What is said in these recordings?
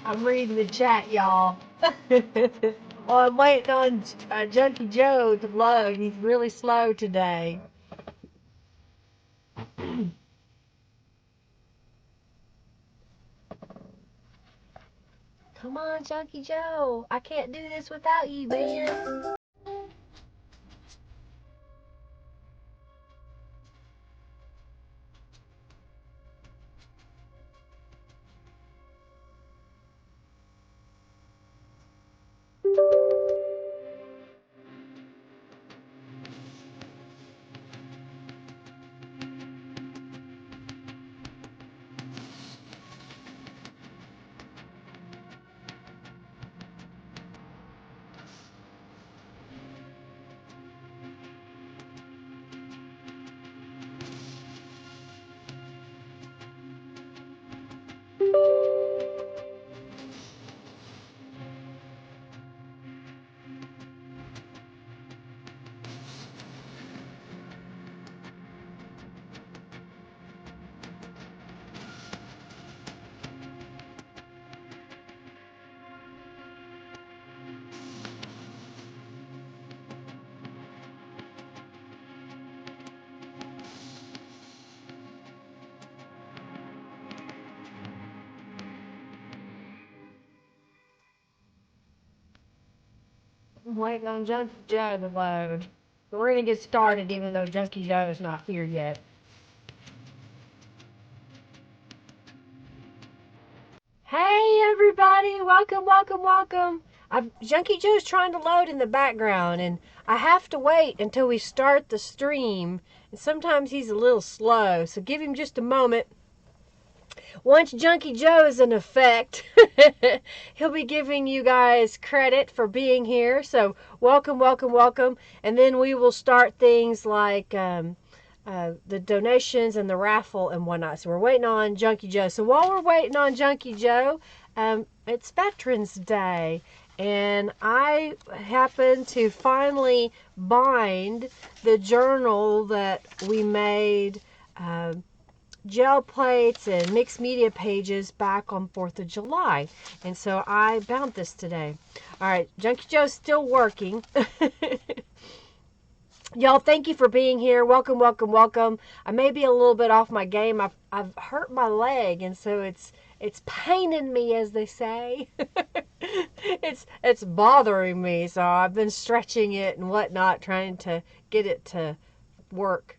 I'm reading the chat, y'all. Well, I'm waiting on Junkie Joe to load. He's really slow today. Come on, Junkie Joe. I can't do this without you, man. I'm waiting on Junkie Joe to load. But we're going to get started even though Junkie Joe is not here yet. Hey everybody, welcome, welcome, welcome. Junkie Joe's trying to load in the background and I have to wait until we start the stream. And sometimes he's a little slow, so give him just a moment. Once Junkie Joe is in effect, he'll be giving you guys credit for being here. So welcome, welcome, welcome. And then we will start things like the donations and the raffle and whatnot. So we're waiting on Junkie Joe. So while we're waiting on Junkie Joe, it's Veterans Day. And I happen to finally bind the journal that we made gel plates and mixed media pages back on 4th of July. And so I bound this today. All right, Junkie Joe's still working. Y'all, thank you for being here. Welcome, welcome, welcome. I may be a little bit off my game. I've hurt my leg, and so it's paining me, as they say. It's bothering me, so I've been stretching it and whatnot, trying to get it to work.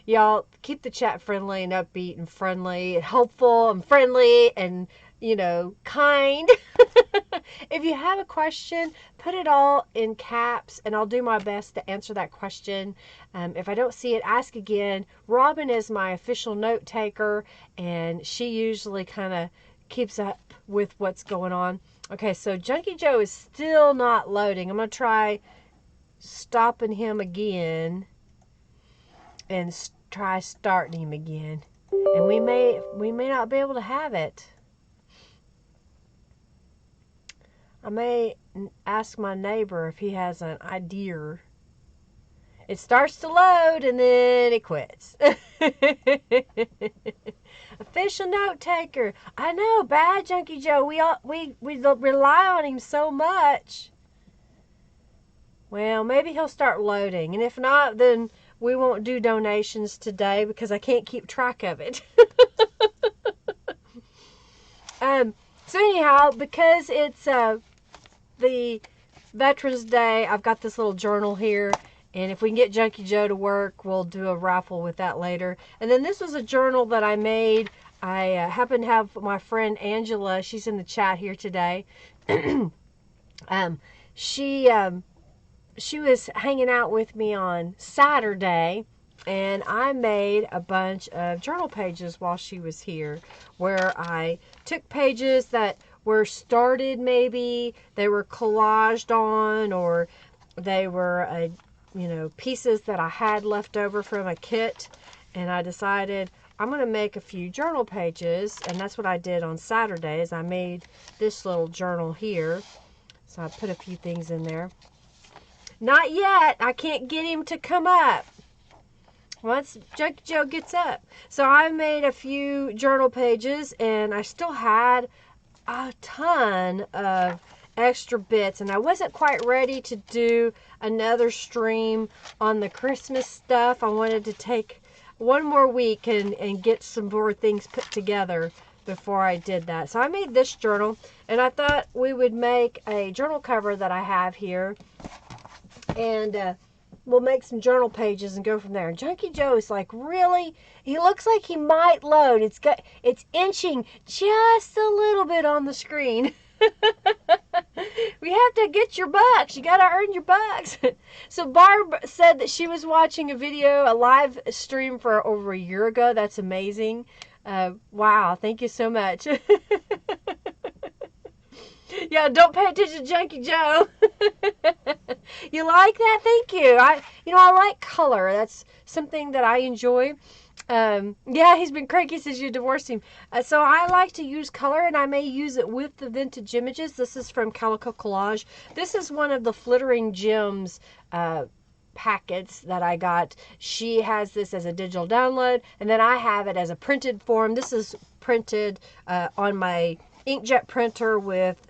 Y'all keep the chat friendly and upbeat and friendly and helpful and friendly and, you know, kind. If you have a question, put it all in caps and I'll do my best to answer that question. If I don't see it, ask again. Robin is my official note taker and she usually kind of keeps up with what's going on. Okay, so Junkie Joe is still not loading. I'm going to try stopping him again and try starting him again. And we may not be able to have it. I may ask my neighbor if he has an idea. It starts to load and then it quits. Official note taker. I know, bad Junkie Joe. We rely on him so much. Well, maybe he'll start loading, and if not, then we won't do donations today because I can't keep track of it. So anyhow, because it's the Veterans Day, I've got this little journal here, and if we can get Junkie Joe to work, we'll do a raffle with that later. And then this was a journal that I made. I happen to have my friend Angela, she's in the chat here today. She was hanging out with me on Saturday, and I made a bunch of journal pages while she was here, where I took pages that were started, maybe they were collaged on, or they were you know, pieces that I had left over from a kit, and I decided I'm going to make a few journal pages, and that's what I did on Saturday. Is I made this little journal here, so I put a few things in there. Not yet. I can't get him to come up once Junkie Joe gets up. So I made a few journal pages, and I still had a ton of extra bits, and I wasn't quite ready to do another stream on the Christmas stuff. I wanted to take one more week and get some more things put together before I did that. So I made this journal, and I thought we would make a journal cover that I have here, and we'll make some journal pages and go from there. And Junkie Joe is like, really? He looks like he might load. It's inching just a little bit on the screen. We have to get your bucks. You got to earn your bucks. So Barb said that she was watching a video, a live stream for over a year ago. That's amazing. Wow. Thank you so much. Yeah, don't pay attention to Junkie Joe. You like that? Thank you. I like color. That's something that I enjoy. Yeah, he's been cranky since you divorced him. So I like to use color, and I may use it with the vintage images. This is from Calico Collage. This is one of the Flittering Gems packets that I got. She has this as a digital download, and then I have it as a printed form. This is printed on my inkjet printer with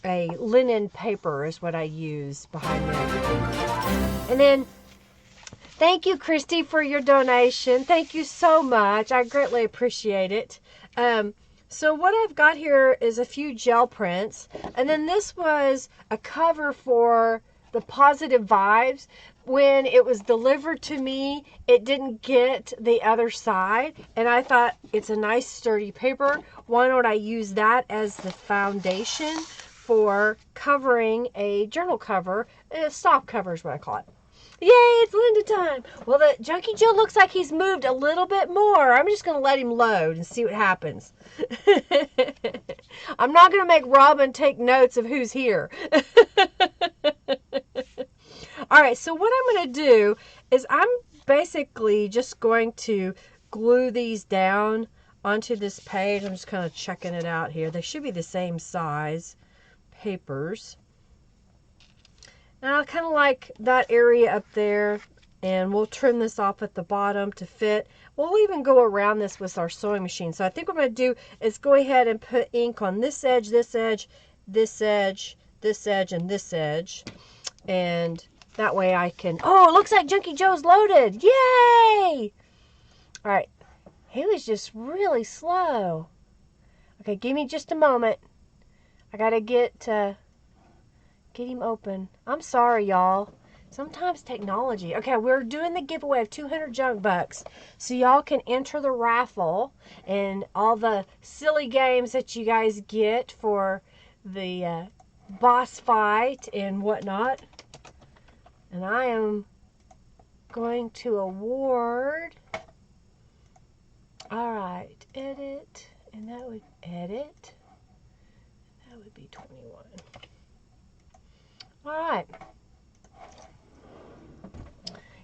a linen paper is what I use behind me. And then, thank you, Christy, for your donation. Thank you so much. I greatly appreciate it. So what I've got here is a few gel prints. And then this was a cover for the Positive Vibes. When it was delivered to me, it didn't get the other side. And I thought, it's a nice sturdy paper. Why don't I use that as the foundation for covering a journal cover? A soft cover is what I call it. Yay, it's Linda time. Well, the Junkie Joe looks like he's moved a little bit more. I'm just going to let him load and see what happens. I'm not going to make Robin take notes of who's here. All right, so what I'm going to do is I'm basically just going to glue these down onto this page. I'm just kind of checking it out here. They should be the same size papers. And I kind of like that area up there, and we'll trim this off at the bottom to fit. We'll even go around this with our sewing machine. So I think what I'm going to do is go ahead and put ink on this edge, this edge, this edge, this edge, and this edge. And that way I can... Oh, it looks like Junkie Joe's loaded. Yay! All right. He was just really slow. Okay, give me just a moment. I got to get him open. I'm sorry, y'all. Sometimes technology. Okay, we're doing the giveaway of 200 junk bucks. So y'all can enter the raffle and all the silly games that you guys get for the boss fight and whatnot. And I am going to award. All right, edit. And that would edit. That would be 21. All right.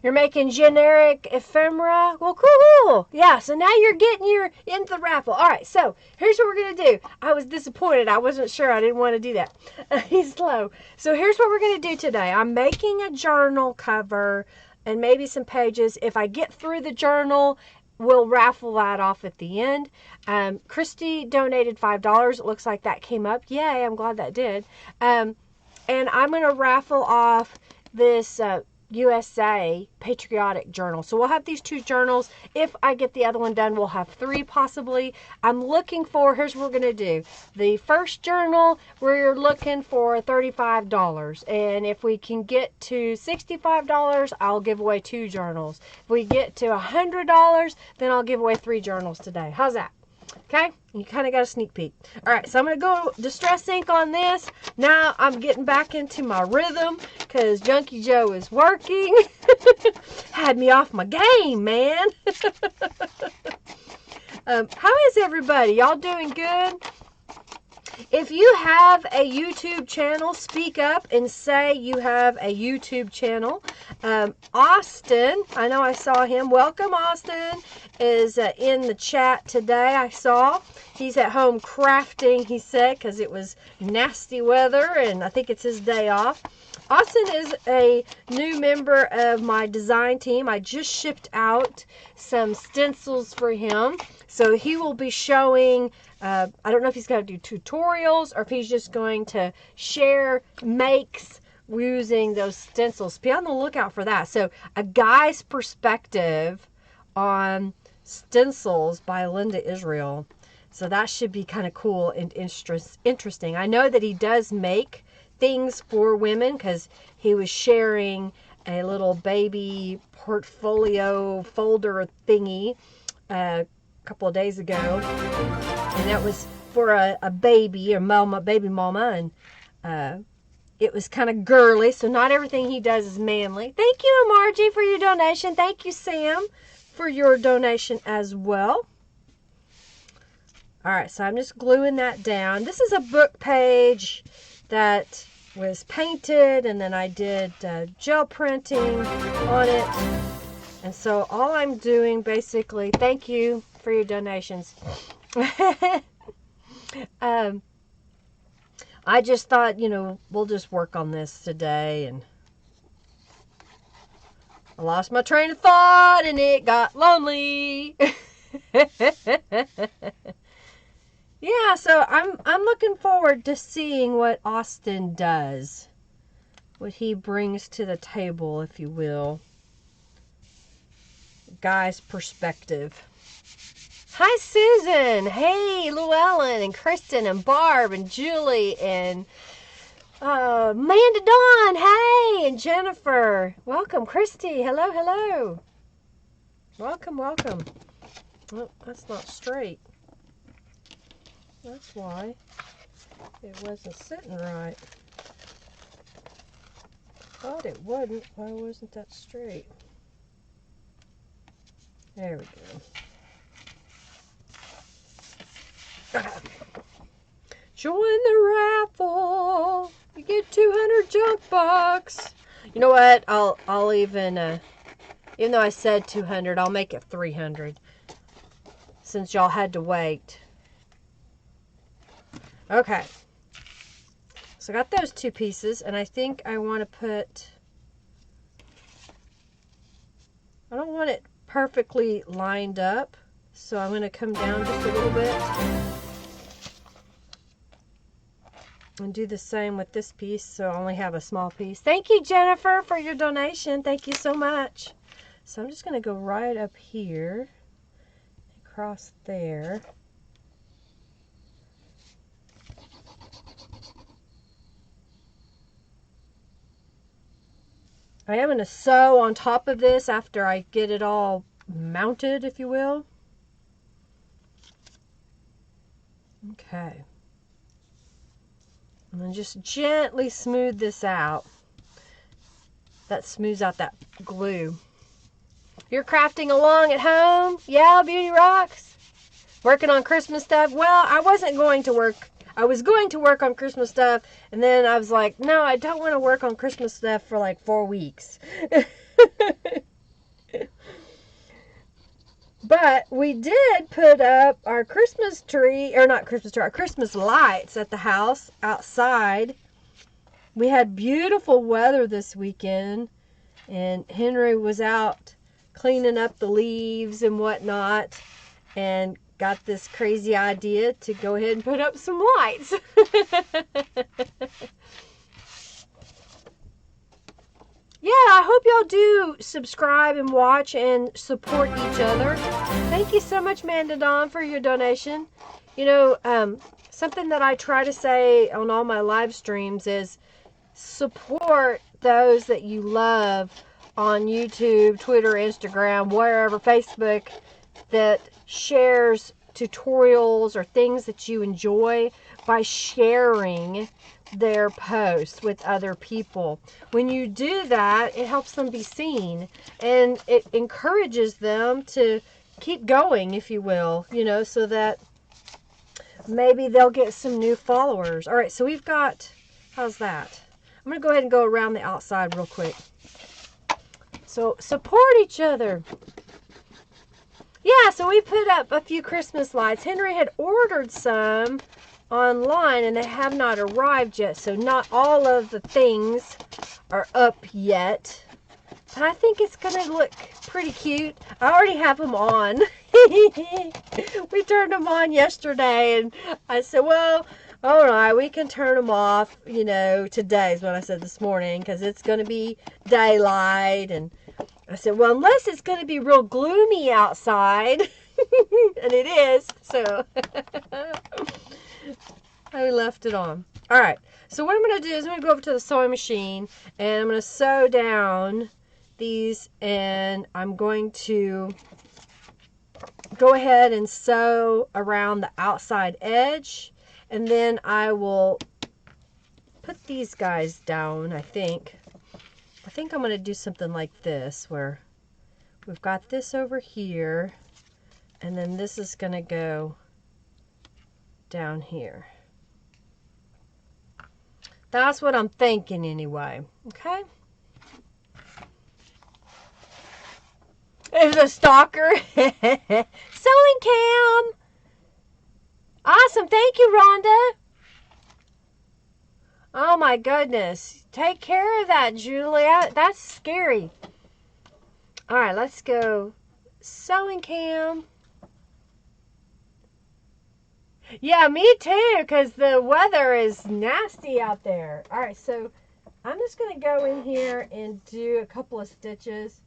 You're making generic ephemera. Well, cool. Yeah, so now you're getting into the raffle. All right, so here's what we're going to do. I was disappointed. I wasn't sure. I didn't want to do that. He's slow. So here's what we're going to do today. I'm making a journal cover and maybe some pages. If I get through the journal, we'll raffle that off at the end. Christy donated $5. It looks like that came up. Yay, I'm glad that did. And I'm going to raffle off this USA Patriotic Journal. So we'll have these 2 journals. If I get the other one done, we'll have 3 possibly. I'm looking for, here's what we're going to do. The first journal, we're looking for $35. And if we can get to $65, I'll give away 2 journals. If we get to $100, then I'll give away 3 journals today. How's that? Okay, you kind of got a sneak peek. All right, so I'm going to go Distress Ink on this. Now I'm getting back into my rhythm because Junkie Joe is working. Had me off my game, man. How is everybody? Y'all doing good? If you have a YouTube channel, speak up and say you have a YouTube channel. Austin, I know I saw him. Welcome, Austin, is in the chat today. I saw he's at home crafting, he said, because it was nasty weather, and I think it's his day off. Austin is a new member of my design team. I just shipped out some stencils for him. So he will be showing, I don't know if he's going to do tutorials or if he's just going to share makes using those stencils. Be on the lookout for that. So a guy's perspective on stencils by Linda Israel. So that should be kind of cool and interesting. I know that he does make things for women because he was sharing a little baby portfolio folder thingy a couple of days ago, and that was for a baby or mama, baby mama, and it was kind of girly. So not everything he does is manly. Thank you, Margie, for your donation. Thank you, Sam, for your donation as well. All right, so I'm just gluing that down. This is a book page that was painted, and then I did gel printing on it. And so all I'm doing basically, thank you for your donations. I just thought, we'll just work on this today. And I lost my train of thought and it got lonely. Yeah, so I'm looking forward to seeing what Austin does. What he brings to the table, if you will. Guy's perspective. Hi, Susan. Hey, Llewellyn and Kristen and Barb and Julie and Amanda Dawn. Hey, and Jennifer. Welcome, Christy. Hello, hello. Welcome, welcome. Oh, that's not straight. That's why it wasn't sitting right. Thought it wouldn't. Why wasn't that straight? There we go. Join the raffle. You get 200 junk bucks. You know what? I'll even though I said 200, I'll make it 300 since y'all had to wait. Okay. So I got those 2 pieces, and I think I want to put, I don't want it perfectly lined up, so I'm going to come down just a little bit and do the same with this piece, so I only have a small piece. Thank you, Jennifer, for your donation. Thank you so much. So I'm just going to go right up here, across there. I am going to sew on top of this after I get it all mounted, if you will. Okay. And then just gently smooth this out. That smooths out that glue. You're crafting along at home? Yeah, Beauty Rocks? Working on Christmas stuff? Well, I wasn't going to work. I was going to work on Christmas stuff, and then I was like, no, I don't want to work on Christmas stuff for like 4 weeks. But we did put up our Christmas tree, or not Christmas tree, our Christmas lights at the house outside. We had beautiful weather this weekend, and Henry was out cleaning up the leaves and whatnot, and got this crazy idea to go ahead and put up some lights. Yeah, I hope y'all do subscribe and watch and support each other. Thank you so much, Manda Dawn, for your donation. You know, something that I try to say on all my live streams is support those that you love on YouTube, Twitter, Instagram, wherever, Facebook, that shares tutorials or things that you enjoy by sharing their posts with other people. When you do that, it helps them be seen, and it encourages them to keep going, if you will, you know, so that maybe they'll get some new followers. All right, so we've got, how's that? I'm going to go ahead and go around the outside real quick. So support each other. Yeah, so we put up a few Christmas lights. Henry had ordered some online and they have not arrived yet, so not all of the things are up yet, but I think it's gonna look pretty cute. I already have them on. We turned them on yesterday, and I said, well, all right, we can turn them off, you know, today is what I said this morning, because it's gonna be daylight. And I said, well, unless it's gonna be real gloomy outside. And it is, so I left it on. All right, so what I'm going to do is I'm going to go over to the sewing machine, and I'm going to sew down these, and I'm going to go ahead and sew around the outside edge, and then I will put these guys down. I think I'm going to do something like this, where we've got this over here, and then this is going to go down here. That's what I'm thinking anyway. Okay? There's a stalker. Sewing cam. Awesome. Thank you, Rhonda. Oh my goodness. Take care of that, Julia. That's scary. All right, let's go. Sewing cam. Yeah, me too, because the weather is nasty out there. All right, so I'm just going to go in here and do a couple of stitches.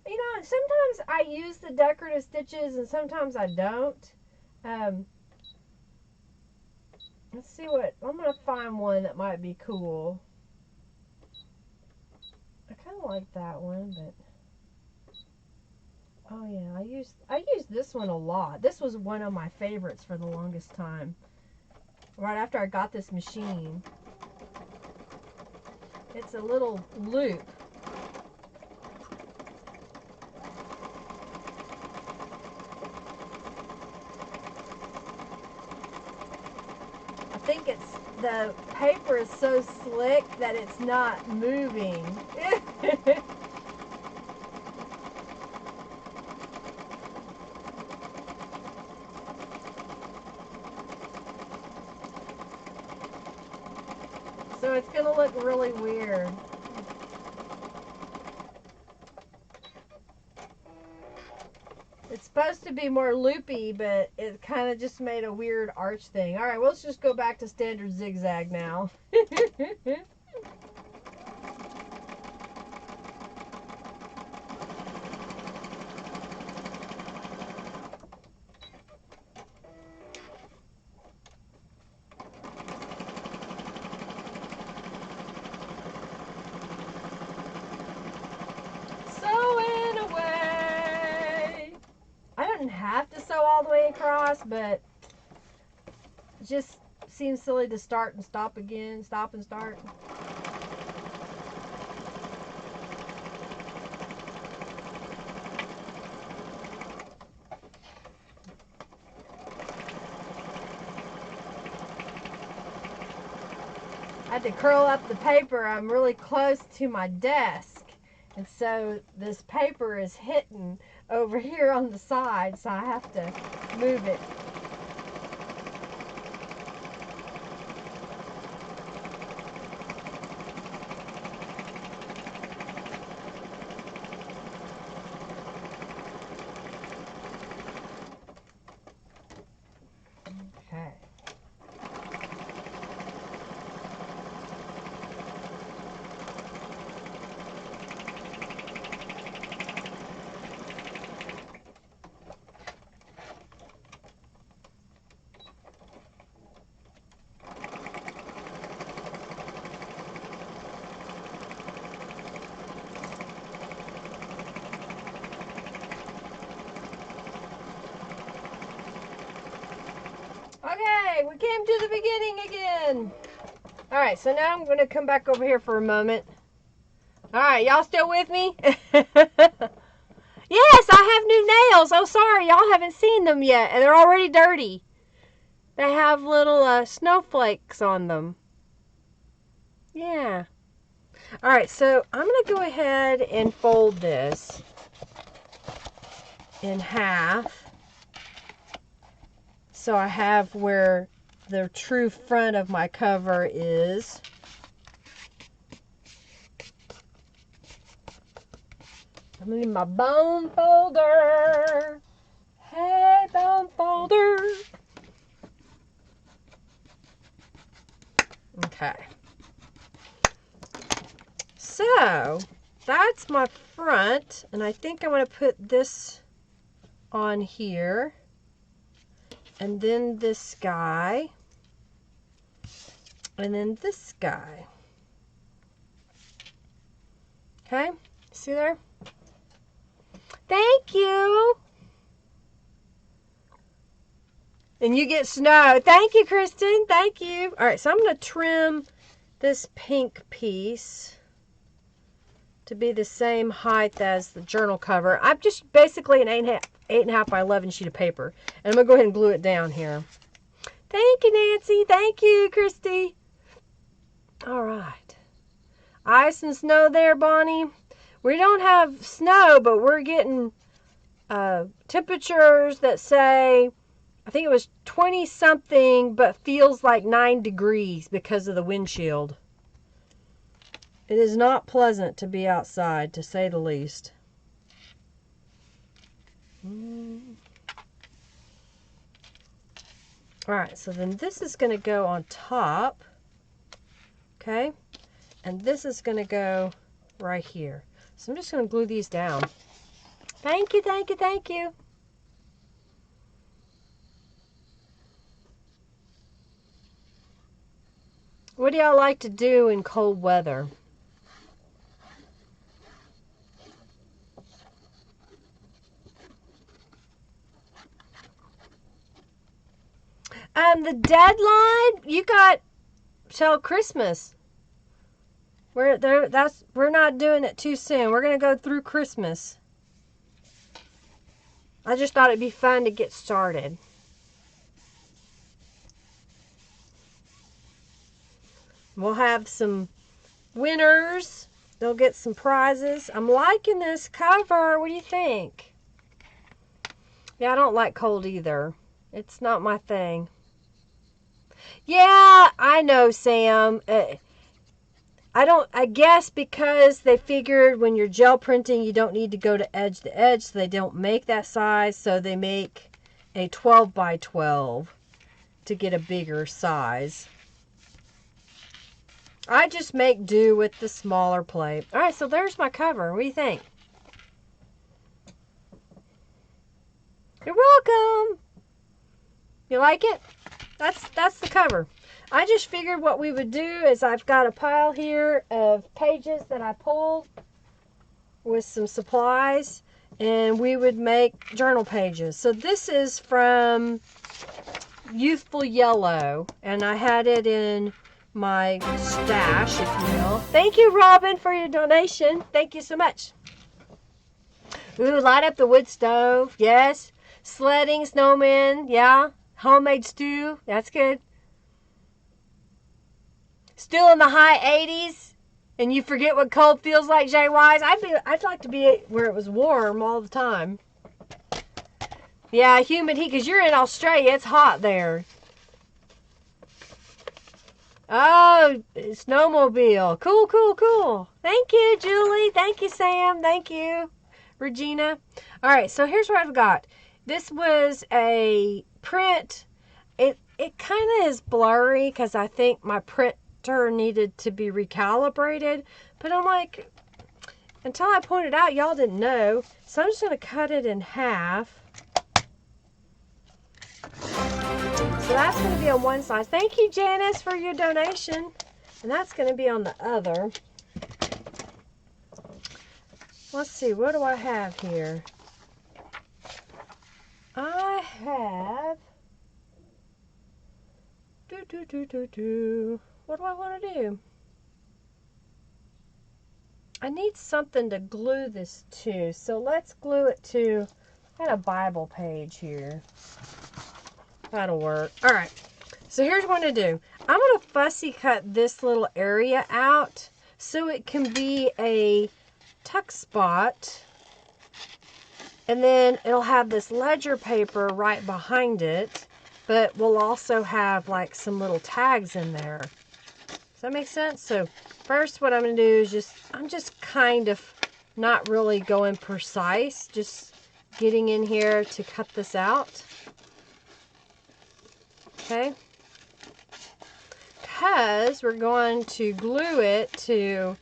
You know, sometimes I use the decorative stitches and sometimes I don't. Let's see what, I'm going to find one that might be cool. I kind of like that one, but... Oh yeah, I used this one a lot. This was one of my favorites for the longest time. Right after I got this machine. It's a little loop. I think it's, the paper is so slick that it's not moving. So it's going to look really weird. It's supposed to be more loopy, but it kind of just made a weird arch thing. All right, well, let's just go back to standard zigzag now. have to sew all the way across, but it just seems silly to start and stop again, stop and start. I had to curl up the paper. I'm really close to my desk, and so this paper is hitting over here on the side, so I have to move it. Okay. Okay, we came to the beginning again. All right, so now I'm going to come back over here for a moment. All right, y'all still with me? Yes, I have new nails. Oh, sorry, y'all haven't seen them yet, and they're already dirty. They have little snowflakes on them. Yeah. All right, so I'm going to go ahead and fold this in half. So I have where the true front of my cover is. I'm in my bone folder. Hey, bone folder. Okay. So that's my front, and I think I'm going to put this on here, and then this guy, and then this guy. Okay, see there? Thank you. And you get snow. Thank you, Kristen. Thank you. All right, so I'm going to trim this pink piece to be the same height as the journal cover. I'm just basically an 8.5 by 11 sheet of paper. And I'm going to go ahead and glue it down here. Thank you, Nancy. Thank you, Christy. All right. Ice and snow there, Bonnie. We don't have snow, but we're getting temperatures that say, I think it was 20 something, but feels like 9 degrees because of the windshield. It is not pleasant to be outside, to say the least. Alright, so then this is going to go on top. Okay? And this is going to go right here. So I'm just going to glue these down. Thank you, thank you, thank you. What do y'all like to do in cold weather? The deadline, you got till Christmas. We're not doing it too soon. We're gonna go through Christmas. I just thought it'd be fun to get started. We'll have some winners. They'll get some prizes. I'm liking this cover. What do you think? Yeah, I don't like cold either. It's not my thing. Yeah, I know, Sam. I guess because they figured when you're gel printing, you don't need to go to edge, so they don't make that size. So they make a 12 by 12 to get a bigger size. I just make do with the smaller plate. All right, so there's my cover. What do you think? You're welcome. You like it? That's the cover. I just figured what we would do is I've got a pile here of pages that I pulled with some supplies, and we would make journal pages. So this is from Youthful Yellow, and I had it in my stash, if you will. Thank you, Robin, for your donation. Thank you so much. Ooh, light up the wood stove. Yes. Sledding, snowmen. Yeah. Homemade stew. That's good. Still in the high 80s, and you forget what cold feels like, Jay Wise. I'd like to be where it was warm all the time. Yeah, humid heat, because you're in Australia. It's hot there. Oh, snowmobile. Cool, cool, cool. Thank you, Julie. Thank you, Sam. Thank you, Regina. All right, so here's what I've got. This was a print. It kind of is blurry because I think my printer needed to be recalibrated. But I'm like, until I pointed out, y'all didn't know. So I'm just going to cut it in half. So that's going to be on one side. Thank you, Janice, for your donation. And that's going to be on the other. Let's see, what do I have here? I have... What do I want to do? I need something to glue this to. So let's glue it to... I got a Bible page here. That'll work. All right. So here's what I'm going to do. I'm going to fussy cut this little area out so it can be a tuck spot. And then it'll have this ledger paper right behind it. But we'll also have like some little tags in there. Does that make sense? So first what I'm going to do is I'm just kind of not really going precise. Just getting in here to cut this out. Okay. Because we're going to glue it to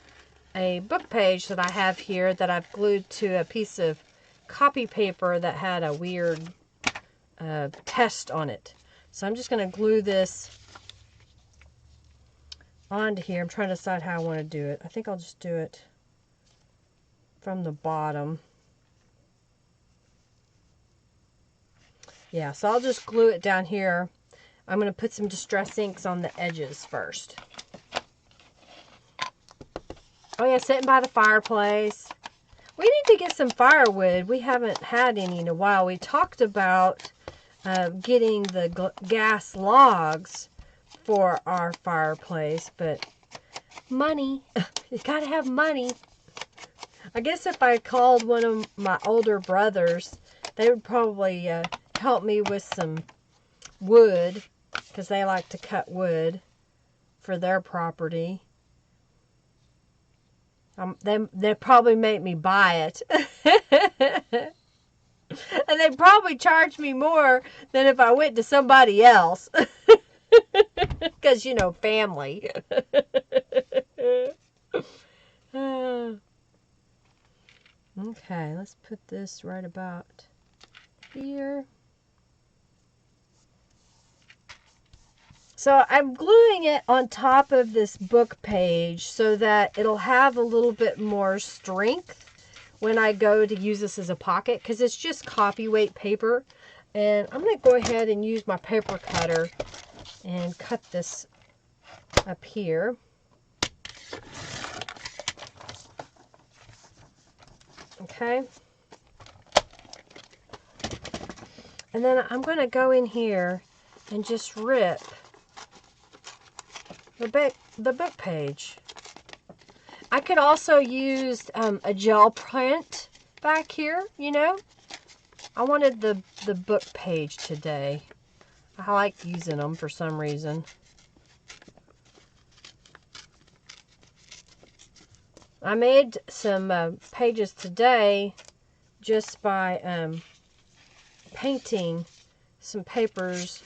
a book page that I have here that I've glued to a piece of copy paper that had a weird test on it. So I'm just going to glue this onto here. I'm trying to decide how I want to do it. I think I'll just do it from the bottom. Yeah, so I'll just glue it down here. I'm going to put some distress inks on the edges first. Oh yeah, sitting by the fireplace. We need to get some firewood. We haven't had any in a while. We talked about getting the gas logs for our fireplace, but money. You gotta have money. I guess if I called one of my older brothers, they would probably help me with some wood, because they like to cut wood for their property. They probably make me buy it. And they'd probably charge me more than if I went to somebody else. Because, you know, family. Okay, let's put this right about here. So I'm gluing it on top of this book page so that it'll have a little bit more strength when I go to use this as a pocket, because it's just copy weight paper. And I'm going to go ahead and use my paper cutter and cut this up here. Okay. And then I'm going to go in here and just rip the book page. I could also use a gel print back here, you know. I wanted the book page today. I like using them for some reason. I made some pages today just by painting some papers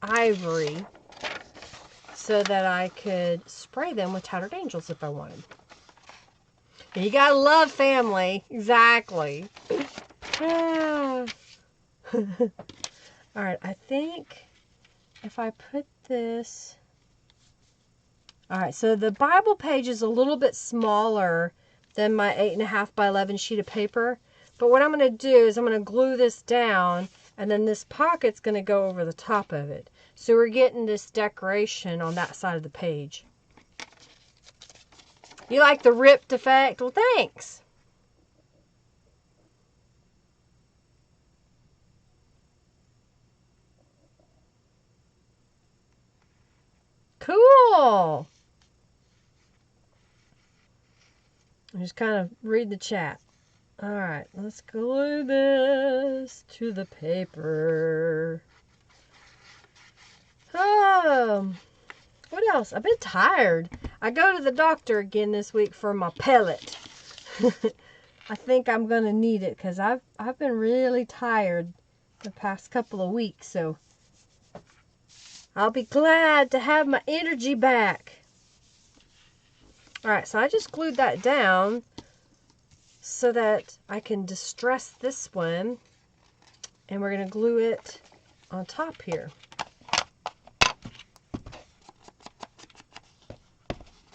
ivory so that I could spray them with Tattered Angels if I wanted. And you gotta love family. Exactly. Alright, I think if I put this... Alright, so the Bible page is a little bit smaller than my 8.5 by 11 sheet of paper. But what I'm going to do is I'm going to glue this down, and then this pocket's going to go over the top of it. So we're getting this decoration on that side of the page. You like the ripped effect? Well, thanks. Cool. Just kind of read the chat. All right, let's glue this to the paper. What else? I've been tired. I go to the doctor again this week for my pellet. I think I'm gonna need it because I've been really tired the past couple of weeks, so I'll be glad to have my energy back. All right, so I just glued that down so that I can distress this one, and we're gonna glue it on top here.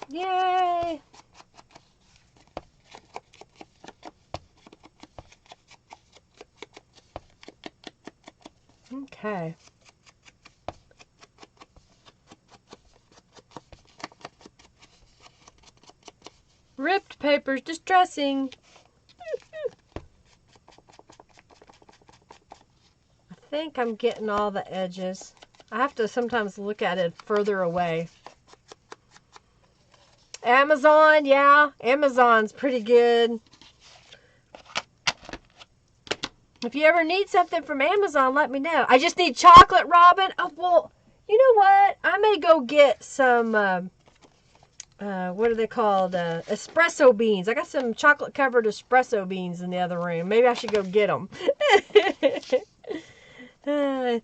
Yay! Okay. Ripped paper's distressing. I think I'm getting all the edges. I have to sometimes look at it further away. Amazon, yeah. Amazon's pretty good. If you ever need something from Amazon, let me know. I just need chocolate, Robin. Oh, well, you know what? I may go get some, what are they called? Espresso beans. I got some chocolate-covered espresso beans in the other room. Maybe I should go get them. And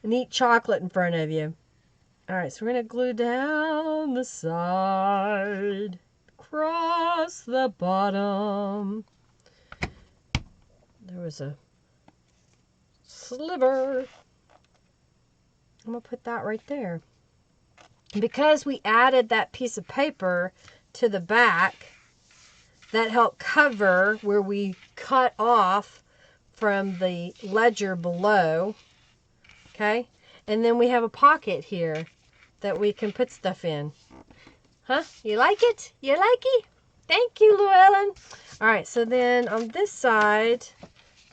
eat chocolate in front of you. All right, so we're going to glue down the side, across the bottom. There was a sliver. I'm going to put that right there. Because we added that piece of paper to the back, that helped cover where we cut off from the ledger below. Okay? And then we have a pocket here that we can put stuff in. Huh? You like it? You like it? Thank you, Llewellyn. All right, so then on this side,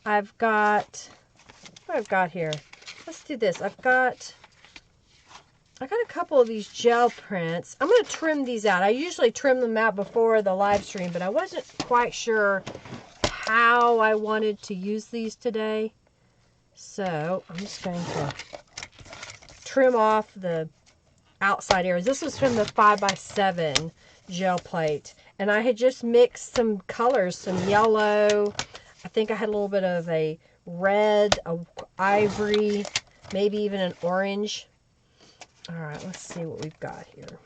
I've got, what I've got here? Let's do this. I got a couple of these gel prints. I'm going to trim these out. I usually trim them out before the live stream, but I wasn't quite sure how I wanted to use these today. So I'm just going to trim off the outside areas. This was from the 5x7 gel plate. And I had just mixed some colors, some yellow. I think I had a little bit of a red, a ivory, maybe even an orange. All right, let's see what we've got here.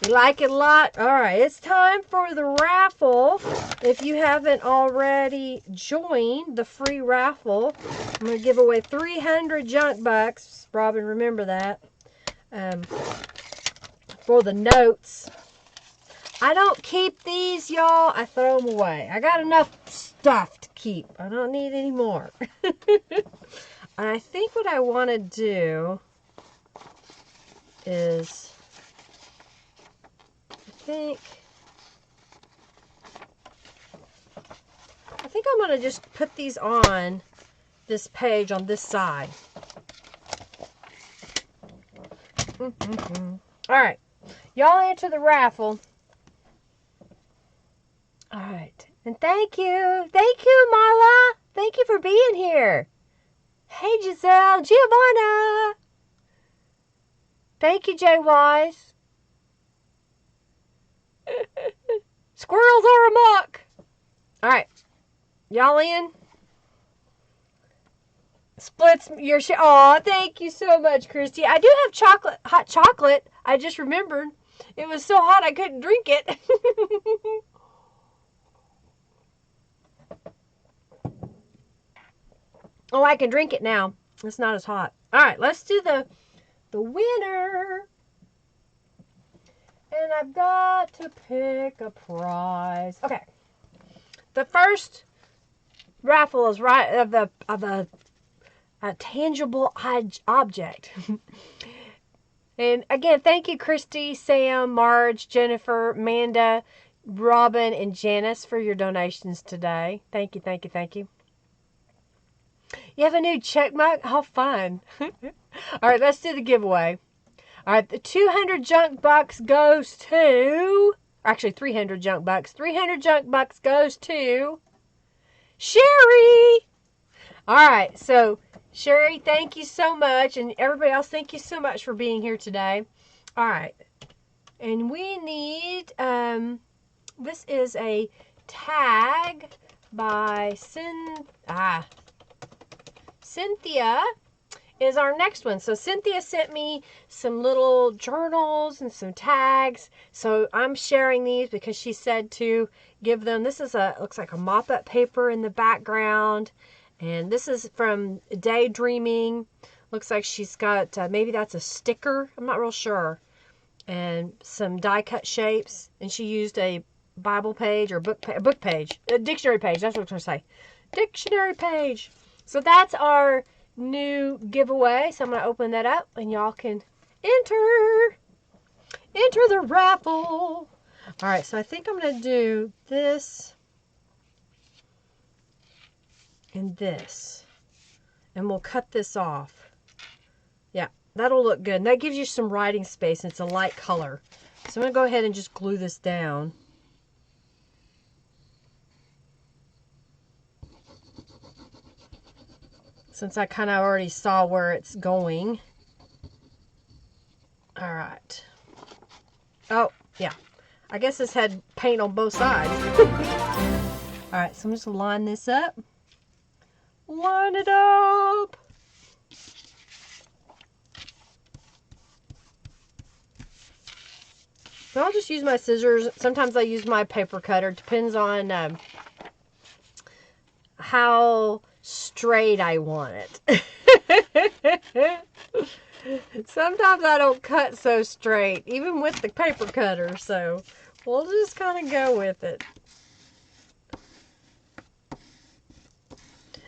You like it a lot? All right, it's time for the raffle. If you haven't already joined the free raffle, I'm going to give away 300 junk bucks. Robin, remember that. For the notes. I don't keep these, y'all. I throw them away. I got enough stuff to keep. I don't need any more. And I think what I want to do is, I think I'm going to just put these on this page on this side. All right. Y'all enter the raffle. All right. And thank you. Thank you, Marla. Thank you for being here. Hey, Giselle. Giovanna. Thank you, Jay Wise. Squirrels are amok. All right. Y'all in? Splits your share. Aw, thank you so much, Christy. I do have chocolate, hot chocolate. I just remembered. It was so hot I couldn't drink it. Oh, I can drink it now. It's not as hot. All right, let's do the winner. And I've got to pick a prize. Okay. The first raffle is right of a tangible object. And again, thank you, Christy, Sam, Marge, Jennifer, Amanda, Robin, and Janice for your donations today. Thank you, thank you, thank you. You have a new check mark? How fun. All right, let's do the giveaway. All right, the 200 junk bucks goes to... Actually, 300 junk bucks. 300 junk bucks goes to... Sherry! All right, so... Sherry, thank you so much. And everybody else, thank you so much for being here today. All right. And we need, this is a tag by Cynthia is our next one. So Cynthia sent me some little journals and some tags. So I'm sharing these because she said to give them, this is looks like a mop-up paper in the background. And this is from Daydreaming. Looks like she's got, maybe that's a sticker. I'm not real sure. And some die-cut shapes. And she used a Bible page or book page. A dictionary page. That's what I was going to say. Dictionary page. So that's our new giveaway. So I'm going to open that up. And y'all can enter the raffle. All right. So I think I'm going to do this. And this, and we'll cut this off. Yeah, that'll look good. And that gives you some writing space, and it's a light color. So I'm going to go ahead and just glue this down. Since I kind of already saw where it's going. All right. Oh, yeah. I guess this had paint on both sides. All right, so I'm just going to line this up. Line it up. So I'll just use my scissors. Sometimes I use my paper cutter. Depends on how straight I want it. Sometimes I don't cut so straight, even with the paper cutter. So we'll just kind of go with it.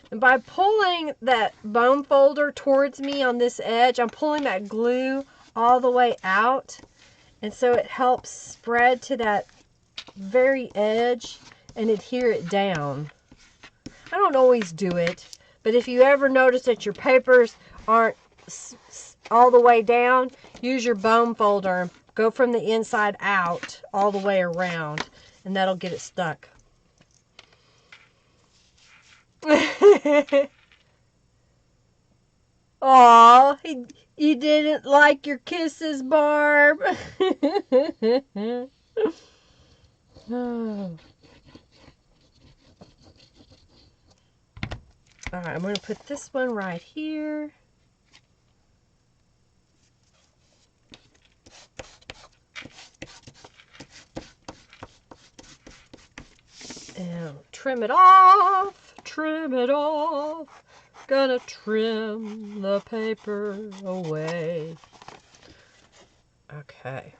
And by pulling that bone folder towards me on this edge, I'm pulling that glue all the way out. And so it helps spread to that very edge and adhere it down. I don't always do it, but if you ever notice that your papers aren't all the way down, use your bone folder. Go from the inside out all the way around, and that'll get it stuck. Aw, you didn't like your kisses, Barb. Oh. Alright, I'm going to put this one right here. And trim it off. Trim it off. Gonna trim the paper away. Okay.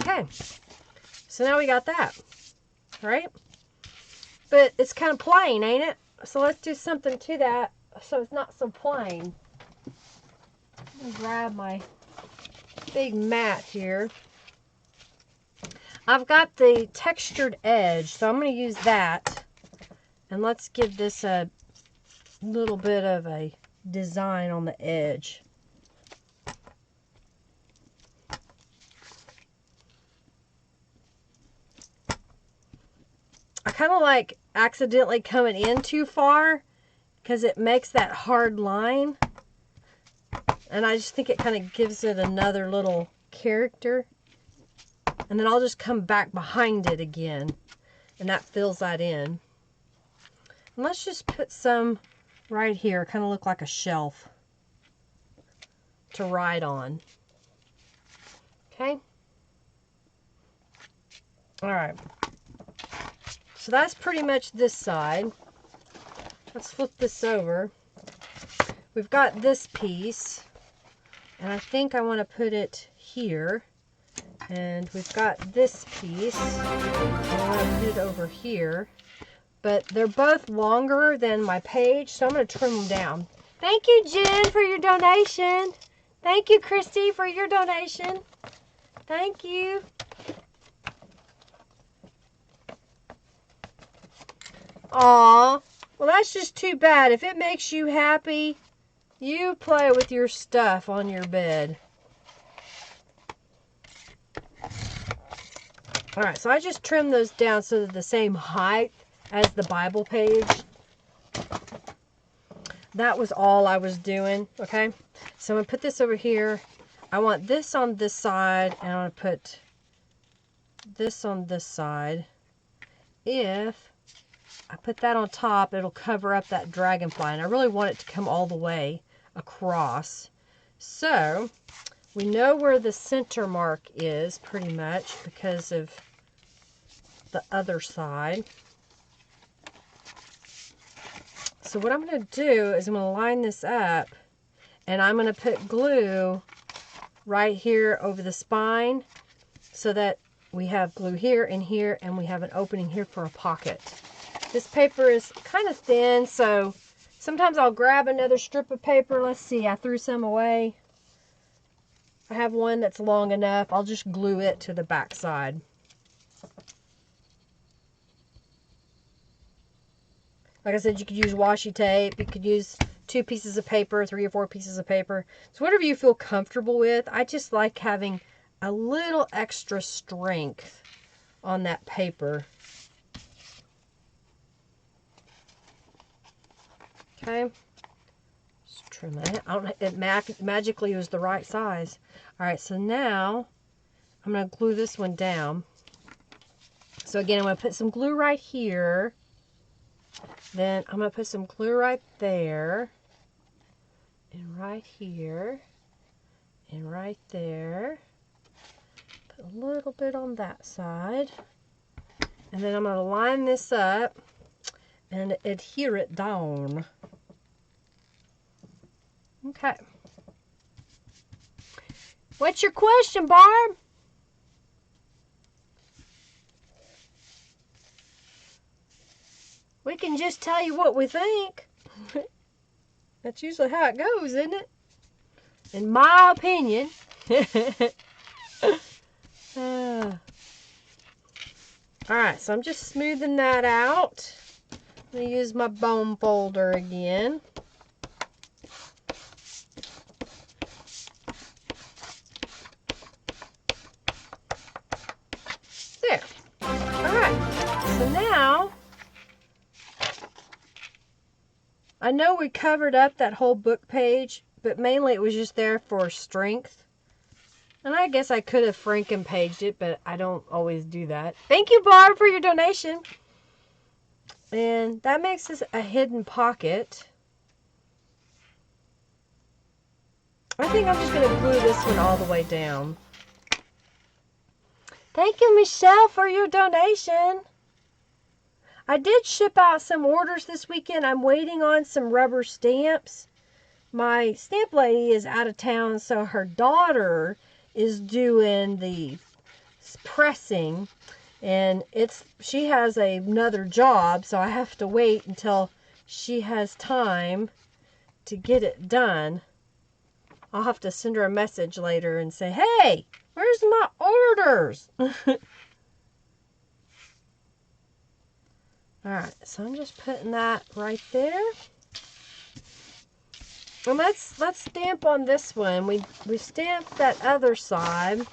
Okay. So now we got that. Right? But it's kind of plain, ain't it? So let's do something to that so it's not so plain. Let me grab my big mat here. I've got the textured edge, so I'm going to use that. And let's give this a little bit of a design on the edge. I kind of like accidentally coming in too far because it makes that hard line. And I just think it kind of gives it another little character. And then I'll just come back behind it again. And that fills that in. And let's just put some right here. Kind of look like a shelf to write on. Okay. Alright. So that's pretty much this side. Let's flip this over. we've got this piece, and I think I want to put it here. And we've got this piece, I want to put it over here. But they're both longer than my page, so I'm going to trim them down. Thank you, Jen, for your donation. Thank you, Christy, for your donation. Thank you. Aw, well, that's just too bad. If it makes you happy, you play with your stuff on your bed. Alright, so I just trimmed those down so they're the same height as the Bible page. That was all I was doing, okay? So I'm going to put this over here. I want this on this side, and I'm going to put this on this side. If I put that on top, it'll cover up that dragonfly, and I really want it to come all the way across. So we know where the center mark is pretty much because of the other side. So what I'm going to do is I'm going to line this up, and I'm going to put glue right here over the spine so that we have glue here and here, and we have an opening here for a pocket. This paper is kind of thin, so sometimes I'll grab another strip of paper. Let's see, I threw some away. I have one that's long enough. I'll just glue it to the back side. Like I said, you could use washi tape. You could use 2 pieces of paper, 3 or 4 pieces of paper. So whatever you feel comfortable with. I just like having a little extra strength on that paper. Okay. Just trim that. I don't know, it magically was the right size. Alright, so now I'm going to glue this one down. So again, I'm going to put some glue right here. Then I'm going to put some glue right there, and right here, and right there. Put a little bit on that side. And then I'm going to line this up and adhere it down. Okay. What's your question, Barb? We can just tell you what we think. That's usually how it goes, isn't it? In my opinion. Alright, so I'm just smoothing that out. I'm going to use my bone folder again. There. Alright, so now I know we covered up that whole book page, but mainly it was just there for strength. And I guess I could have Franken-paged it, but I don't always do that. Thank you, Barb, for your donation. And that makes this a hidden pocket. I think I'm just going to glue this one all the way down. Thank you, Michelle, for your donation. I did ship out some orders this weekend. I'm waiting on some rubber stamps. My stamp lady is out of town, so her daughter is doing the pressing, and she has another job, so I have to wait until she has time to get it done. I'll have to send her a message later and say, hey, where's my orders? Alright, so I'm just putting that right there. And let's stamp on this one. We stamped that other side.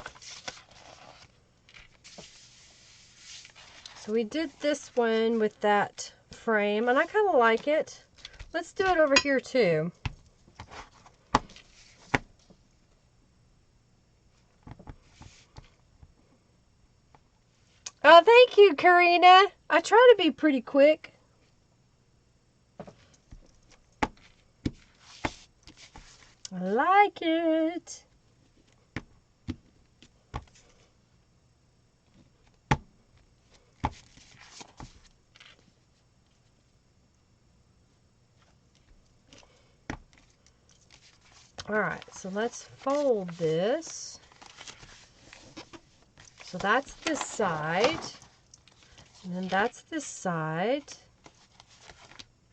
So we did this one with that frame, and I kind of like it. Let's do it over here too. Oh, thank you, Karina. I try to be pretty quick. I like it. Alright, so let's fold this. So that's this side. And then that's this side.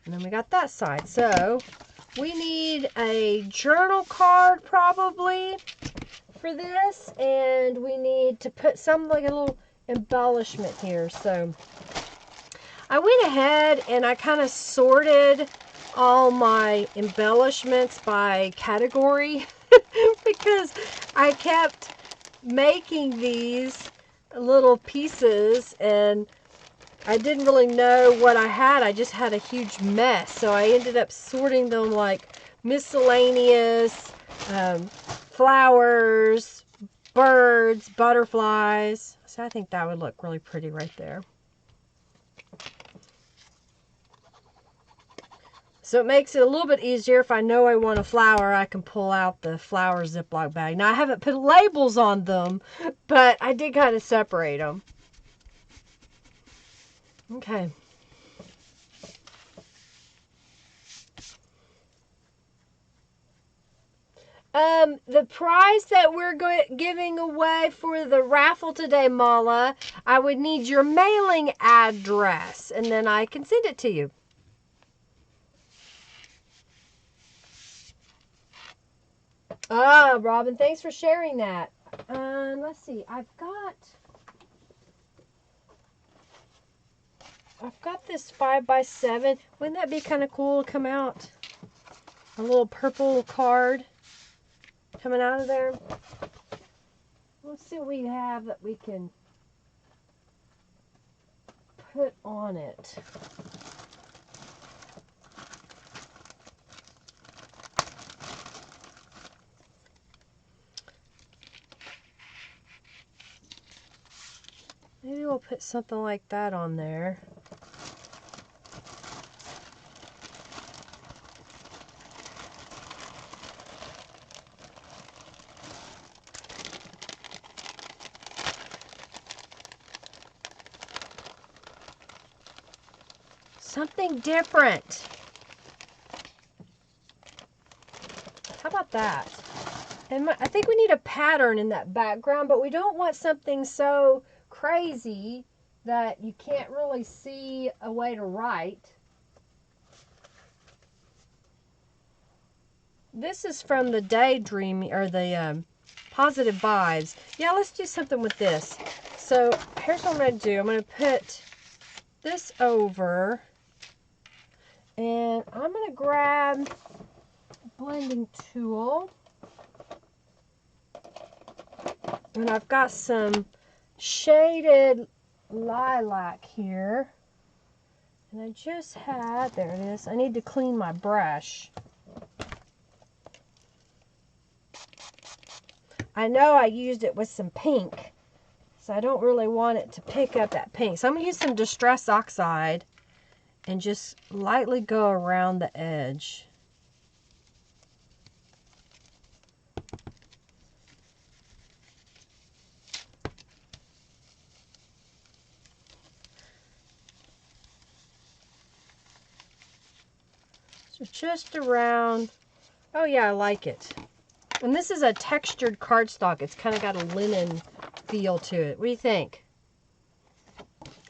And then we got that side. So we need a journal card probably for this. And we need to put some like a little embellishment here. So I went ahead and I kind of sorted all my embellishments by category because I kept making these little pieces and I didn't really know what I had. I just had a huge mess. So I ended up sorting them like miscellaneous, flowers, birds, butterflies. So I think that would look really pretty right there. So it makes it a little bit easier. If I know I want a flower, I can pull out the flower Ziploc bag. Now I haven't put labels on them, but I did kind of separate them. Okay. The prize that we're giving away for the raffle today, Mala, I would need your mailing address, and then I can send it to you. Ah, Robin, thanks for sharing that. Let's see, I've got this 5x7. Wouldn't that be kind of cool to come out? A little purple card coming out of there. Let's see what we have that we can put on it. Maybe we'll put something like that on there. Something different. How about that? And I think we need a pattern in that background, but we don't want something so crazy that you can't really see a way to write. This is from the Daydream, or the Positive Vibes. Yeah, let's do something with this. So here's what I'm going to do. I'm going to put this over, and I'm going to grab a blending tool. And I've got some shaded lilac here. And I just had, there it is. I need to clean my brush. I know I used it with some pink, so I don't really want it to pick up that pink. So I'm going to use some Distress Oxide and just lightly go around the edge. So just around. Oh yeah, I like it. And this is a textured cardstock. It's kind of got a linen feel to it. What do you think?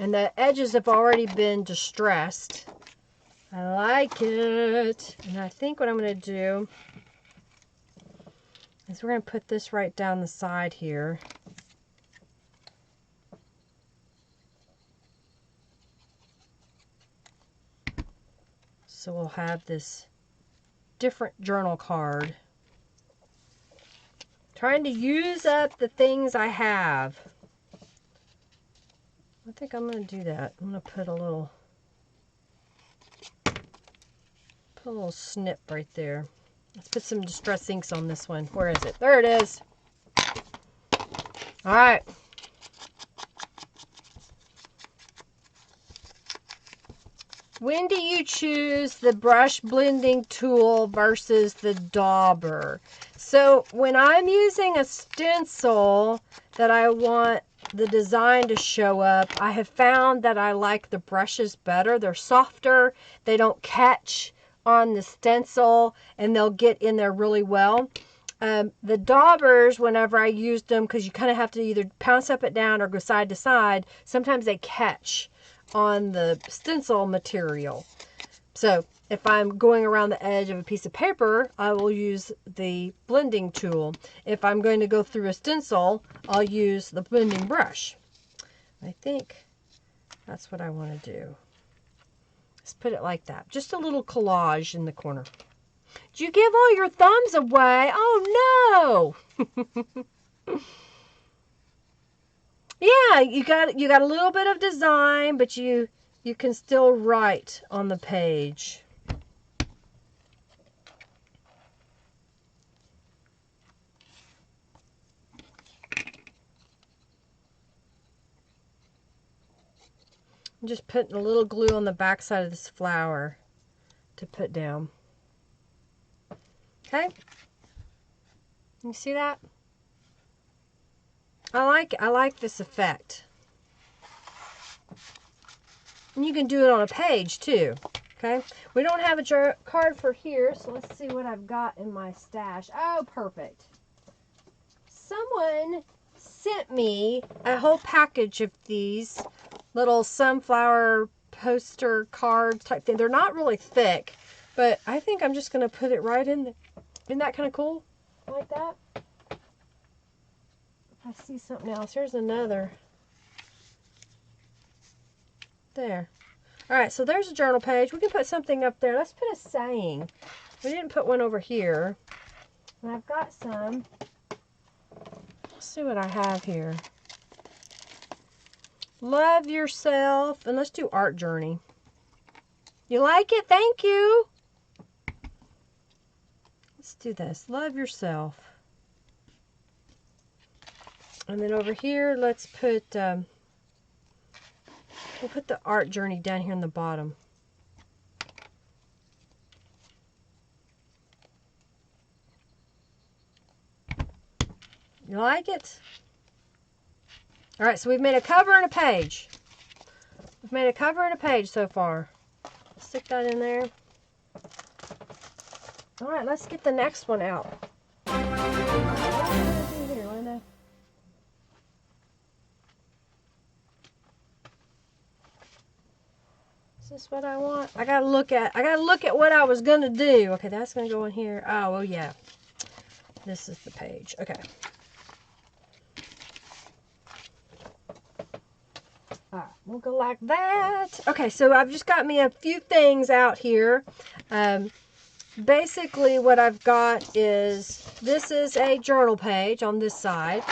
And the edges have already been distressed. I like it. And I think what I'm going to do is we're going to put this right down the side here. So we'll have this different journal card. Trying to use up the things I have. I think I'm going to do that. I'm going to put a little snip right there. Let's put some Distress Inks on this one. Where is it? There it is. All right. When do you choose the brush blending tool versus the Dauber? So when I'm using a stencil that I want the design to show up, I have found that I like the brushes better. They're softer. They don't catch on the stencil and they'll get in there really well. The daubers, whenever I used them, because you kind of have to either pounce up and down or go side to side, sometimes they catch on the stencil material. So if I'm going around the edge of a piece of paper, I will use the blending tool. If I'm going to go through a stencil, I'll use the blending brush. I think that's what I want to do. Let's put it like that. Just a little collage in the corner. Did you give all your thumbs away? Oh no! Yeah, you got a little bit of design, but you can still write on the page. I'm just putting a little glue on the back side of this flower to put down. Okay? You see that? I like this effect. And you can do it on a page too. Okay? We don't have a card for here, so let's see what I've got in my stash. Oh, perfect. Someone sent me a whole package of these little sunflower poster cards type thing. They're not really thick, but I think I'm just going to put it right in there. Isn't that kind of cool? Like that? I see something else. Here's another. There. Alright, so there's a journal page. We can put something up there. Let's put a saying. We didn't put one over here. And I've got some. Let's see what I have here. Love yourself. And let's do art journey. You like it? Thank you. Let's do this. Love yourself. And then over here, let's put, we'll put the art journey down here in the bottom. You like it? All right, so we've made a cover and a page. We've made a cover and a page so far. Let's stick that in there. All right, let's get the next one out. What do I do here, Linda? Is this what I want? I gotta look at what I was gonna do. Okay, that's gonna go in here. Oh, well, yeah. This is the page. Okay. Alright, we'll go like that. Okay, so I've just got me a few things out here. Basically what I've got is, this is a journal page on this side.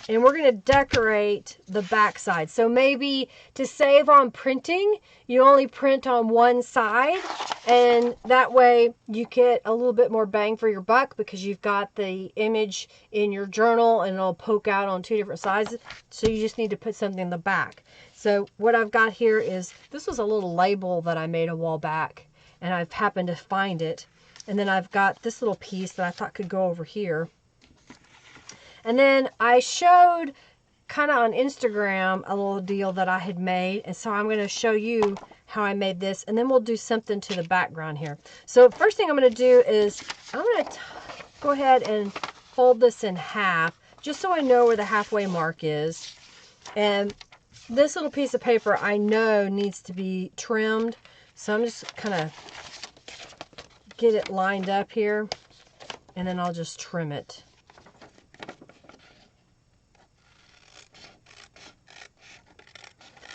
And we're going to decorate the back side. So maybe to save on printing, you only print on one side. And that way you get a little bit more bang for your buck because you've got the image in your journal and it'll poke out on two different sides. So you just need to put something in the back. So what I've got here is, this was a little label that I made a while back. And I've happened to find it. And then I've got this little piece that I thought could go over here. And then I showed kind of on Instagram a little deal that I had made. And so I'm going to show you how I made this. And then we'll do something to the background here. So first thing I'm going to do is I'm going to go ahead and fold this in half. Just so I know where the halfway mark is. And this little piece of paper I know needs to be trimmed. So I'm just kind of get it lined up here. And then I'll just trim it.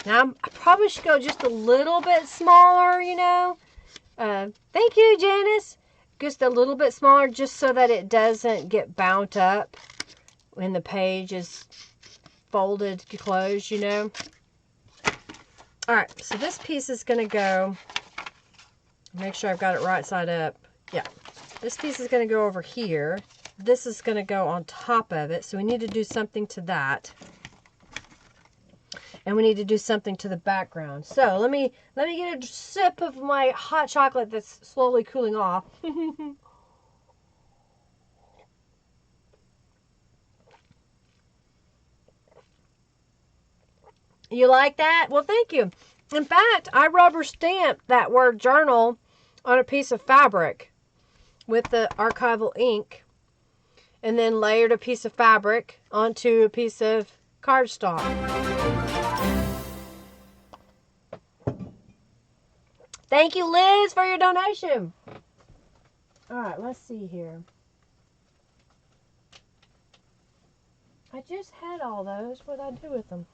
Now, I probably should go just a little bit smaller, you know. Thank you, Janice. Just a little bit smaller, just so that it doesn't get bound up when the page is folded closed, you know. All right, so this piece is going to go, make sure I've got it right side up. Yeah, this piece is going to go over here. This is going to go on top of it, so we need to do something to that. And we need to do something to the background. So let me get a sip of my hot chocolate that's slowly cooling off. You like that? Well, thank you. In fact, I rubber stamped that word journal on a piece of fabric with the archival ink, and then layered a piece of fabric onto a piece of cardstock. Thank you, Liz, for your donation. All right, let's see here. I just had all those. What did I do with them?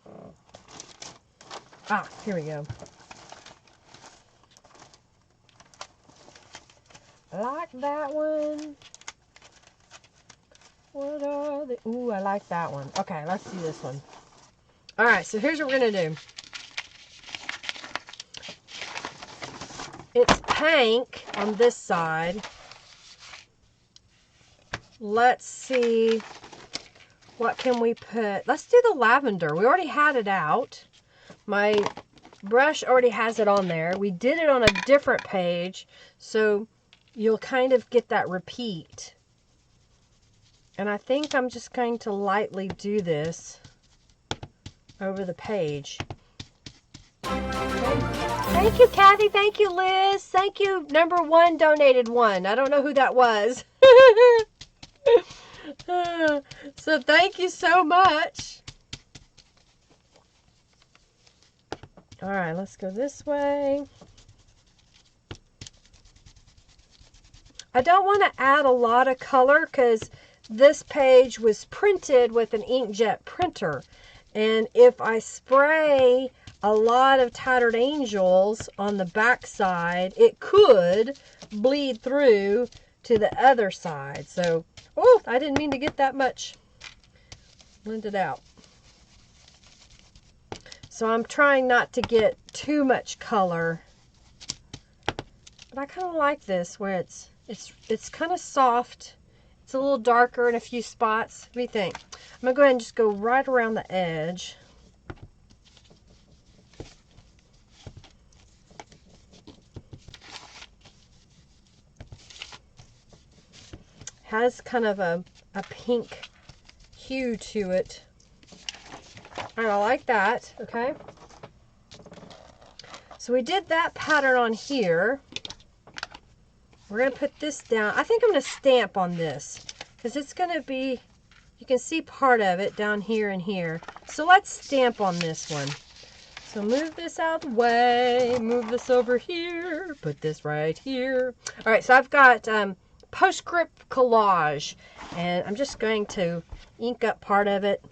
Ah, here we go. I like that one. What are the... Ooh, I like that one. Okay, let's do this one. All right, so here's what we're going to do. It's pink on this side. Let's see, what can we put? Let's do the lavender. We already had it out. My brush already has it on there. We did it on a different page, so you'll kind of get that repeat. And I think I'm just going to lightly do this over the page. Thank you, Kathy. Thank you, Liz. Thank you, number 1 donated one. I don't know who that was. So thank you so much. All right, let's go this way. I don't want to add a lot of color because this page was printed with an inkjet printer. And if I spray a lot of Tattered Angels on the back side, it could bleed through to the other side. So, oh, I didn't mean to get that much. Blend it out. So I'm trying not to get too much color. But I kind of like this where it's kind of soft. It's a little darker in a few spots. What do you think? I'm going to go ahead and just go right around the edge. Has kind of a pink hue to it. And I like that, okay? So we did that pattern on here. We're going to put this down. I think I'm going to stamp on this because it's going to be, you can see part of it down here and here. So let's stamp on this one. So move this out of the way, move this over here, put this right here. All right, so I've got Postscript Collage, and I'm just going to ink up part of it.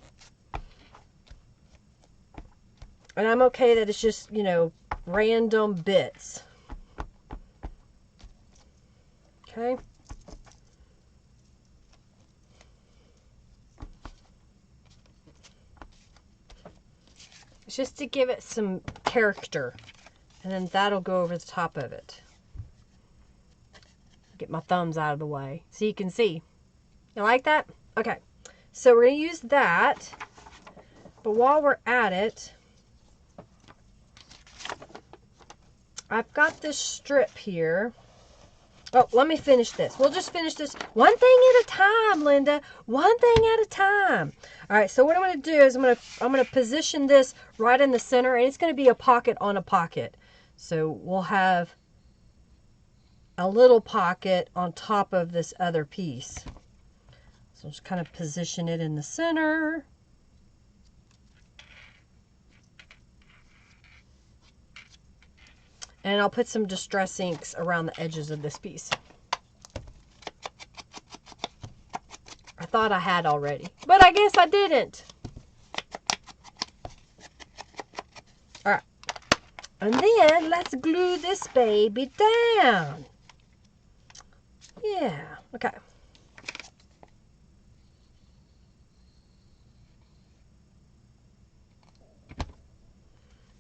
And I'm okay that it's just, you know, random bits. Okay. It's just to give it some character, and then that'll go over the top of it. Get my thumbs out of the way so you can see. You like that? Okay. So we're going to use that. But while we're at it, I've got this strip here. Oh, let me finish this. We'll just finish this one thing at a time, Linda. One thing at a time. All right, so what I'm going to do is I'm going to position this right in the center, and it's going to be a pocket on a pocket. So we'll have a little pocket on top of this other piece. So just kind of position it in the center. And I'll put some distress inks around the edges of this piece. I thought I had already, but I guess I didn't. All right. And then let's glue this baby down. Yeah, okay.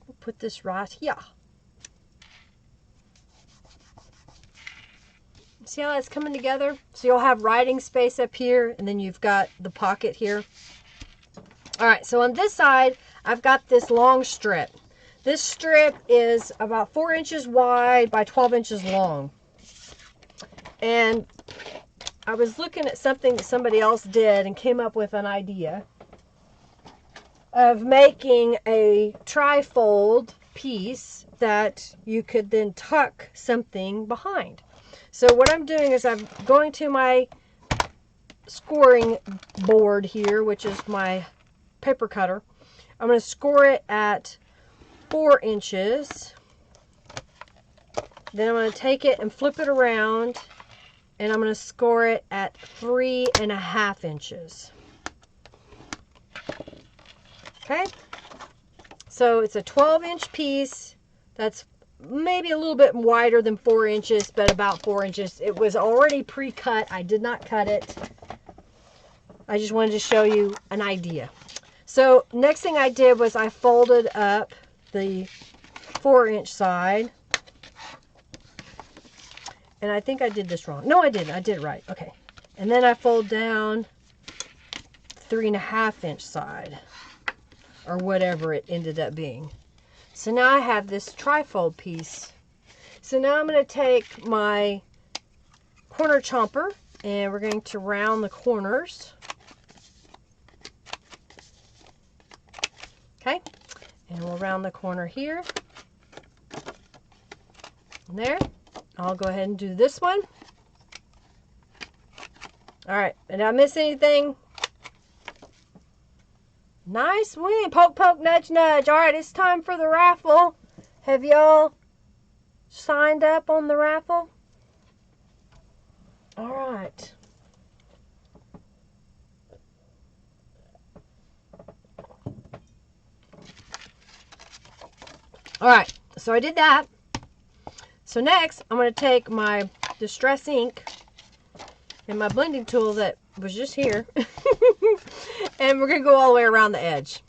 We'll put this right here. See how that's coming together? So you'll have writing space up here, and then you've got the pocket here. All right, so on this side, I've got this long strip. This strip is about 4 inches wide by 12 inches long. And I was looking at something that somebody else did and came up with an idea of making a trifold piece that you could then tuck something behind. So what I'm doing is I'm going to my scoring board here, which is my paper cutter. I'm going to score it at 4 inches. Then I'm going to take it and flip it around, and I'm going to score it at 3.5 inches. Okay, so it's a 12-inch piece. That's maybe a little bit wider than 4 inches, but about 4 inches. It was already pre-cut. I did not cut it. I just wanted to show you an idea. So next thing I did was I folded up the 4-inch side. And I think I did this wrong. No, I didn't. I did it right. Okay. And then I fold down 3.5-inch side, or whatever it ended up being. So now I have this trifold piece. So now I'm going to take my corner chomper and we're going to round the corners. Okay. And we'll round the corner here. And there. I'll go ahead and do this one. All right. Did I miss anything? Nice win. Poke, poke, nudge, nudge. All right, it's time for the raffle. Have y'all signed up on the raffle? All right. All right, so I did that. So next, I'm going to take my Distress ink and my blending tool that was just here. And we're going to go all the way around the edge.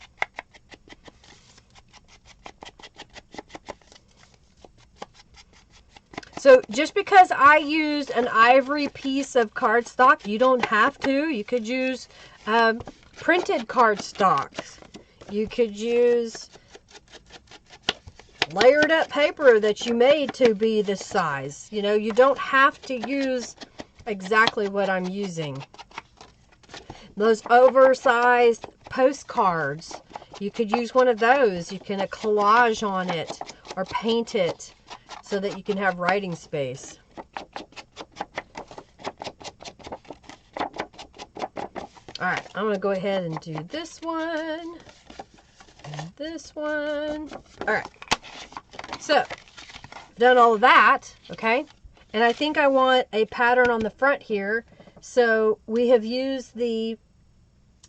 So just because I used an ivory piece of cardstock, you don't have to. You could use printed cardstock. You could use layered up paper that you made to be this size. You know, you don't have to use exactly what I'm using. Those oversized postcards, you could use one of those. You can collage on it or paint it so that you can have writing space. Alright, I'm going to go ahead and do this one and this one. Alright, so I've done all of that, okay? And I think I want a pattern on the front here. So we have used the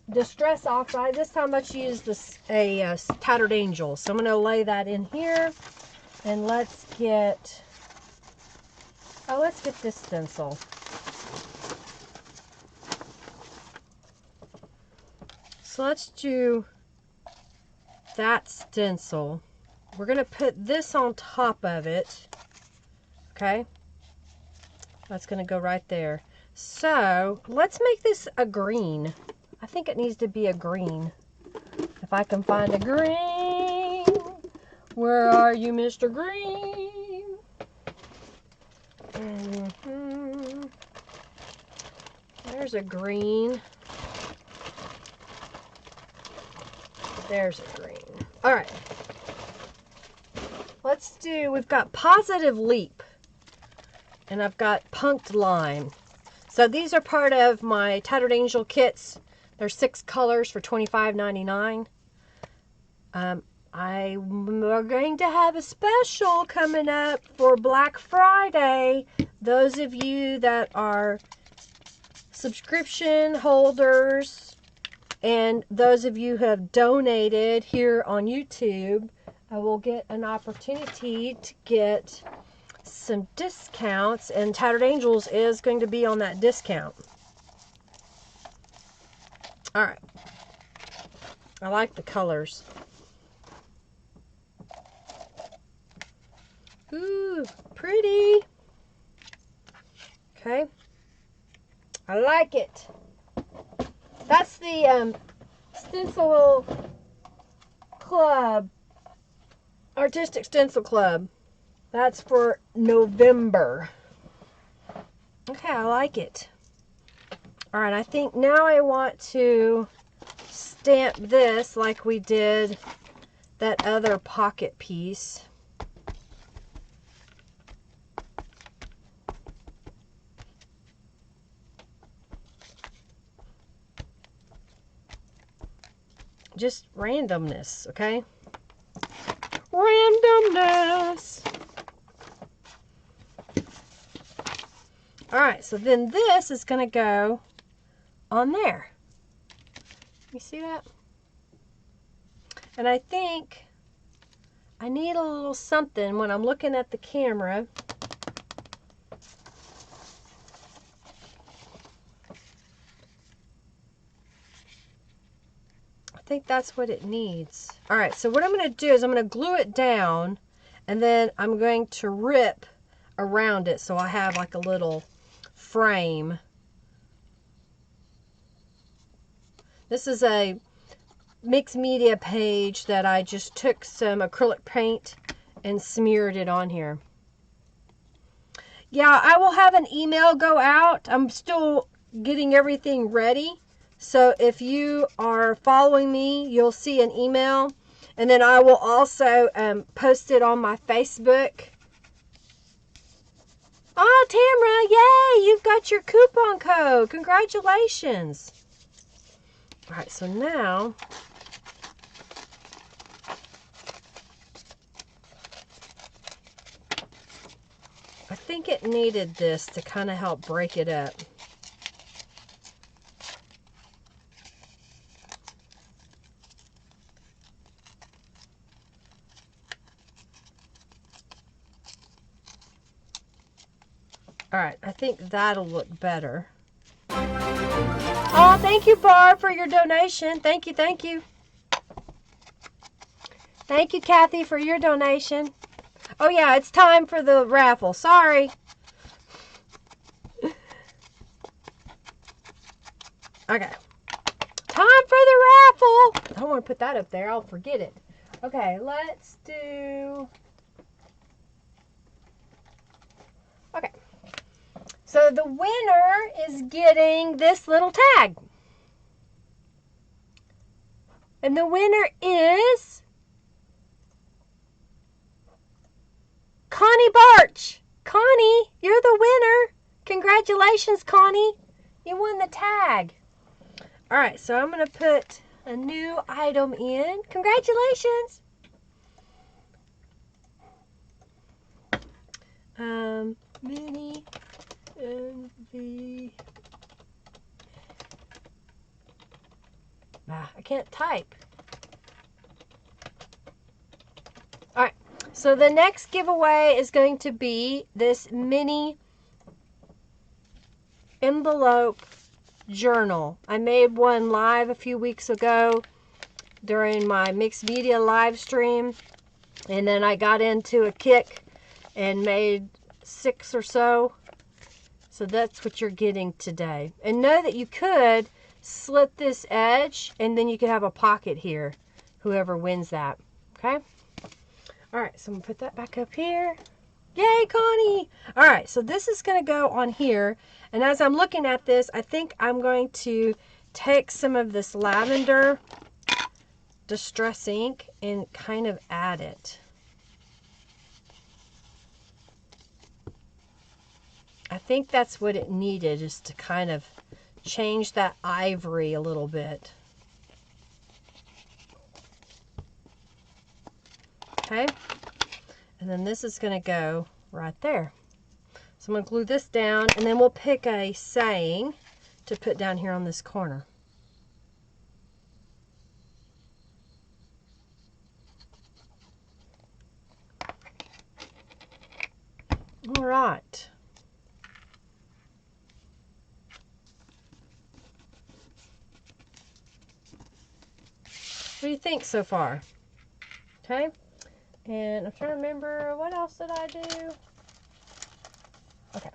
Distress Oxide. This time let's use this Tattered Angels. So I'm going to lay that in here. And let's get this stencil. So let's do that stencil. We're going to put this on top of it. Okay? That's going to go right there. So let's make this a green. I think it needs to be a green. If I can find a green. Where are you, Mr. Green? There's a green. There's a green. All right. We've got Positive Leap. And I've got Punked Lime. So these are part of my Tattered Angel kits. There's 6 colors for $25.99. I'm going to have a special coming up for Black Friday. Those of you that are subscription holders and those of you who have donated here on YouTube, I will get an opportunity to get some discounts, and Tattered Angels is going to be on that discount. Alright. I like the colors. Ooh, pretty. Okay. I like it. That's the Stencil Club. Artistic Stencil Club. That's for November. Okay, I like it. Alright, I think now I want to stamp this like we did that other pocket piece. Just randomness, okay? Randomness. All right, so then this is going to go on there. You see that? And I think I need a little something when I'm looking at the camera. I think that's what it needs. All right, so what I'm going to do is I'm going to glue it down, and then I'm going to rip around it so I have like a little frame. This is a mixed media page that I just took some acrylic paint and smeared it on here. Yeah, I will have an email go out. I'm still getting everything ready. So if you are following me, you'll see an email. And then I will also post it on my Facebook. Oh, Tamara, yay! You've got your coupon code. Congratulations. All right, so now I think it needed this to kind of help break it up. All right, I think that'll look better. Oh, thank you, Barb, for your donation. Thank you, thank you. Thank you, Kathy, for your donation. Oh, yeah, it's time for the raffle. Sorry. Okay. Time for the raffle. I don't want to put that up there. I'll forget it. Okay, let's do... Okay. So the winner is getting this little tag. And the winner is Connie Barch. Connie, you're the winner. Congratulations, Connie. You won the tag. All right, so I'm going to put a new item in. Congratulations. Mini NV. I can't type. All right, so the next giveaway is going to be this mini envelope journal. I made one live a few weeks ago during my mixed media live stream, and then I got into a kick and made 6 or so. So that's what you're getting today. And know that you could slit this edge and then you could have a pocket here, whoever wins that. Okay? All right, so I'm going to put that back up here. Yay, Connie! All right, so this is going to go on here. And as I'm looking at this, I think I'm going to take some of this lavender distress ink and kind of add it. I think that's what it needed, is to kind of change that ivory a little bit. Okay, and then this is going to go right there. So I'm going to glue this down, and then we'll pick a saying to put down here on this corner. All right. What do you think so far? Okay, and I'm trying to remember, what else did I do? Okay.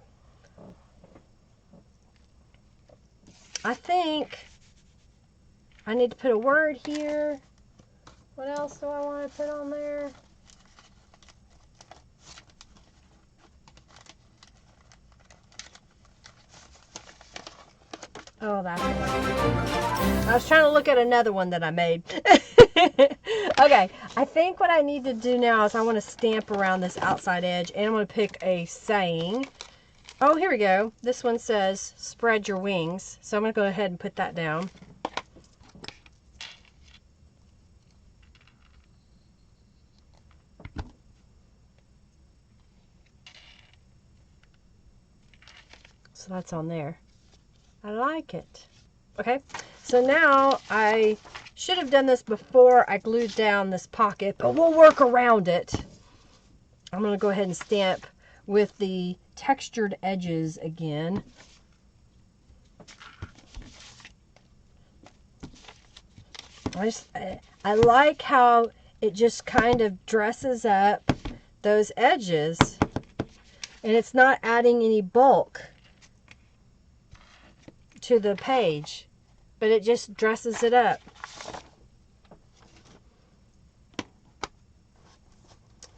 I think I need to put a word here. What else do I want to put on there? Oh, that's it. I was trying to look at another one that I made. Okay, I think what I need to do now is I want to stamp around this outside edge, and I'm going to pick a saying. Oh, here we go. This one says, spread your wings. So I'm going to go ahead and put that down. So that's on there. I like it. Okay, so now I should have done this before I glued down this pocket, but we'll work around it. I'm going to go ahead and stamp with the textured edges again. I like how it just kind of dresses up those edges, and it's not adding any bulk to the page, but it just dresses it up.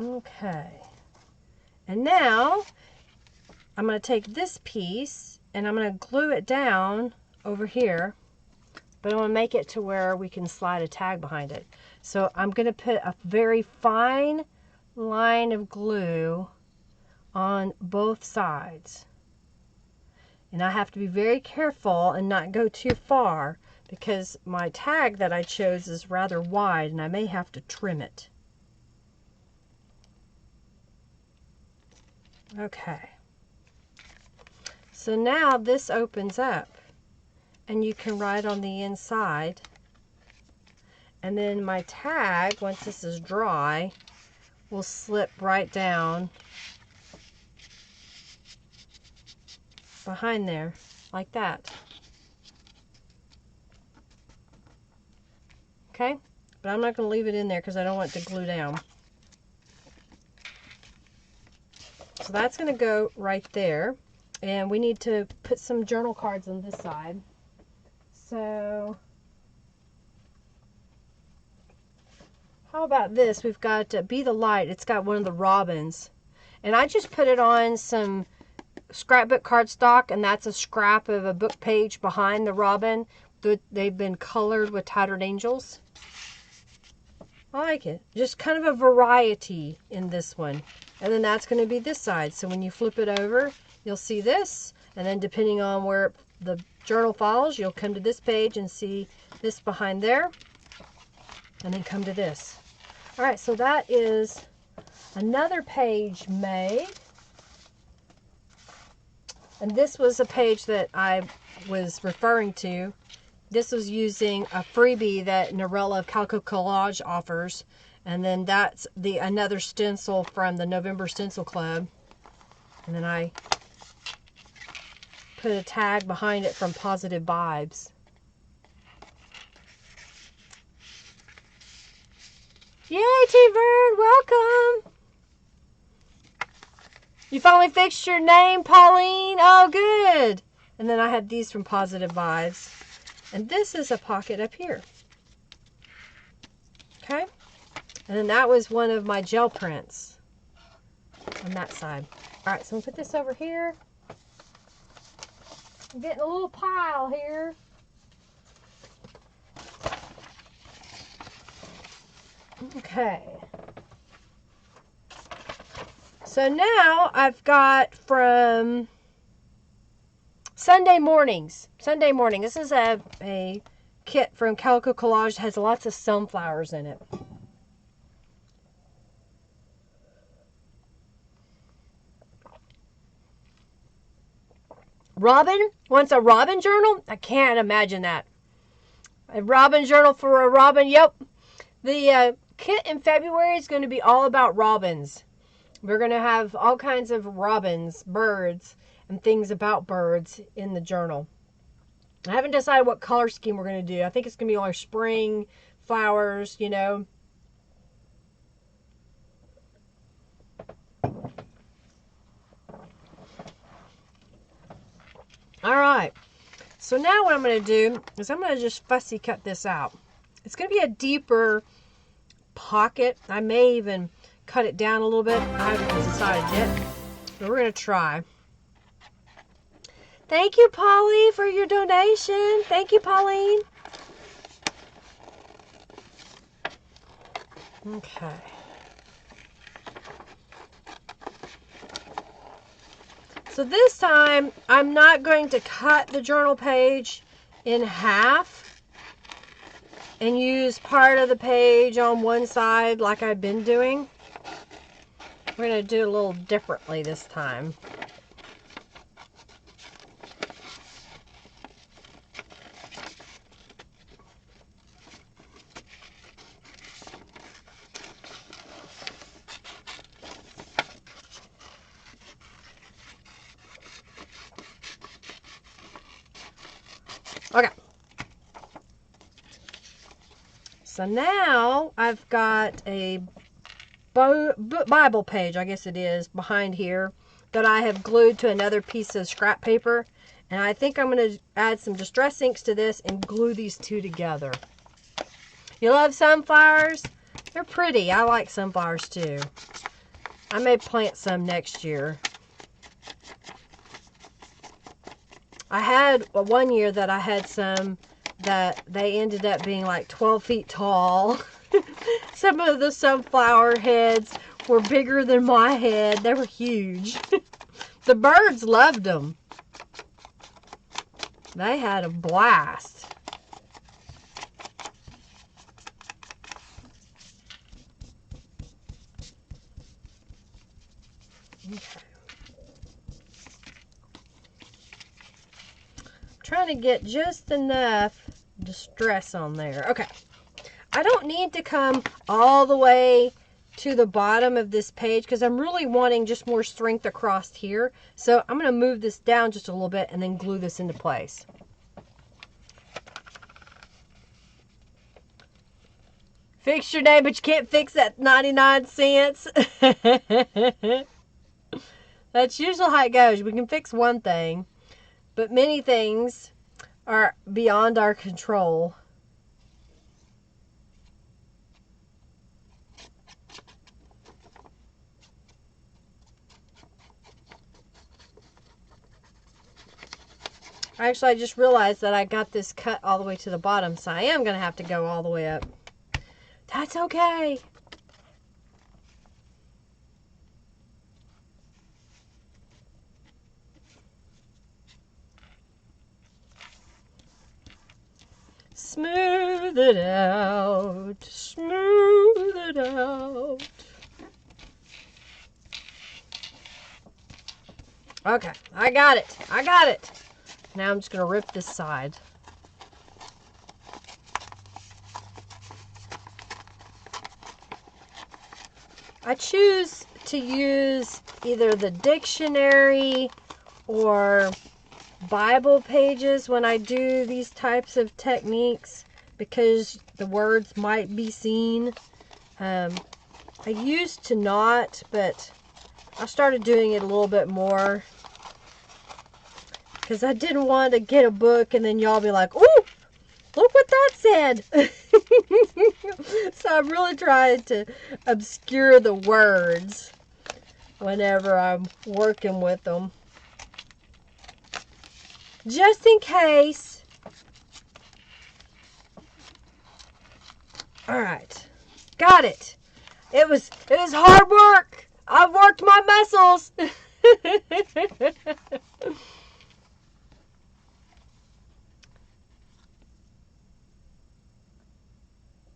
Okay, and now I'm going to take this piece and I'm going to glue it down over here, but I'm going to make it to where we can slide a tag behind it. So I'm going to put a very fine line of glue on both sides. And I have to be very careful and not go too far because my tag that I chose is rather wide and I may have to trim it. Okay. So now this opens up and you can write on the inside. And then my tag, once this is dry, will slip right down behind there, like that. Okay, but I'm not going to leave it in there because I don't want it to glue down. So that's going to go right there. And we need to put some journal cards on this side. So how about this? We've got Be the Light. It's got one of the robins. And I just put it on some scrapbook cardstock, and that's a scrap of a book page behind the robin. They've been colored with Tattered Angels. I like it. Just kind of a variety in this one. And then that's going to be this side. So when you flip it over, you'll see this. And then depending on where the journal falls, you'll come to this page and see this behind there. And then come to this. All right, so that is another page made. And this was a page that I was referring to. This was using a freebie that Norella of Calico Collage offers. And then that's another stencil from the November Stencil Club. And then I put a tag behind it from Positive Vibes. Yay, T-Bird, welcome! You finally fixed your name, Pauline? Oh, good! And then I had these from Positive Vibes. And this is a pocket up here. Okay? And then that was one of my gel prints on that side. Alright, so I'm going to put this over here. I'm getting a little pile here. Okay. So now I've got from Sunday Mornings. Sunday Morning. This is a kit from Calico Collage. It has lots of sunflowers in it. Robin wants a robin journal? I can't imagine that. A robin journal for a robin? Yep. The kit in February is going to be all about robins. We're going to have all kinds of robins, birds, and things about birds in the journal. I haven't decided what color scheme we're going to do. I think it's going to be all our spring flowers, you know. All right. So now what I'm going to do is I'm going to just fussy cut this out. It's going to be a deeper pocket. I may even cut it down a little bit. I haven't decided yet, but we're going to try. Thank you, Polly, for your donation. Thank you, Pauline. Okay. So this time, I'm not going to cut the journal page in half and use part of the page on one side like I've been doing. We're going to do it a little differently this time. Okay. So now I've got a Bible page, I guess it is, behind here that I have glued to another piece of scrap paper. And I think I'm going to add some distress inks to this and glue these two together. You love sunflowers? They're pretty. I like sunflowers too. I may plant some next year. I had one year that I had some that they ended up being like 12 feet tall. Some of the sunflower heads were bigger than my head. They were huge. The birds loved them. They had a blast. Okay. Trying to get just enough distress on there. Okay. I don't need to come all the way to the bottom of this page because I'm really wanting just more strength across here. So I'm going to move this down just a little bit and then glue this into place. Fix your day, but you can't fix that 99 cents. That's usually how it goes. We can fix one thing, but many things are beyond our control. Actually, I just realized that I got this cut all the way to the bottom, so I am going to have to go all the way up. That's okay. Smooth it out. Smooth it out. Okay, I got it. I got it. Now I'm just going to rip this side. I choose to use either the dictionary or Bible pages when I do these types of techniques because the words might be seen. I used to not, but I started doing it a little bit more because I didn't want to get a book and then y'all be like, "Ooh, look what that said." So I'm really trying to obscure the words whenever I'm working with them. Just in case. Alright. Got it. It was hard work. I've worked my muscles.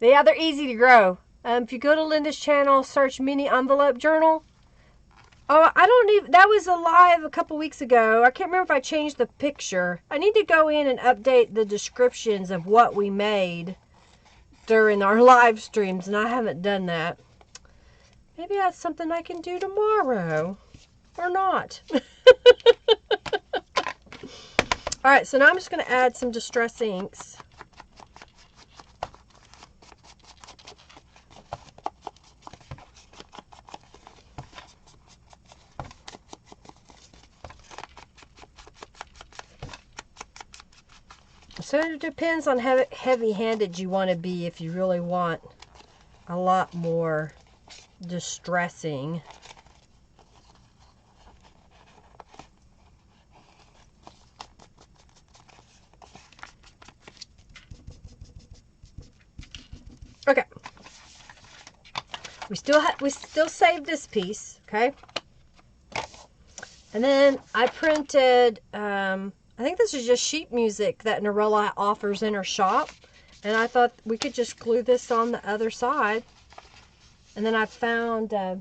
Yeah, they're easy to grow. If you go to Linda's channel, search mini envelope journal. Oh, I don't even, that was a live a couple weeks ago. I can't remember if I changed the picture. I need to go in and update the descriptions of what we made during our live streams, and I haven't done that. Maybe that's something I can do tomorrow. Or not. Alright, so now I'm just going to add some distress inks. So it depends on how heavy-handed you want to be if you really want a lot more distressing. Okay. We still saved this piece, okay? And then I printed, I think this is just sheet music that Norella offers in her shop. And I thought we could just glue this on the other side. And then I found, I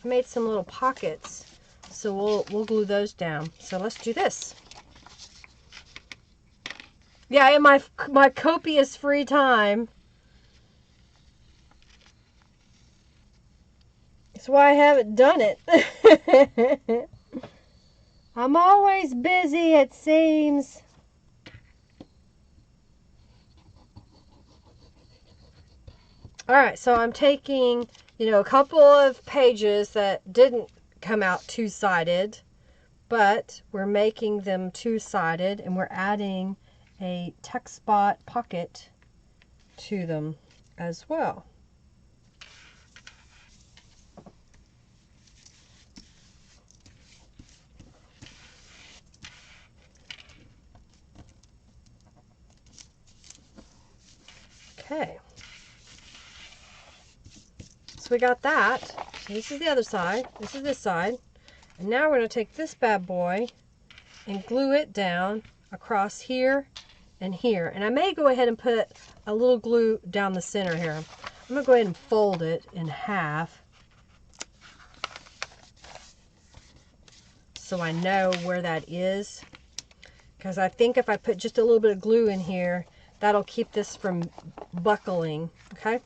made some little pockets. So we'll glue those down. So let's do this. Yeah, in my copious free time. That's why I haven't done it. I'm always busy, it seems. Alright, so I'm taking, a couple of pages that didn't come out two-sided, but we're making them two-sided, and we're adding a tuck spot pocket to them as well. Okay. So we got that. So this is the other side. This is this side. And now we're going to take this bad boy and glue it down across here and here. And I may go ahead and put a little glue down the center here. I'm going to go ahead and fold it in half so I know where that is. Because I think if I put just a little bit of glue in here, that'll keep this from buckling. Okay?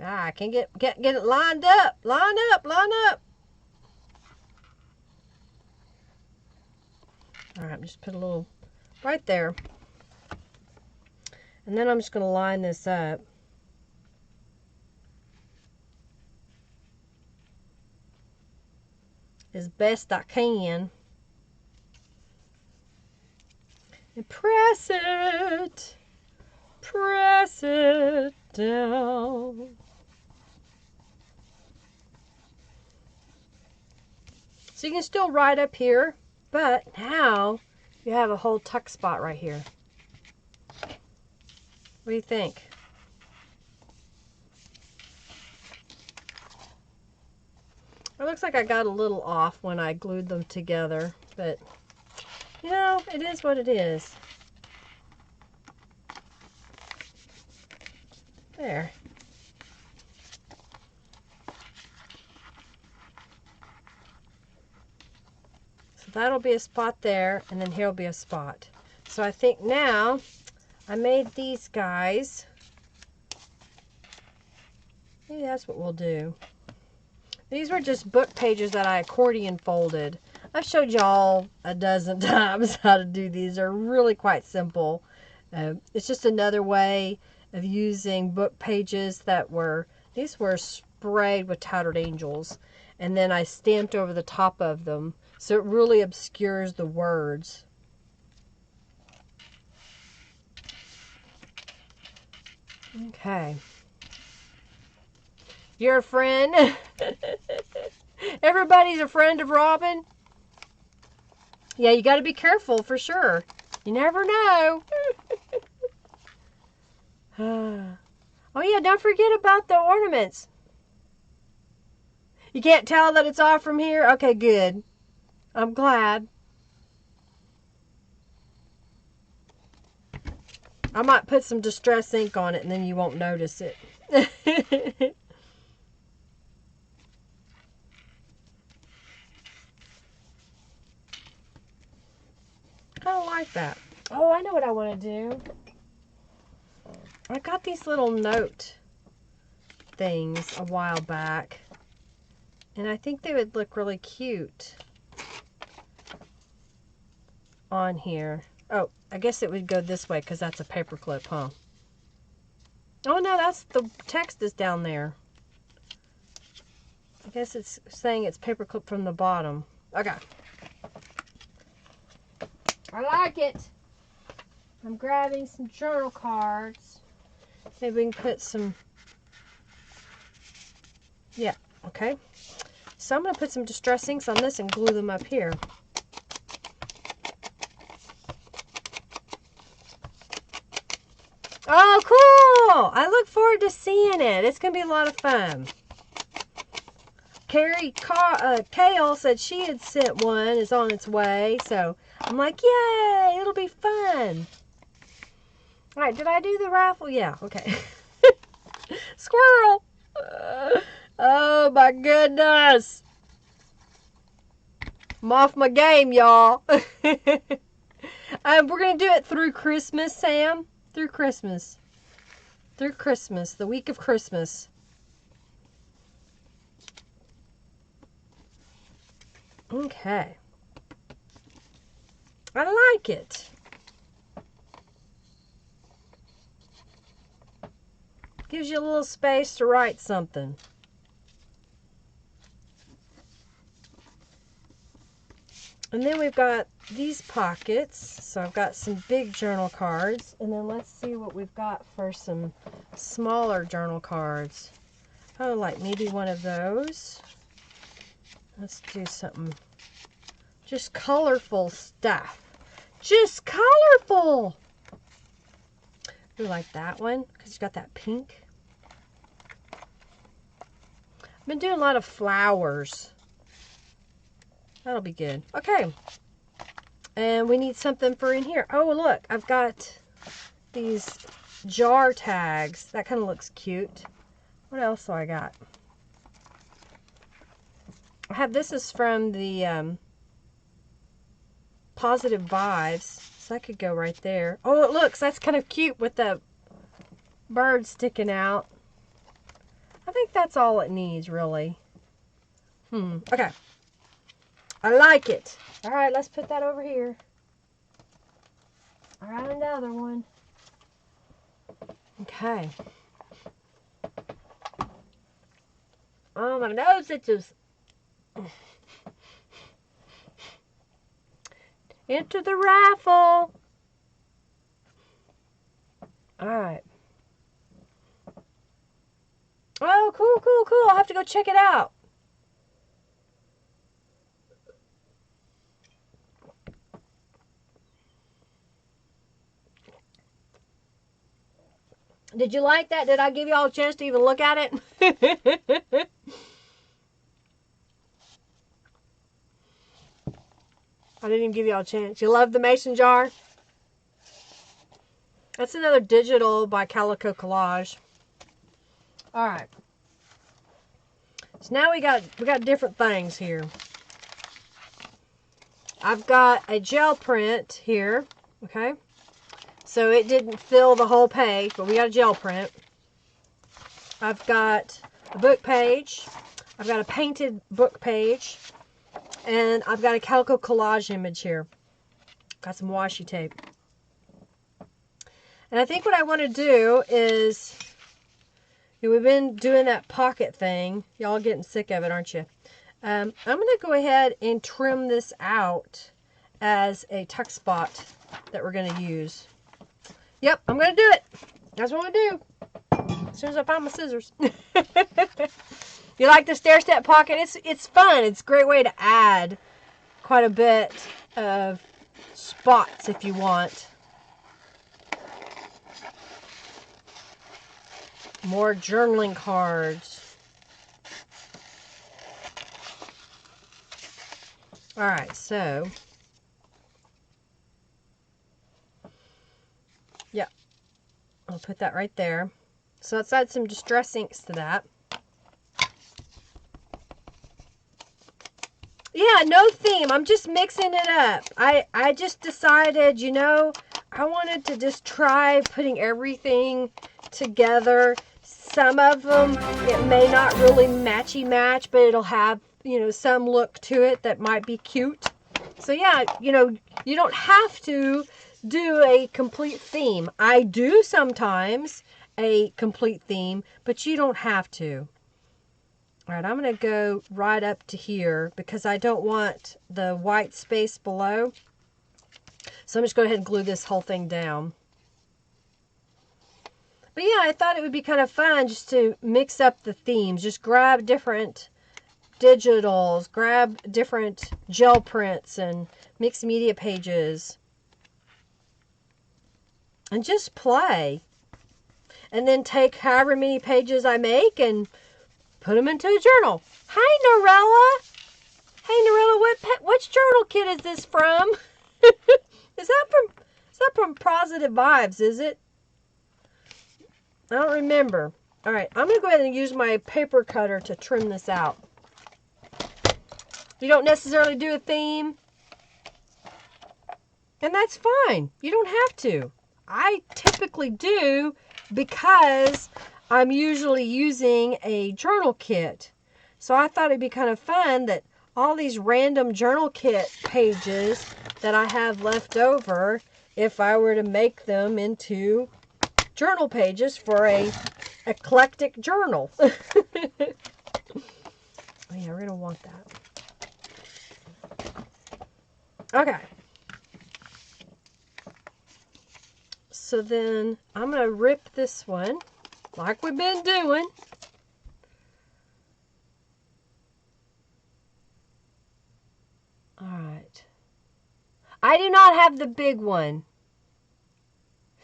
I can get it lined up. Line up. All right, just put a little right there. And then I'm just going to line this up. As best I can. And press it. Press it down. So you can still write up here, but now you have a whole tuck spot right here. What do you think? It looks like I got a little off when I glued them together, but it is what it is. There. So that'll be a spot there, and then here'll be a spot. So I think now I made these guys. Maybe that's what we'll do. These were just book pages that I accordion folded. I've showed y'all a dozen times how to do these. They're really quite simple. It's just another way of using book pages these were sprayed with Tattered Angels. And then I stamped over the top of them. So it really obscures the words. Okay. You're a friend. Everybody's a friend of Robin. Yeah, you got to be careful for sure. You never know. Oh yeah, don't forget about the ornaments. You can't tell that it's off from here? Okay, good. I'm glad. I might put some distress ink on it and then you won't notice it. I don't like that. Oh, I know what I want to do. I got these little note things a while back. And I think they would look really cute on here. Oh, I guess it would go this way because that's a paper clip, huh? Oh no, that's the text is down there. I guess it's saying it's paper clip from the bottom. Okay. I like it. I'm grabbing some journal cards. Maybe we can put some... Yeah, okay. So I'm going to put some distress inks on this and glue them up here. Oh, Oh, cool! I look forward to seeing it. It's going to be a lot of fun. Kale said she had sent one. It's on its way. So I'm like, yay! It'll be fun. All right, did I do the raffle? Yeah, okay. Squirrel! Oh, my goodness. I'm off my game, y'all. We're going to do it through Christmas, Sam. Through Christmas. Through Christmas. The week of Christmas. Okay. I like it. Gives you a little space to write something. And then we've got these pockets. So I've got some big journal cards. And then let's see what we've got for some smaller journal cards. Oh, like maybe one of those. Let's do something. Just colorful stuff. Just colorful! I like that one because it's got that pink. I've been doing a lot of flowers. That'll be good. Okay. And we need something for in here. Oh, look. I've got these jar tags. That kind of looks cute. What else do I got? I have, this is from the Positive Vibes. So that could go right there. Oh, it looks. That's kind of cute with the bird sticking out. I think that's all it needs, really. Okay. I like it. All right, let's put that over here. All right, another one. Okay. Oh, my nose itches. Enter the raffle. All right. Oh, cool, cool, cool. I'll have to go check it out. Did you like that? Did I give y'all a chance to even look at it? I didn't even give y'all a chance. You love the mason jar? That's another digital by Calico Collage. All right. So now we got different things here. I've got a gel print here, okay? So it didn't fill the whole page, but we got a gel print. I've got a book page. I've got a painted book page. And I've got a Calico Collage image here. Got some washi tape. And I think what I want to do is, we've been doing that pocket thing. Y'all getting sick of it, aren't you? I'm going to go ahead and trim this out as a tuck spot that we're going to use. Yep, I'm going to do it. That's what I'm going to do. As soon as I find my scissors. You like the stair step pocket? It's fun. It's a great way to add quite a bit of spots if you want. More journaling cards. Alright, so. Yeah. I'll put that right there. So let's add some distress inks to that. Yeah, no theme. I'm just mixing it up. I just decided, you know, I wanted to just try putting everything together. Some of them, it may not really matchy-match, but it'll have, you know, some look to it that might be cute. So yeah, you know, you don't have to do a complete theme. I do sometimes a complete theme, but you don't have to. All right, I'm going to go right up to here because I don't want the white space below. So I'm just going to go ahead and glue this whole thing down. But yeah, I thought it would be kind of fun just to mix up the themes. Just grab different digitals, grab different gel prints and mixed media pages. And just play. and then take however many pages I make and put them into a journal. Hi, Norella. Hey, Norella, which journal kit is this from? Is that from Positive Vibes, is it? I don't remember. All right, I'm going to go ahead and use my paper cutter to trim this out. You don't necessarily do a theme, and that's fine. You don't have to. I typically do because I'm usually using a journal kit. So I thought it'd be kind of fun that all these random journal kit pages that I have left over, if I were to make them into journal pages for a eclectic journal. Oh yeah, we're gonna want that. Okay. So then I'm gonna rip this one like we've been doing. All right. I do not have the big one.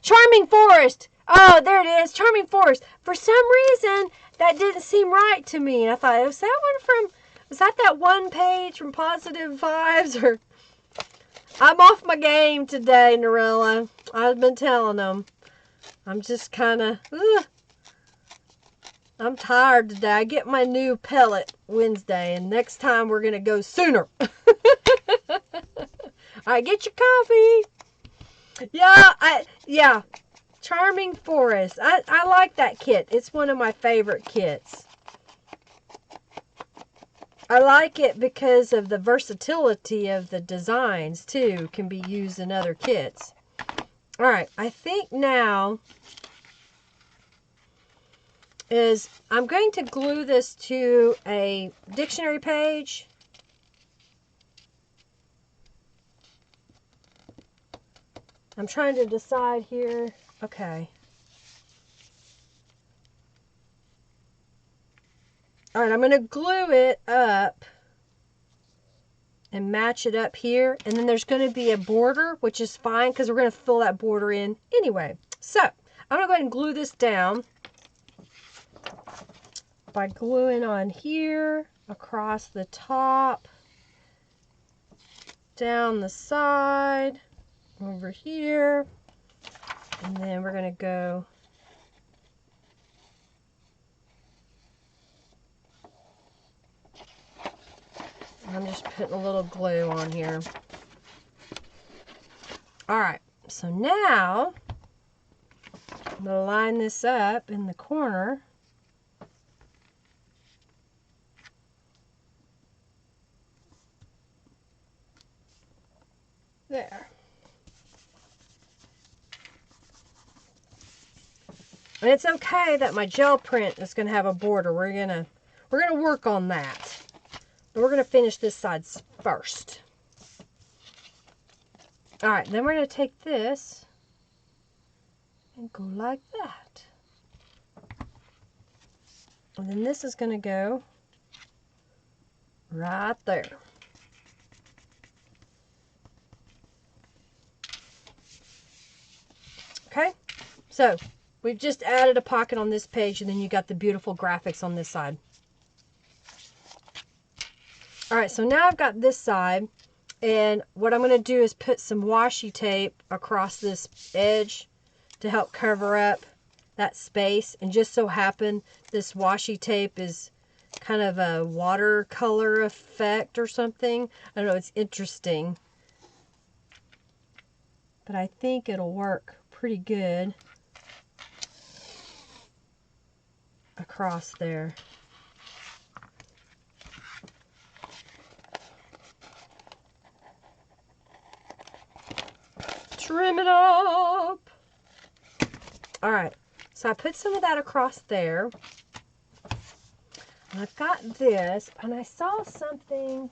Charming Forest. Oh, there it is. Charming Forest. For some reason, that didn't seem right to me. And I thought, was that one page from Positive Vibes? Or I'm off my game today, Norella. I've been telling them. I'm just kind of, I'm tired today. I get my new pellet Wednesday, and next time we're going to go sooner. All right, get your coffee. Yeah. Charming Forest. I like that kit. It's one of my favorite kits. I like it because of the versatility of the designs, too. Can be used in other kits. All right, I think now is I'm going to glue this to a dictionary page. I'm trying to decide here. Okay. All right, I'm going to glue it up and match it up here. And then there's going to be a border, which is fine because we're going to fill that border in anyway. So I'm going to go ahead and glue this down by gluing on here, across the top, down the side, over here, and then we're going to go I'm just putting a little glue on here. All right, so now I'm going to line this up in the corner. There. And it's okay that my gel print is going to have a border. We're going to work on that. But we're going to finish this side first. All right, then we're going to take this and go like that. And then this is going to go right there. Okay, so we've just added a pocket on this page, and then you got the beautiful graphics on this side. All right, so now I've got this side, and what I'm going to do is put some washi tape across this edge to help cover up that space. And just so happen this washi tape is kind of a watercolor effect or something. I don't know, it's interesting. But I think it'll work pretty good across there. Trim it up. All right, so I put some of that across there. And I've got this, and I saw something.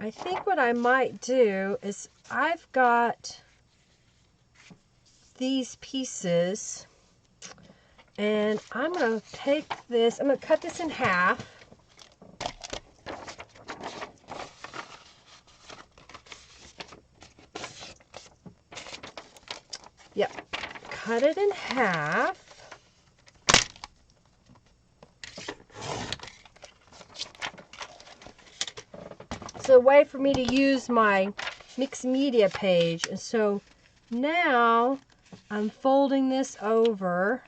I think what I might do is I've got these pieces, and I'm going to take this, I'm going to cut this in half. Yep, cut it in half. It's a way for me to use my mixed media page. And so now I'm folding this over.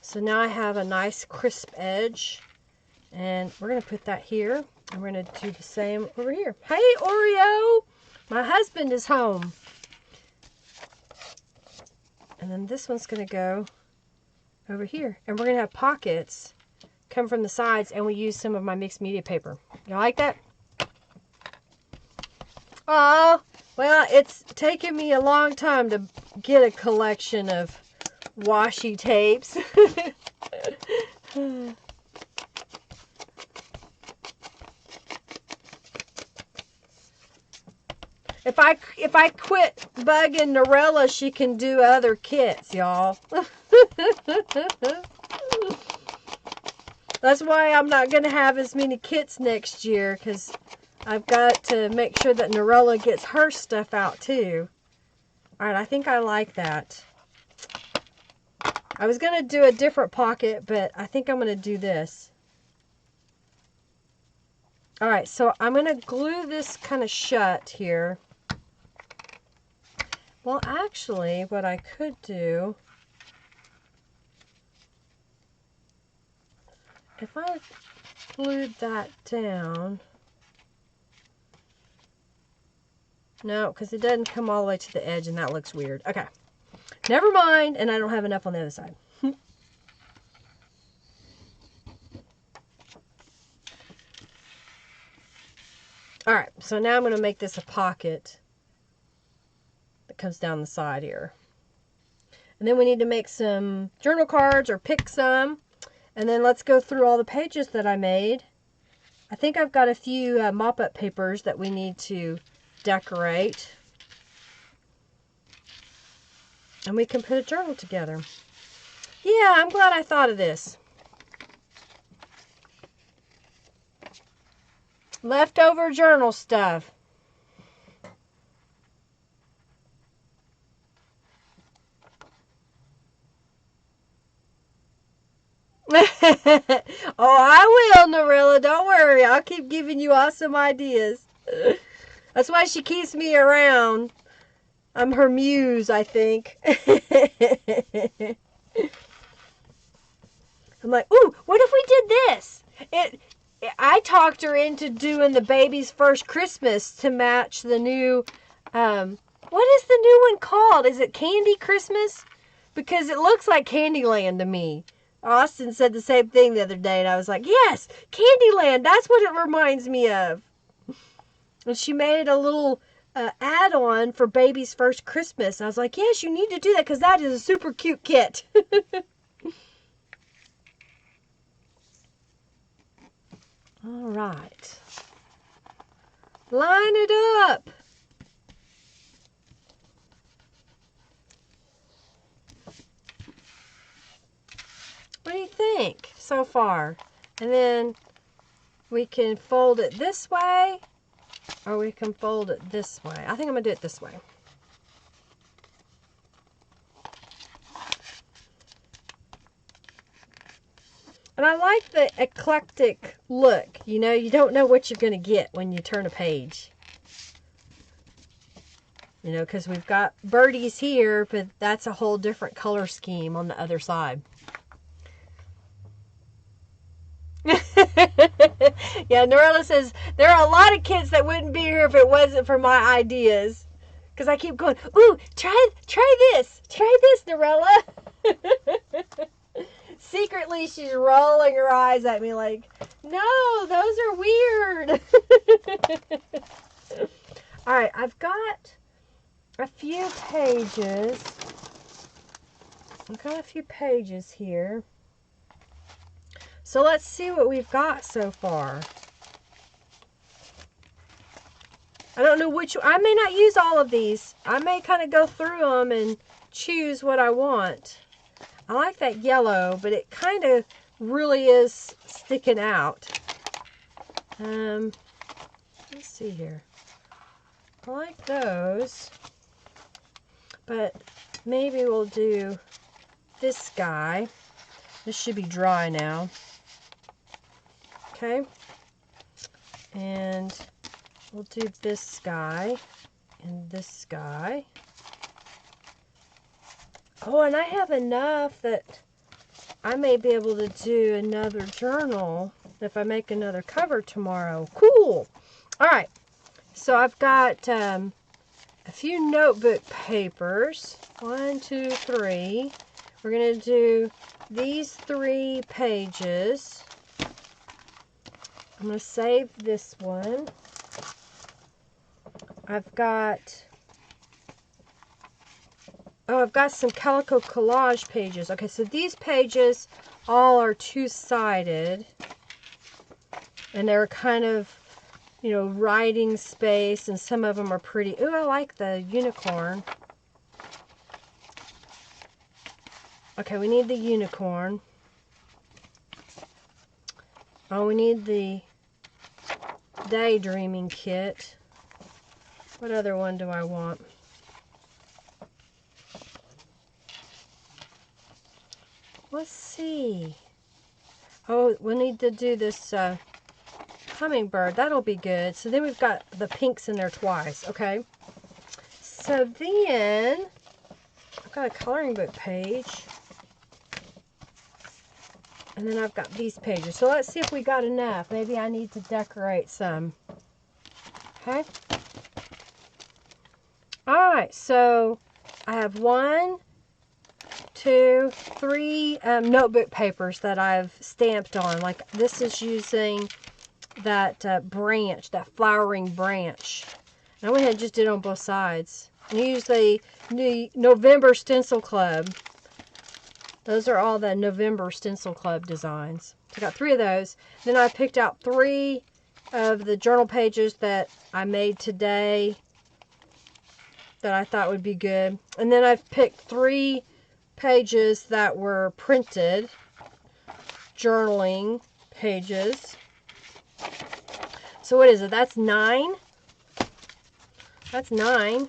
So now I have a nice crisp edge. And we're going to put that here. And we're going to do the same over here. Hey, Oreo! My husband is home. And then this one's going to go over here. And we're going to have pockets come from the sides, and we use some of my mixed media paper. You like that? Oh, well, it's taken me a long time to get a collection of washi tapes. If I quit bugging Norella, she can do other kits, y'all. That's why I'm not going to have as many kits next year, because I've got to make sure that Norella gets her stuff out too. Alright, I think I like that. I was going to do a different pocket, but I think I'm going to do this. Alright, so I'm going to glue this kind of shut here. Well, actually, what I could do, if I glued that down, no, because it doesn't come all the way to the edge, and that looks weird. Okay, never mind, and I don't have enough on the other side. Alright, so now I'm going to make this a pocket that comes down the side here. And then we need to make some journal cards or pick some. And then let's go through all the pages that I made. I think I've got a few mop-up papers that we need to decorate. And we can put a journal together. Yeah, I'm glad I thought of this. Leftover journal stuff. Oh, I will, Norilla. Don't worry. I'll keep giving you awesome ideas. That's why she keeps me around. I'm her muse, I think. I'm like, ooh, what if we did this? I talked her into doing the baby's first Christmas to match the new, what is the new one called? Is it Candy Christmas? Because it looks like Candyland to me. Austin said the same thing the other day, and I was like, yes, Candyland, that's what it reminds me of. And she made a little add-on for baby's first Christmas. I was like, yes, you need to do that, because that is a super cute kit. All right. Line it up. What do you think so far? And then we can fold it this way, or we can fold it this way. I think I'm going to do it this way. And I like the eclectic look. You know, you don't know what you're going to get when you turn a page. You know, because we've got birdies here, but that's a whole different color scheme on the other side. Yeah, Norella says, there are a lot of kids that wouldn't be here if it wasn't for my ideas. Because I keep going, ooh, try this, Norella. Secretly, she's rolling her eyes at me like, no, those are weird. All right, I've got a few pages. I've got a few pages here. So let's see what we've got so far. I don't know which, I may not use all of these. I may kind of go through them and choose what I want. I like that yellow, but it kind of really is sticking out. Let's see here. I like those. But maybe we'll do this guy. This should be dry now. Okay. And we'll do this guy and this guy. Oh, and I have enough that I may be able to do another journal if I make another cover tomorrow. Cool. All right. So I've got a few notebook papers. 1, 2, 3. We're going to do these 3 pages. I'm going to save this one. I've got some Calico Collage pages. Okay, so these pages all are two-sided. And they're kind of, you know, writing space, and some of them are pretty. Ooh, I like the unicorn. Okay, we need the unicorn. Oh, we need the daydreaming kit. What other one do I want? Let's see. Oh, we'll need to do this hummingbird. That'll be good. So then we've got the pinks in there twice. Okay. So then I've got a coloring book page. And then I've got these pages. So let's see if we got enough. Maybe I need to decorate some. Okay. Alright, so I have 1, 2, 3 notebook papers that I've stamped on. Like this is using that branch, that flowering branch. And I went ahead and just did it on both sides. And use the November Stencil Club. Those are all the November Stencil Club designs. So I got 3 of those. Then I picked out 3 of the journal pages that I made today that I thought would be good. And then I've picked 3 pages that were printed journaling pages. So what is it? That's 9. That's 9.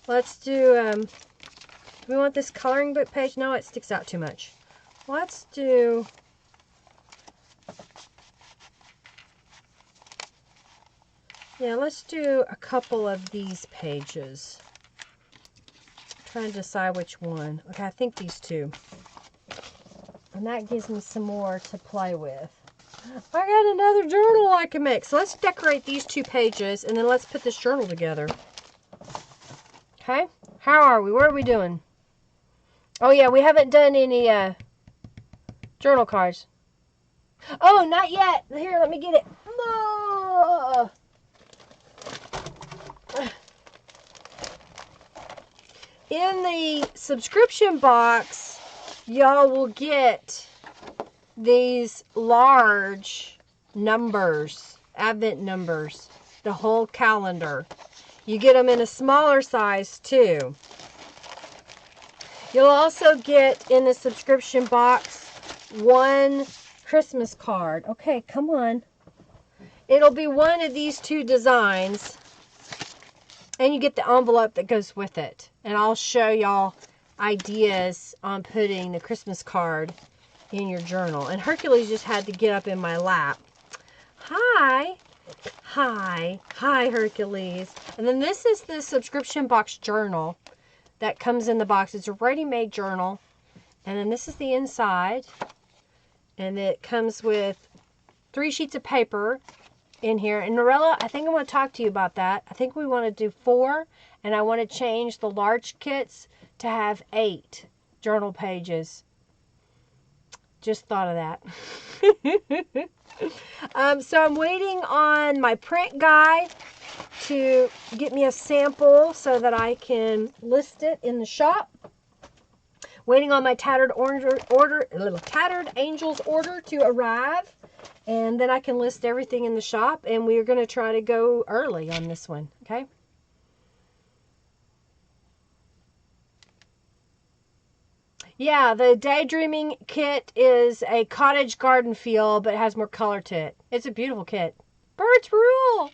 Let's do, do we want this coloring book page? No, it sticks out too much. Let's do, yeah, let's do a couple of these pages. I'm trying to decide which one. Okay, I think these 2. And that gives me some more to play with. I got another journal I can make. So let's decorate these 2 pages and then let's put this journal together. Okay, how are we? What are we doing? Oh yeah, we haven't done any journal cards. Oh, not yet. Here, let me get it. No. In the subscription box, y'all will get these large numbers, advent numbers, the whole calendar. You get them in a smaller size too. You'll also get in the subscription box 1 Christmas card. Okay, come on. It'll be one of these 2 designs. And you get the envelope that goes with it. And I'll show y'all ideas on putting the Christmas card in your journal. And Hercules just had to get up in my lap. Hi. Hi. Hi, Hercules. And then this is the subscription box journal that comes in the box. It's a ready-made journal. And then this is the inside. And it comes with 3 sheets of paper in here. And Norella, I think I want to talk to you about that. I think we want to do 4. And I want to change the large kits to have 8 journal pages. Just thought of that. So I'm waiting on my print guy to get me a sample so that I can list it in the shop. Waiting on my Tattered Angels order to arrive. And then I can list everything in the shop. And we're going to try to go early on this one. Okay? Yeah, the Daydreaming kit is a cottage garden feel, but has more color to it. It's a beautiful kit. Birds rule!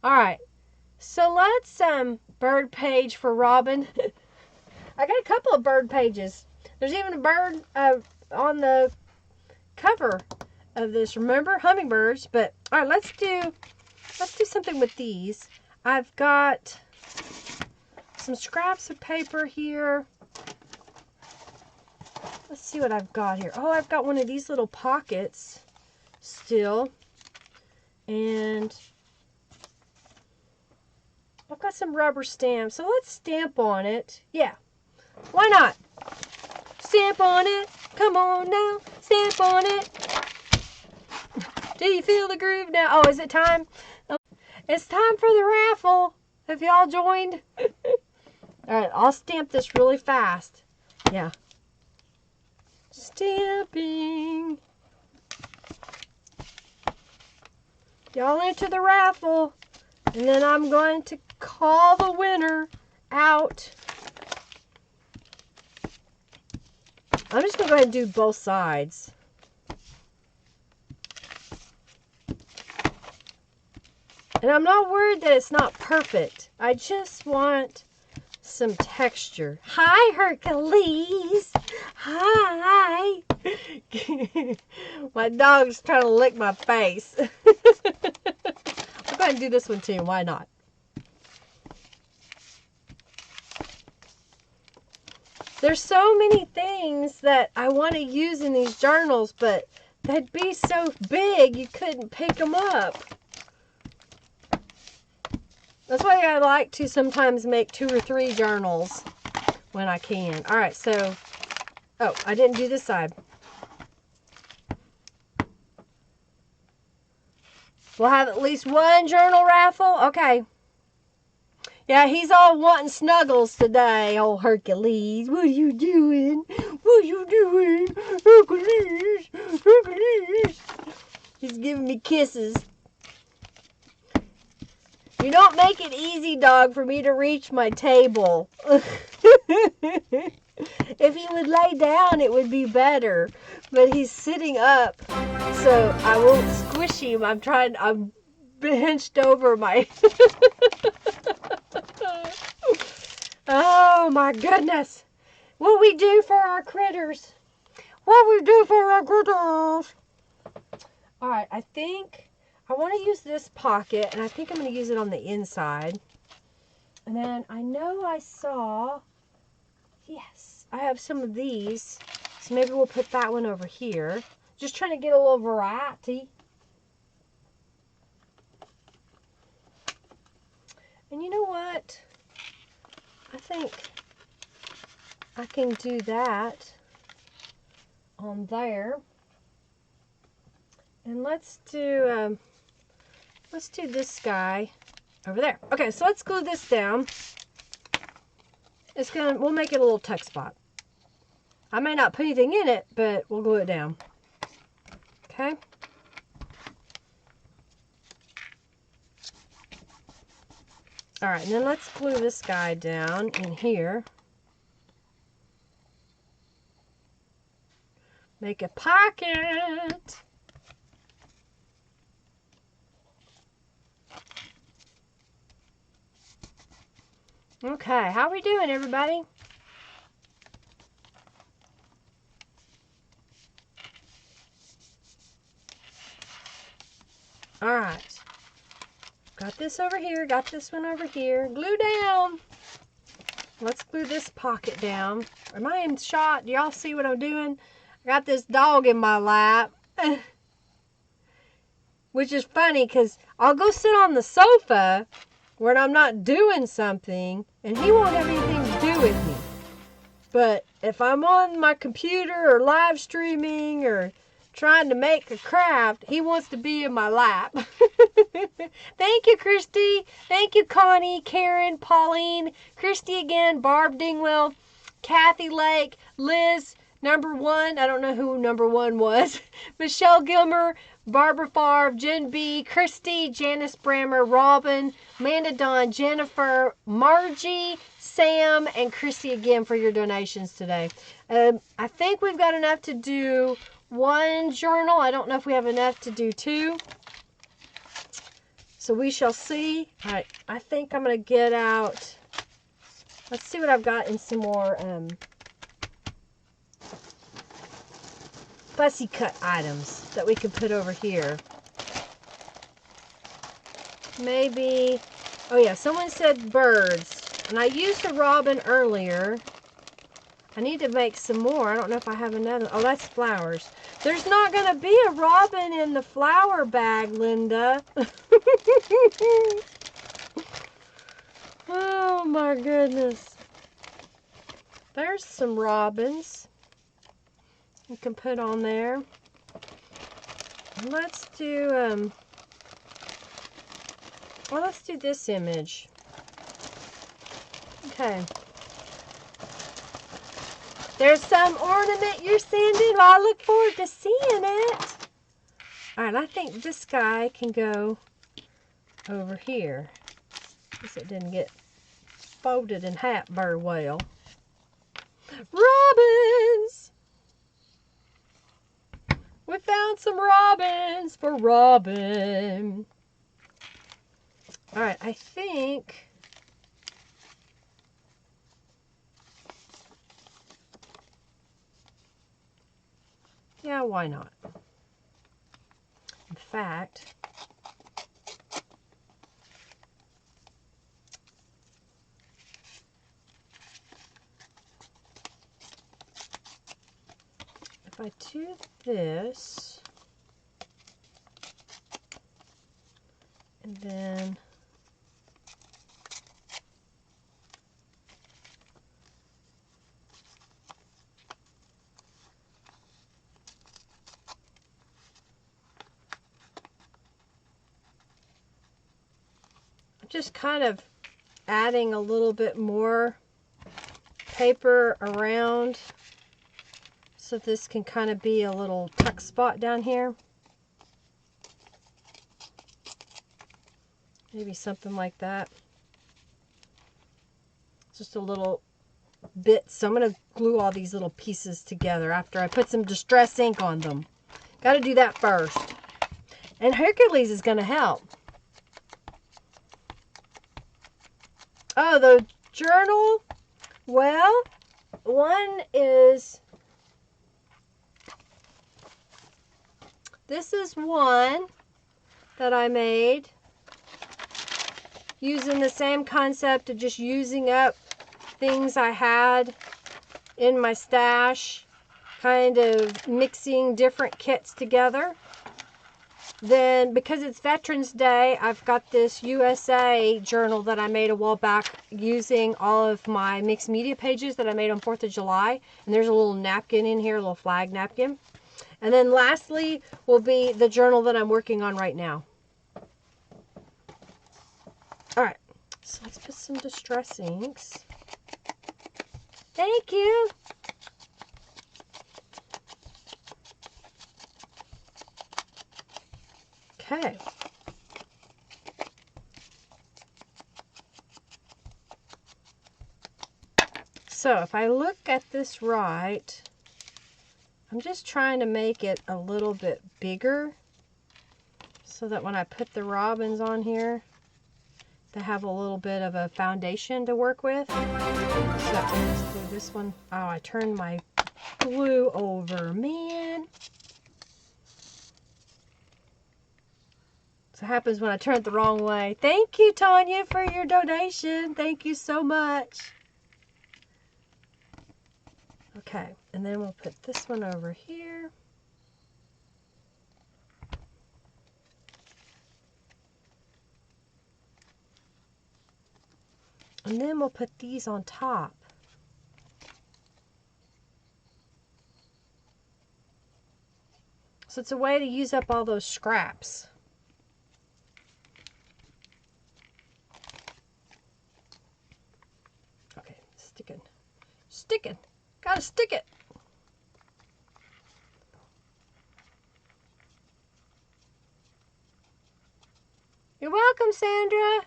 Alright, So let's bird page for Robin. I got a couple of bird pages. There's even a bird on the cover of this. Remember, hummingbirds. But all right, let's do something with these. I've got some scraps of paper here. Let's see what I've got here. Oh, I've got one of these little pockets still. And I've got some rubber stamps. So let's stamp on it. Yeah, why not? Stamp on it. Come on now. Stamp on it. Do you feel the groove now? Oh, is it time? It's time for the raffle. Have y'all joined? All right, I'll stamp this really fast. Yeah. Stamping. Y'all enter the raffle, and then I'm going to call the winner out. I'm just going to go ahead and do both sides. And I'm not worried that it's not perfect. I just want some texture. Hi, Hercules. Hi. My dog's trying to lick my face. I'll go ahead and do this one too. Why not? There's so many things that I want to use in these journals, but they'd be so big you couldn't pick them up. That's why I like to sometimes make 2 or 3 journals when I can. All right, so, oh, I didn't do this side. We'll have at least one journal raffle. Okay. Yeah, he's all wanting snuggles today, old Hercules. What are you doing? What are you doing? Hercules, Hercules. He's giving me kisses. You don't make it easy, dog, for me to reach my table. If he would lay down, it would be better. But he's sitting up, so I won't squish him. I'm hunched over my... Oh, my goodness. What we do for our critters. What we do for our critters. All right, I think I want to use this pocket, and I think I'm going to use it on the inside. And then I know I saw, yes, I have some of these. So maybe we'll put that one over here. Just trying to get a little variety. And you know what? I think I can do that on there. And let's do this guy over there. Okay, so let's glue this down. We'll make it a little tuck spot. I may not put anything in it, but we'll glue it down. Okay. All right, and then let's glue this guy down in here. Make a pocket. Okay, how are we doing, everybody? All right. Got this over here, got this one over here. Glue down. Let's glue this pocket down. Am I in shot? Do y'all see what I'm doing? I got this dog in my lap. Which is funny because I'll go sit on the sofa when I'm not doing something and he won't have anything to do with me. But if I'm on my computer or live streaming or trying to make a craft, he wants to be in my lap. Thank you, Christy. Thank you, Connie, Karen, Pauline, Christy again, Barb Dingwell, Kathy Lake, Liz, number 1. I don't know who number 1 was. Michelle Gilmer, Barbara Favre, Jen B, Christy, Janice Brammer, Robin, Amanda Dawn, Jennifer, Margie, Sam, and Christy again for your donations today. I think we've got enough to do 1 journal. I don't know if we have enough to do 2. So we shall see. All right, I think I'm going to get out. Let's see what I've got in some more fussy cut items that we can put over here. Maybe, oh yeah, someone said birds. And I used a robin earlier. I need to make some more. I don't know if I have another. Oh, that's flowers. There's not going to be a robin in the flower bag, Linda. Oh my goodness. There's some robins you can put on there. Let's do, well, let's do this image. Okay. There's some ornament you're sending. Well, I look forward to seeing it. All right, I think this guy can go over here. Guess it didn't get folded in half very well. Robins! We found some robins for Robin. All right, I think... yeah, why not? In fact, if I do this, and then just kind of adding a little bit more paper around so this can kind of be a little tuck spot down here. Maybe something like that. Just a little bit. So I'm going to glue all these little pieces together after I put some Distress ink on them. Got to do that first. And Hercules is going to help. Oh, the journal. Well, one is, this is one that I made using the same concept of just using up things I had in my stash, kind of mixing different kits together. Then, because it's Veterans Day, I've got this USA journal that I made a while back using all of my mixed media pages that I made on 4th of July. And there's a little napkin in here, a little flag napkin. And then lastly will be the journal that I'm working on right now. All right, so let's put some Distress inks. Thank you. Okay. So if I look at this right, I'm just trying to make it a little bit bigger so that when I put the robins on here, they have a little bit of a foundation to work with. So let's do this one. Oh, I turned my glue over, man. So it happens when I turn it the wrong way. Thank you, Tanya, for your donation. Thank you so much. Okay, and then we'll put this one over here. And then we'll put these on top. So it's a way to use up all those scraps. Okay, sticking. Sticking. Gotta stick it. You're welcome, Sandra.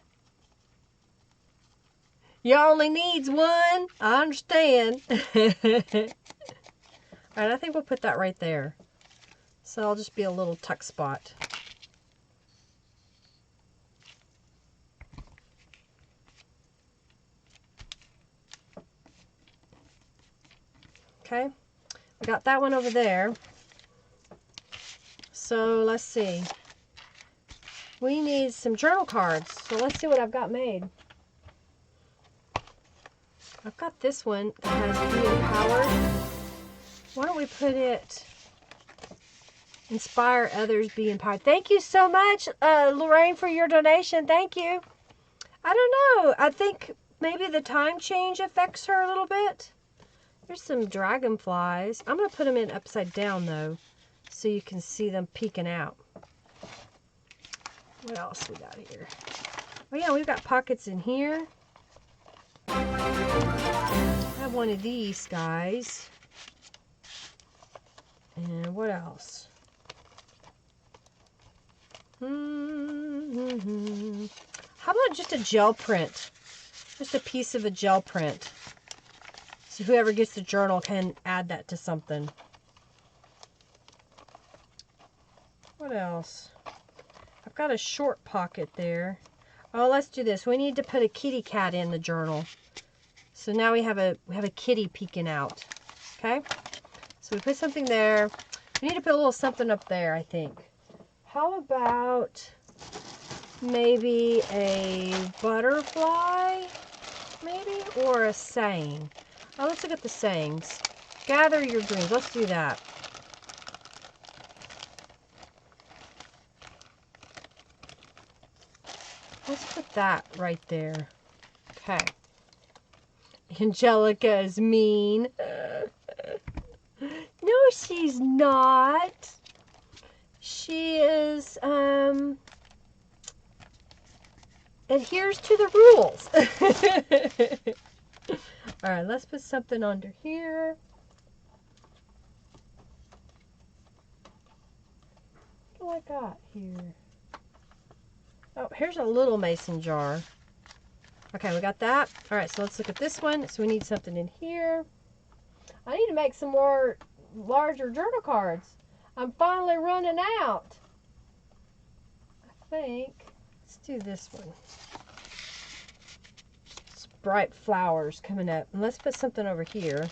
You only needs one. I understand. Alright, I think we'll put that right there. So it'll just be a little tuck spot. Okay, we got that one over there. So let's see. We need some journal cards. So let's see what I've got made. I've got this one that has Be Empowered. Why don't we put it, Inspire Others, Be Empowered. Thank you so much, Lorraine, for your donation. Thank you. I don't know. I think maybe the time change affects her a little bit. There's some dragonflies. I'm going to put them in upside down, though, so you can see them peeking out. What else we got here? Oh, yeah, we've got pockets in here. I have one of these guys. And what else? How about just a gel print? Just a piece of a gel print. So whoever gets the journal can add that to something. What else? I've got a short pocket there. Oh, let's do this. We need to put a kitty cat in the journal. So now we have a kitty peeking out. Okay? So we put something there. We need to put a little something up there, I think. How about maybe a butterfly? Maybe? Or a saying. Oh, let's look at the sayings. Gather your dreams. Let's do that. Let's put that right there. Okay. Angelica is mean. No, she's not. She is, adheres to the rules. All right, let's put something under here. What do I got here? Oh, here's a little mason jar. Okay, we got that. All right, so let's look at this one. So we need something in here. I need to make some more larger journal cards. I'm finally running out. I think. Let's do this one. It's bright flowers coming up. And let's put something over here.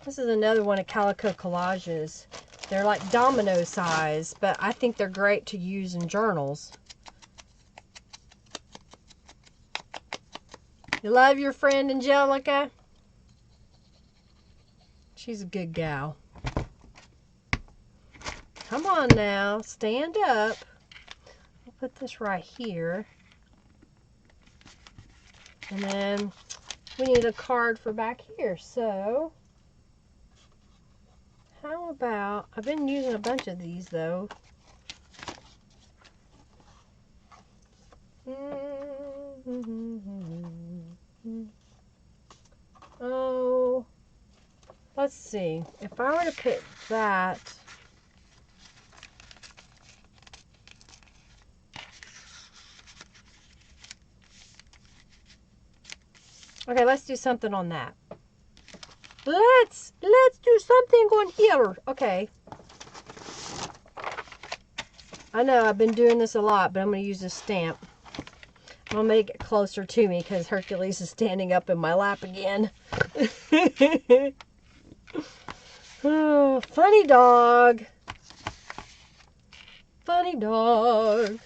This is another one of Calico Collages. They're like domino size, but I think they're great to use in journals. You love your friend Angelica? She's a good gal. Come on now, stand up. I'll put this right here. And then we need a card for back here. So, how about, I've been using a bunch of these though. Oh, let's see. If I were to put that, okay, let's do something on that. Let's do something on here. Okay. I know I've been doing this a lot, but I'm going to use this stamp. I'm going to make it closer to me because Hercules is standing up in my lap again. Oh, funny dog. Funny dog.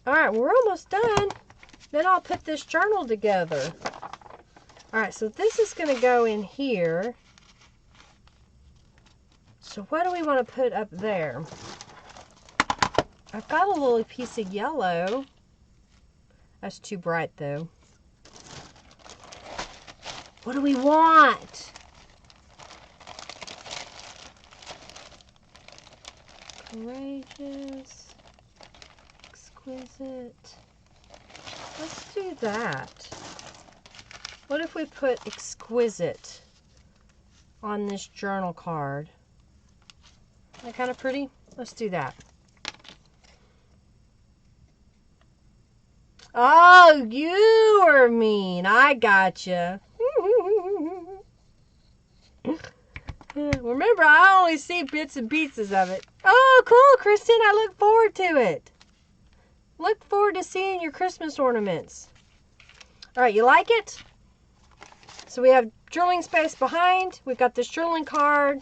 Alright, we're almost done. Then I'll put this journal together. Alright, so this is going to go in here. So what do we want to put up there? I've got a little piece of yellow. That's too bright though. What do we want? Courageous. Exquisite. Let's do that. What if we put exquisite on this journal card? Isn't that kind of pretty? Let's do that. Oh, you are mean. I gotcha. Remember, I only see bits and pieces of it. Oh, cool, Kristen. I look forward to it. Look forward to seeing your Christmas ornaments. All right, you like it? So we have journaling space behind. We've got this journaling card.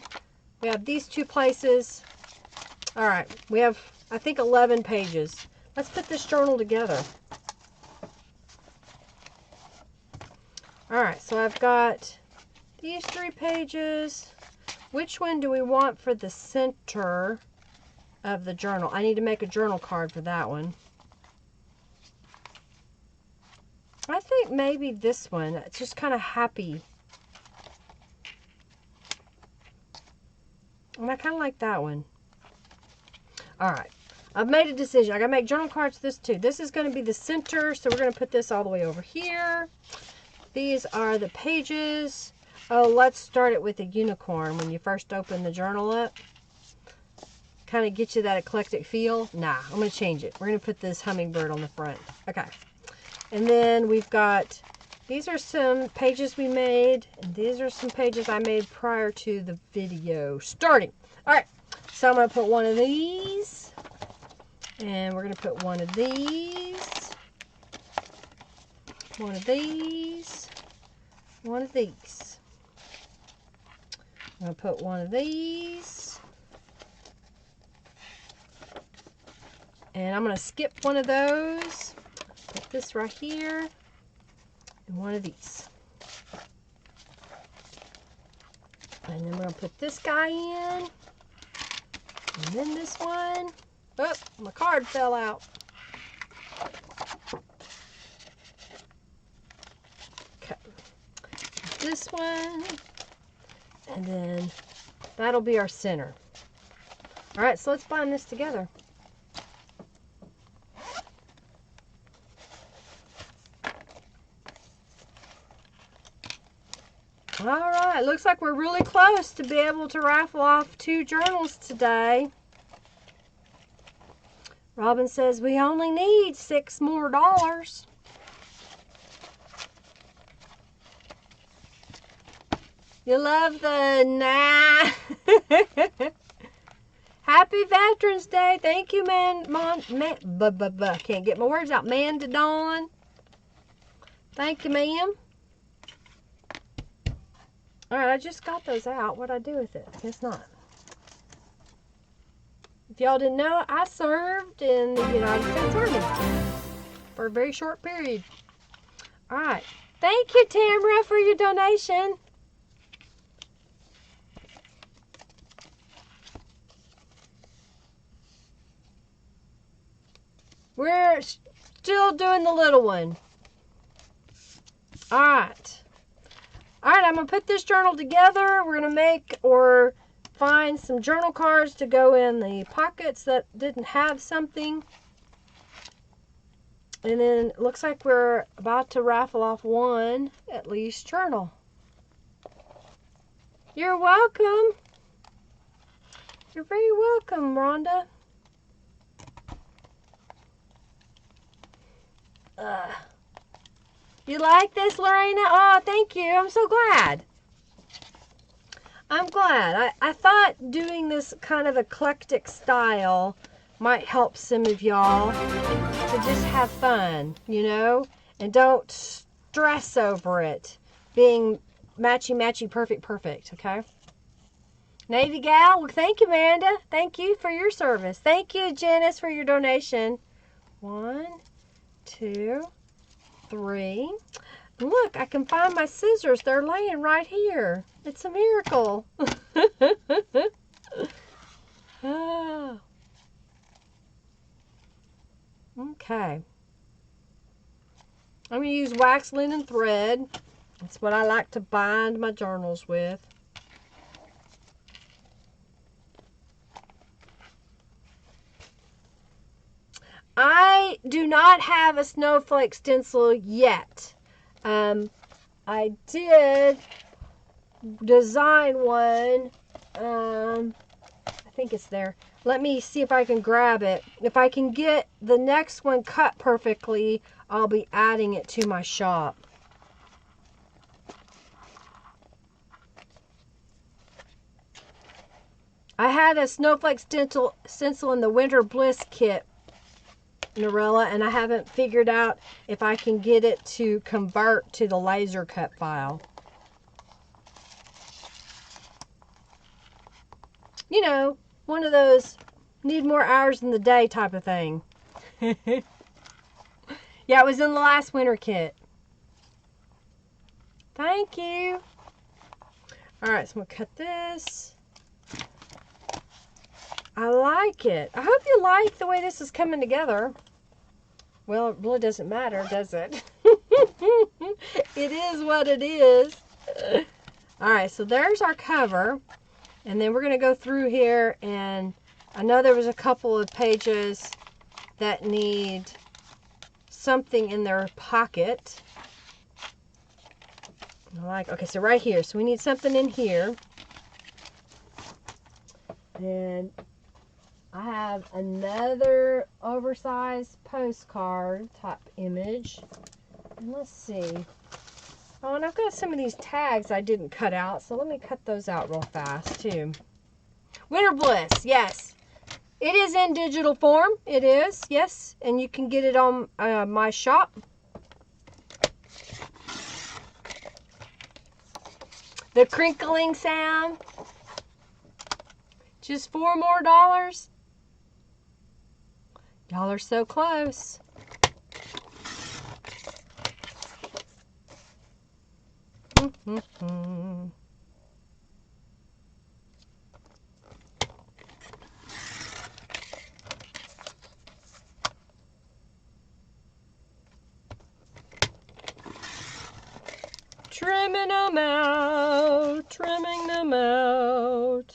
We have these two places. All right, we have, I think, 11 pages. Let's put this journal together. All right, so I've got these 3 pages. Which one do we want for the center of the journal? I need to make a journal card for that one. I think maybe this one. It's just kind of happy. And I kind of like that one. All right. I've made a decision. I got to make journal cards for this too. This is going to be the center, so we're going to put this all the way over here. These are the pages. Oh, let's start it with a unicorn when you first open the journal up. Kind of get you that eclectic feel. Nah, I'm going to change it. We're going to put this hummingbird on the front. Okay. And then we've got, these are some pages we made. And these are some pages I made prior to the video starting. All right. So I'm going to put one of these. And we're going to put one of these. One of these. One of these. I'm going to put one of these. And I'm going to skip one of those. Put this right here. And one of these. And then we're going to put this guy in. And then this one. Oh, my card fell out. Okay. This one. And then that'll be our center. All right, so let's bind this together. All right, looks like we're really close to be able to raffle off 2 journals today. Robin says we only need $6 more. You love the nah. Happy Veterans Day. Thank you, can't get my words out. Manda Dawn. Thank you, ma'am. All right, I just got those out. What'd I do with it? I guess not. If y'all didn't know, I served in the United States Army for a very short period. All right. Thank you, Tamara, for your donation. We're still doing the little one. All right. All right, I'm going to put this journal together. We're going to make or find some journal cards to go in the pockets that didn't have something. And then it looks like we're about to raffle off one, at least, journal. You're welcome. You're very welcome, Rhonda. You like this, Lorena? Oh, thank you. I'm so glad. I'm glad. I thought doing this kind of eclectic style might help some of y'all to just have fun, you know, and don't stress over it being matchy, perfect, okay? Navy gal, well, thank you, Amanda. Thank you for your service. Thank you, Janice, for your donation. 1, 2, 3. Look, I can find my scissors. They're laying right here. It's a miracle. Oh. Okay. I'm going to use wax linen thread. That's what I like to bind my journals with. I do not have a snowflake stencil yet. I did design one. I think it's there. Let me see if I can grab it. If I can get the next one cut perfectly, I'll be adding it to my shop. I had a snowflake stencil in the Winter Bliss kit Norella, and I haven't figured out if I can get it to convert to the laser cut file. You know, one of those need more hours in the day type of thing. Yeah, it was in the last winter kit. Thank you. Alright, so I'm going to cut this. I like it. I hope you like the way this is coming together. Well, it really doesn't matter, does it? It is what it is. Alright, so there's our cover. And then we're going to go through here, and I know there was a couple of pages that need something in their pocket. Okay, so right here. So we need something in here. And I have another oversized postcard type image. And let's see. Oh, and I've got some of these tags I didn't cut out, so let me cut those out real fast too. Winter Bliss, yes. It is in digital form. It is, yes. And you can get it on my shop. The crinkling sound. Just $4 more. Y'all are so close. Trimming them out, trimming them out.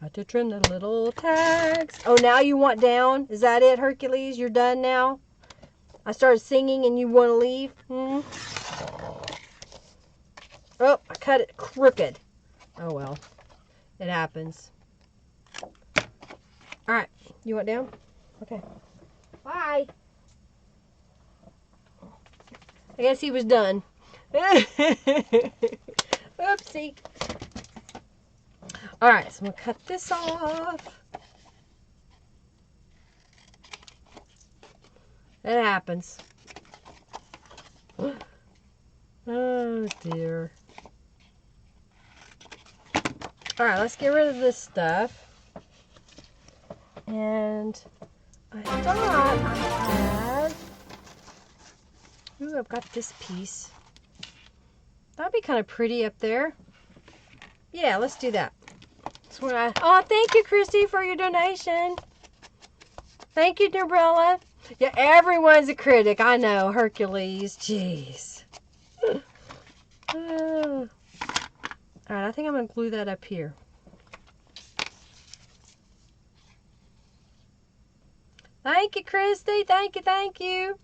Got to trim the little tags. Oh, now you want down? Is that it, Hercules? You're done now? I started singing and you want to leave? Hmm? Oh, I cut it crooked. Oh, well. It happens. Alright. You want down? Okay. Bye. I guess he was done. Oopsie. Alright, so I'm going to cut this off. It happens. Oh, dear. Alright, let's get rid of this stuff. And I thought I had... Ooh, I've got this piece. That'd be kind of pretty up there. Yeah, let's do that. That's what I... Oh, thank you, Christy, for your donation. Thank you, Norella. Yeah, everyone's a critic. I know, Hercules. Jeez. Alright, I think I'm going to glue that up here. Thank you, Christy. Thank you, thank you.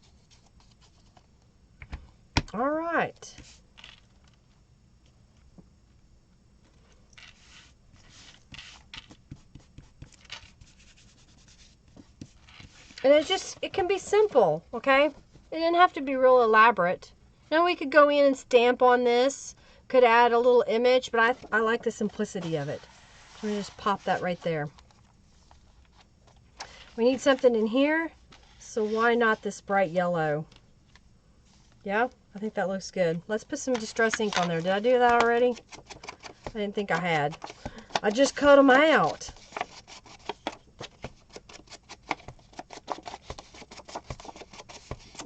Alright. And it can be simple, okay? It didn't have to be real elaborate. Now we could go in and stamp on this. Could add a little image, but I like the simplicity of it. So we just pop that right there. We need something in here, so why not this bright yellow? Yeah, I think that looks good. Let's put some distress ink on there. Did I do that already? I didn't think I had. I just cut them out.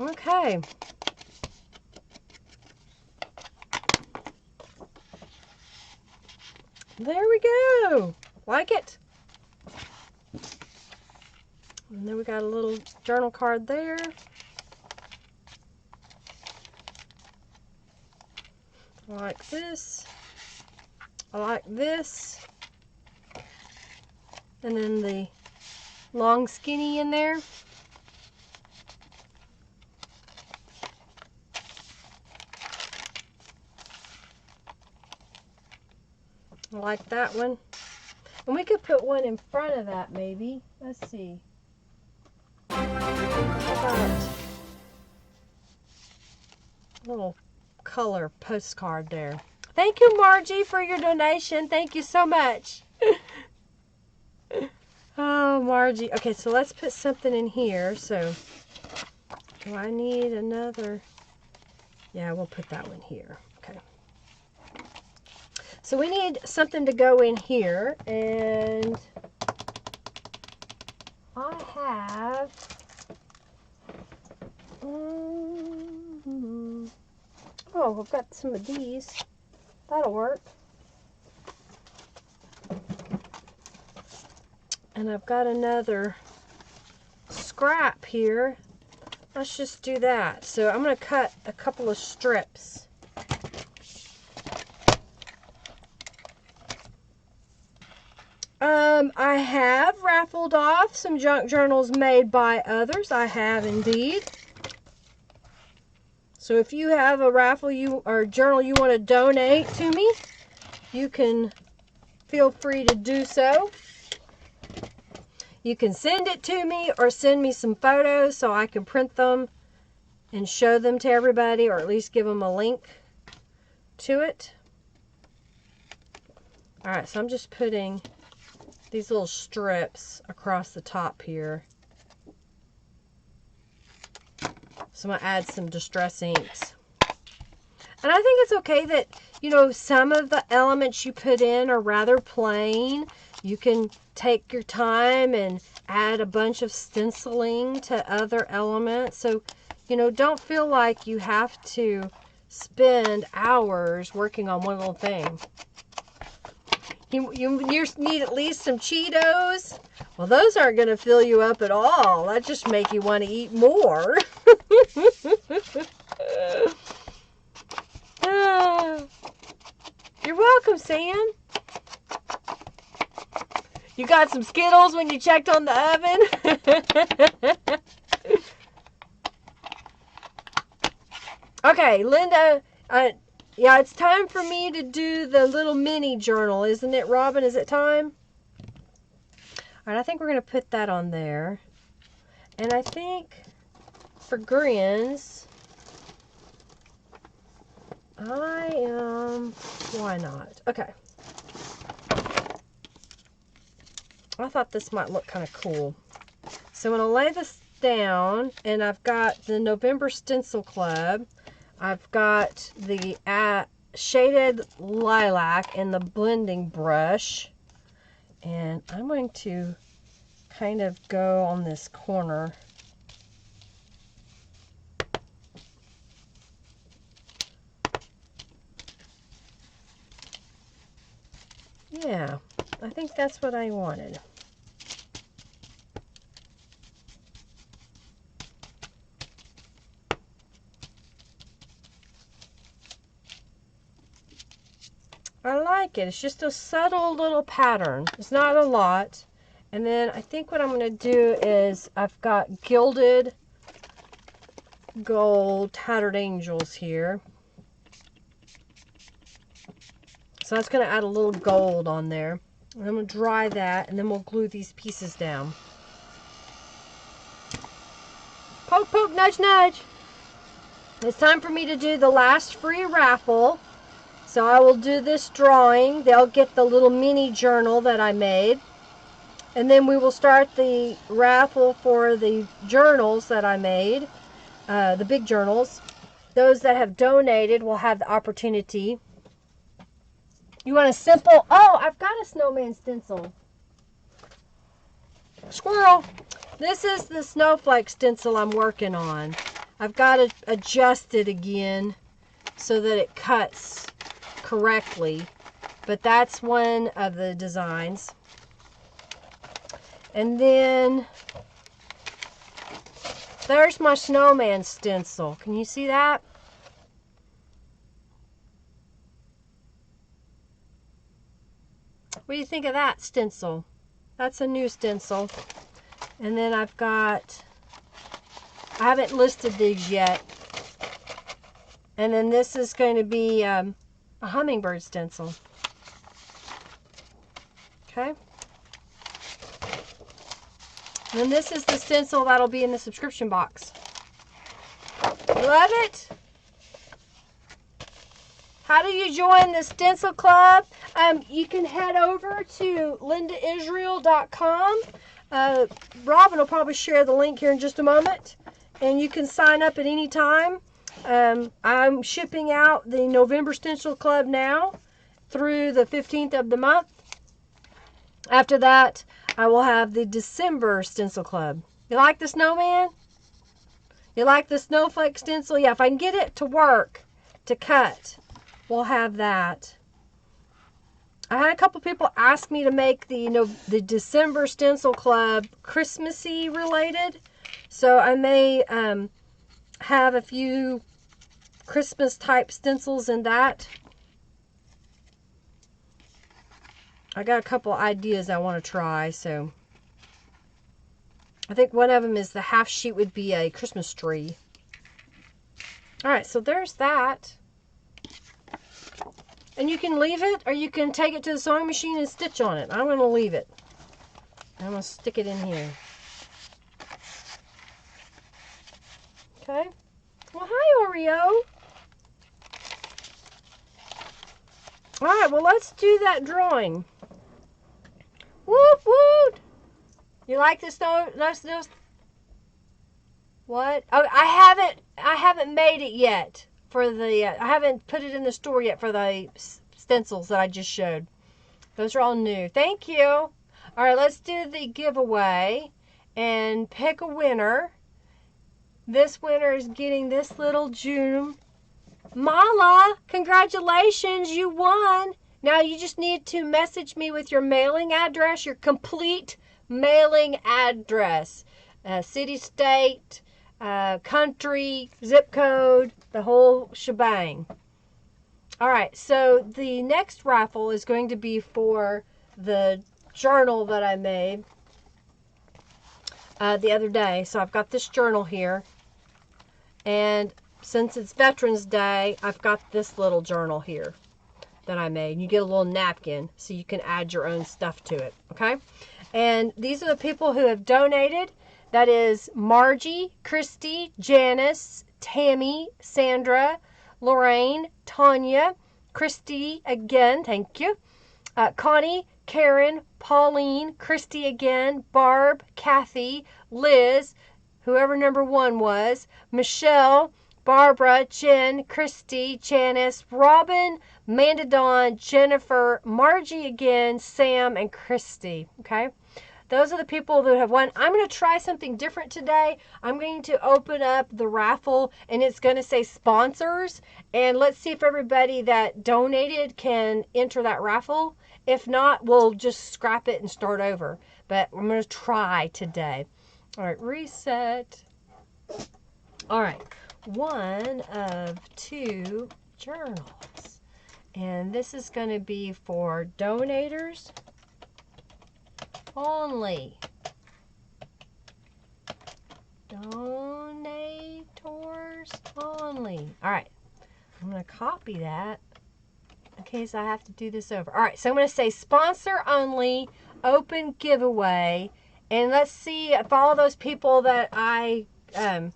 Okay. There we go. Like it? And then we got a little journal card there. I like this. I like this. And then the long skinny in there. I like that one. And we could put one in front of that maybe. Let's see. How about a little color postcard there. Thank you, Margie, for your donation. Thank you so much. Oh, Margie. Okay, so let's put something in here. So, do I need another? Yeah, we'll put that one here. Okay. So we need something to go in here, and I have... oh, I've got some of these. That'll work. And I've got another scrap here. Let's just do that. So I'm going to cut a couple of strips. I have raffled off some junk journals made by others. I have indeed. So if you have a raffle or journal you want to donate to me, you can feel free to do so. You can send it to me or send me some photos so I can print them and show them to everybody, or at least give them a link to it. Alright, so I'm just putting these little strips across the top here. So I'm going to add some distress inks. And I think it's okay that, you know, some of the elements you put in are rather plain. You can take your time and add a bunch of stenciling to other elements. So, you know, don't feel like you have to spend hours working on one little thing. You need at least some Cheetos. Well, those aren't going to fill you up at all. That just make you want to eat more. You're welcome, Sam. You got some Skittles when you checked on the oven? Okay, Linda, yeah, it's time for me to do the little mini journal, isn't it, Robin? Is it time? All right, I think we're going to put that on there. And I think for grins, why not? Okay. I thought this might look kind of cool. So I'm going to lay this down, and I've got the November Stencil Club. I've got the shaded lilac and the blending brush. And I'm going to kind of go on this corner. Yeah, I think that's what I wanted. I like it. It's just a subtle little pattern. It's not a lot. And then I think what I'm going to do is I've got gilded gold Tattered Angels here. So that's going to add a little gold on there. And I'm going to dry that, and then we'll glue these pieces down. Poke, poke, nudge, nudge. It's time for me to do the last free raffle. So I will do this drawing. They'll get the little mini journal that I made. And then we will start the raffle for the journals that I made. The big journals. Those that have donated will have the opportunity. You want a simple... Oh, I've got a snowman stencil. Squirrel. This is the snowflake stencil I'm working on. I've got to adjust it again so that it cuts correctly. But that's one of the designs. And then there's my snowman stencil. Can you see that? What do you think of that stencil? That's a new stencil. And then I've got, I haven't listed these yet. And then this is going to be a hummingbird stencil. Okay. And then this is the stencil that'll be in the subscription box. Love it? How do you join the Stencil Club? You can head over to lindaisrael.com. Robin will probably share the link here in just a moment, and you can sign up at any time. I'm shipping out the November Stencil Club now through the 15th of the month. After that, I will have the December Stencil Club. You like the snowman? You like the snowflake stencil? Yeah, if I can get it to work, to cut, we'll have that. I had a couple people ask me to make the December Stencil Club Christmassy related. So I may have a few Christmas type stencils in that. I got a couple ideas I want to try. So I think one of them is the half sheet would be a Christmas tree. Alright, so there's that. And you can leave it, or you can take it to the sewing machine and stitch on it. I'm going to leave it. I'm going to stick it in here. Okay. Well, hi, Oreo. Alright, well, let's do that drawing. Whoop, whoop. You like this? What? Oh, I haven't made it yet. I haven't put it in the store yet for the stencils that I just showed. Those are all new. Thank you. All right, let's do the giveaway and pick a winner. This winner is getting this little June. Mala, congratulations, you won. Now you just need to message me with your mailing address, your complete mailing address. City, state, country, zip code, the whole shebang. All right, so the next raffle is going to be for the journal that I made the other day. So I've got this journal here, and since it's Veterans Day, I've got this little journal here that I made. You get a little napkin so you can add your own stuff to it, okay? And these are the people who have donated. That is Margie, Christy, Janice, Tammy, Sandra, Lorraine, Tanya, Christy again, thank you, Connie, Karen, Pauline, Christy again, Barb, Kathy, Liz, whoever number 1 was, Michelle, Barbara, Jen, Christy, Janice, Robin, Amanda Dawn, Jennifer, Margie again, Sam, and Christy, okay? Those are the people that have won. I'm going to try something different today. I'm going to open up the raffle, and it's going to say sponsors. And let's see if everybody that donated can enter that raffle. If not, we'll just scrap it and start over. But I'm going to try today. All right, reset. All right, 1 of 2 journals. And this is going to be for donators only. Donators only. All right. I'm going to copy that in case I have to do this over. All right. So I'm going to say sponsor only, open giveaway. And let's see if all those people that I... Okay,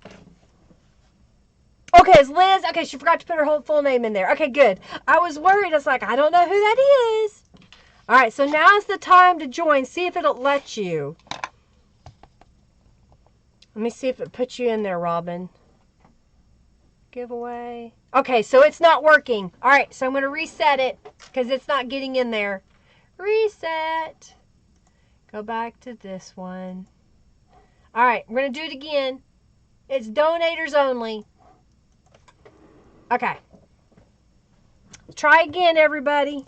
it's Liz. Okay, she forgot to put her whole full name in there. Okay, good. I was worried. I was like, I don't know who that is. All right, so now's the time to join. See if it'll let you. Let me see if it puts you in there, Robin. Giveaway. Okay, so it's not working. All right, so I'm going to reset it because it's not getting in there. Reset. Go back to this one. All right, we're going to do it again. It's donators only. Okay. Try again, everybody.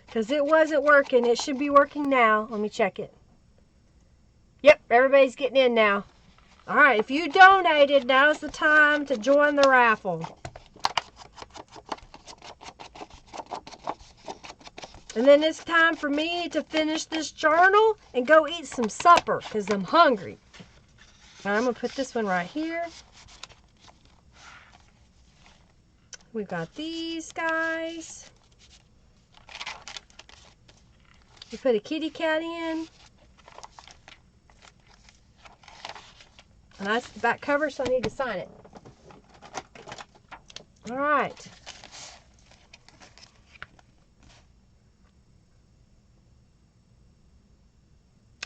Because it wasn't working. It should be working now. Let me check it. Yep, everybody's getting in now. All right, if you donated, now's the time to join the raffle. And then it's time for me to finish this journal and go eat some supper because I'm hungry. I'm going to put this one right here. We've got these guys. We put a kitty cat in. And that's the back cover, so I need to sign it. All right.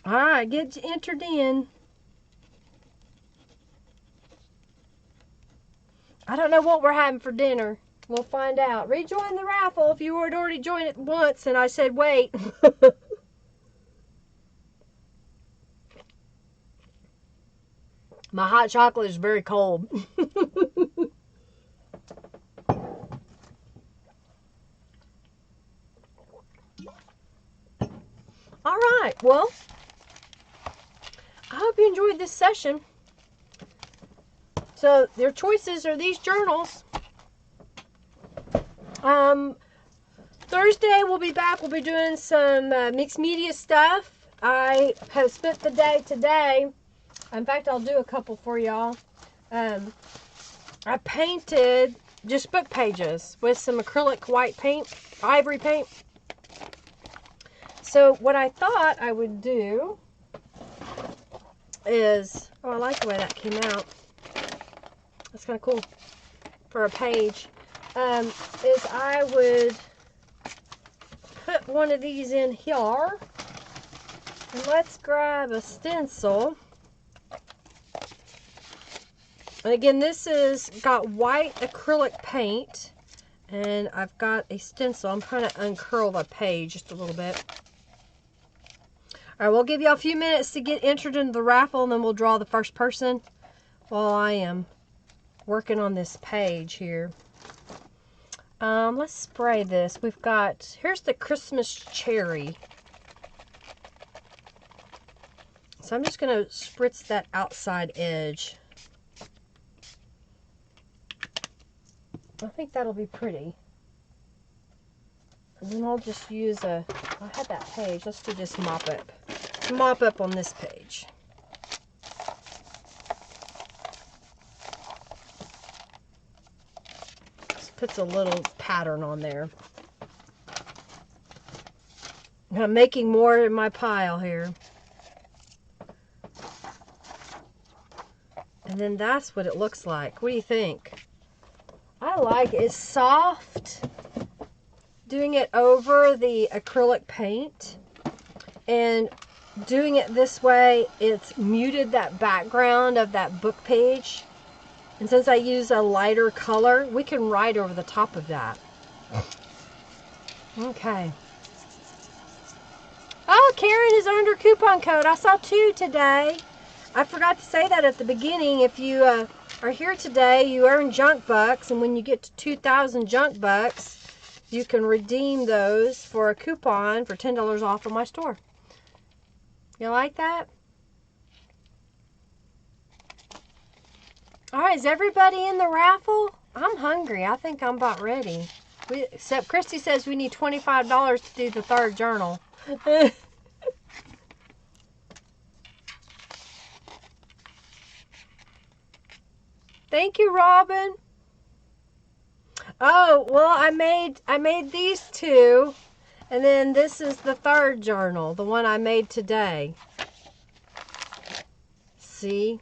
All right, get entered in. I don't know what we're having for dinner. We'll find out. Rejoin the raffle if you had already joined it once and I said wait. My hot chocolate is very cold. All right, well, I hope you enjoyed this session. So their choices are these journals. Thursday we'll be back. We'll be doing some mixed media stuff. I have spent the day today. In fact, I'll do a couple for y'all. I painted just book pages with some acrylic white paint, ivory paint. So what I thought I would do is, oh, I like the way that came out. That's kind of cool for a page. Is I would put one of these in here. And let's grab a stencil. And again, this is got white acrylic paint. And I've got a stencil. I'm trying to uncurl the page just a little bit. All right, we'll give you a few minutes to get entered into the raffle, and then we'll draw the first person while I am working on this page here. Let's spray this. We've got, here's the Christmas cherry. So I'm just going to spritz that outside edge. I think that'll be pretty. And then I'll just use I had that page. Let's do just mop up. Mop up on this page. Just puts a little pattern on there. I'm making more in my pile here. And then that's what it looks like. What do you think? I like it. It's soft. Doing it over the acrylic paint. And doing it this way, it's muted that background of that book page. And since I use a lighter color, we can write over the top of that. Okay. Oh, Karen is under coupon code. I saw 2 today. I forgot to say that at the beginning. If you are here today, you earn junk bucks. And when you get to 2,000 junk bucks, you can redeem those for a coupon for $10 off of my store. You like that? All right, is everybody in the raffle? I'm hungry. I think I'm about ready. Except Christy says we need $25 to do the third journal. Thank you, Robin. Oh, well, I made these 2. And then this is the third journal, the one I made today. See?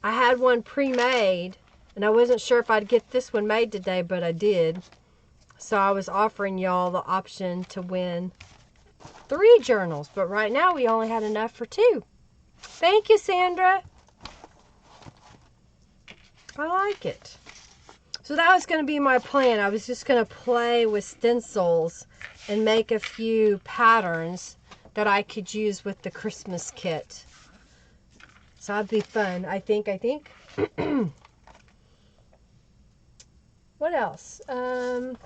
I had one pre-made, and I wasn't sure if I'd get this one made today, but I did. So I was offering y'all the option to win 3 journals, but right now we only had enough for 2. Thank you, Sandra. I like it. So that was going to be my plan. I was just going to play with stencils and make a few patterns that I could use with the Christmas kit. So that'd be fun, I think. What else? New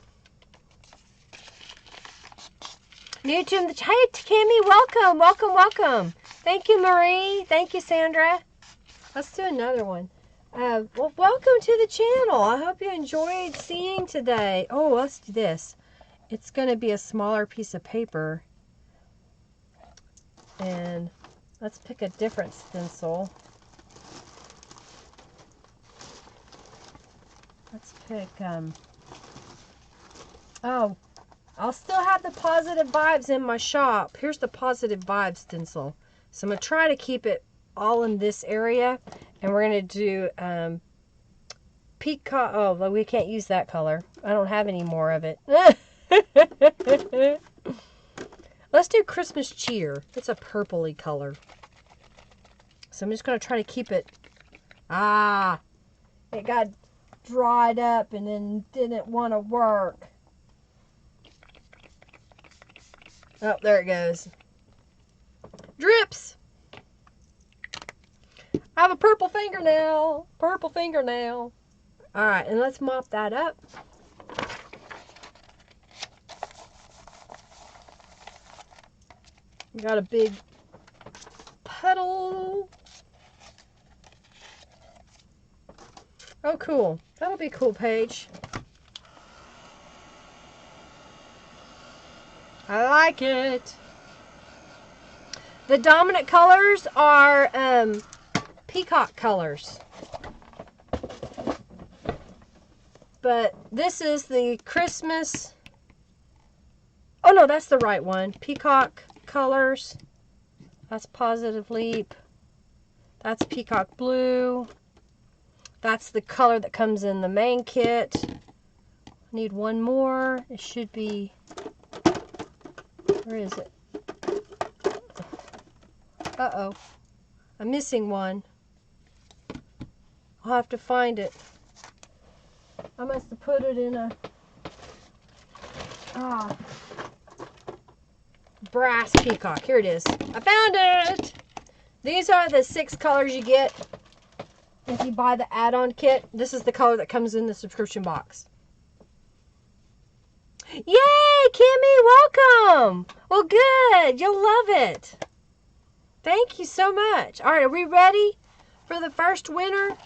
to the hey, Kimmy, welcome. Thank you, Marie. Thank you, Sandra. Let's do another one. Well, welcome to the channel. I hope you enjoyed seeing today. Oh, let's do this. It's going to be a smaller piece of paper. And let's pick a different stencil. Let's pick, oh, I'll still have the positive vibes in my shop. Here's the positive vibes stencil. So I'm going to try to keep it all in this area. And we're going to do peacock. Oh, well, we can't use that color. I don't have any more of it. Let's do Christmas Cheer. It's a purpley color. So I'm just going to try to keep it. Ah, it got dried up and then didn't want to work. Oh, there it goes. Drips. I have a purple fingernail. Purple fingernail. All right, and let's mop that up. We got a big puddle. Oh, cool. That'll be a cool page. I like it. The dominant colors are peacock colors. But this is the Christmas. Oh no, that's the right one. Peacock colors. That's Positive Leap. That's peacock blue. That's the color that comes in the main kit. I need one more. It should be, where is it? Uh-oh. I'm missing one. I'll have to find it. I must have put it in a brass peacock. Here it is. I found it! These are the 6 colors you get if you buy the add-on kit. This is the color that comes in the subscription box. Yay, Kimmy, welcome! Well, good. You'll love it. Thank you so much. All right, are we ready for the first winner?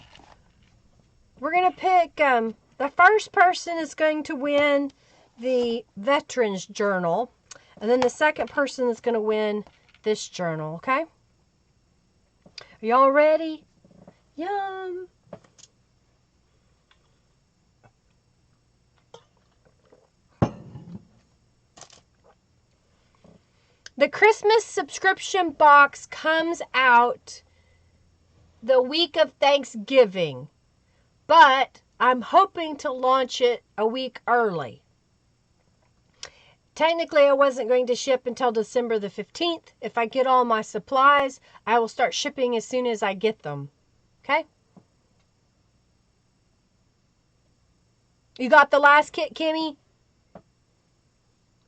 We're going to pick, the first person is going to win the Veterans Journal. And then the second person is going to win this journal, okay? Are y'all ready? Yum! The Christmas subscription box comes out the week of Thanksgiving, but I'm hoping to launch it a week early. Technically, I wasn't going to ship until December the 15th. If I get all my supplies, I will start shipping as soon as I get them. Okay? You got the last kit, Kimmy?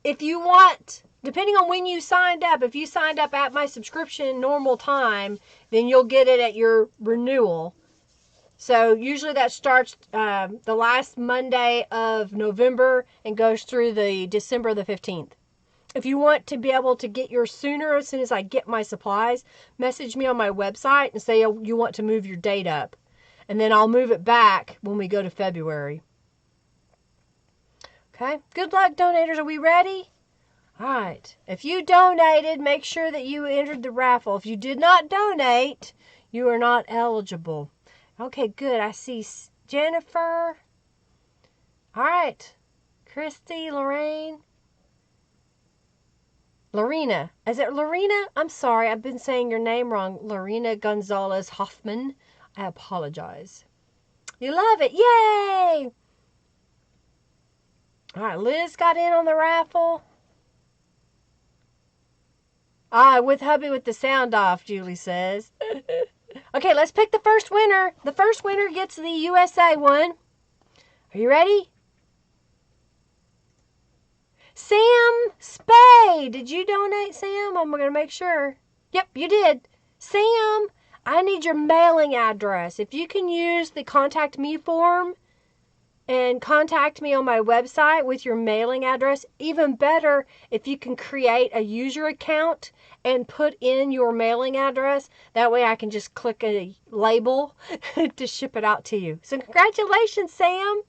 If you want, depending on when you signed up, if you signed up at my subscription normal time, then you'll get it at your renewal. So usually that starts the last Monday of November and goes through the December the 15th. If you want to be able to get yours sooner, as soon as I get my supplies, message me on my website and say you want to move your date up. And then I'll move it back when we go to February. Okay, good luck, donators. Are we ready? All right. If you donated, make sure that you entered the raffle. If you did not donate, you are not eligible. Okay, good. I see Jennifer. All right. Christy, Lorraine. Lorena. Is it Lorena? I'm sorry. I've been saying your name wrong. Lorena Gonzalez Hoffman. I apologize. You love it. Yay! All right. Liz got in on the raffle. With hubby with the sound off, Julie says. Okay, let's pick the first winner. The first winner gets the USA one. Are you ready? Sam Spade. Did you donate, Sam? I'm going to make sure. Yep, you did. Sam, I need your mailing address. If you can use the Contact Me form and contact me on my website with your mailing address, even better if you can create a user account and put in your mailing address. That way I can just click a label to ship it out to you. So congratulations, Sam.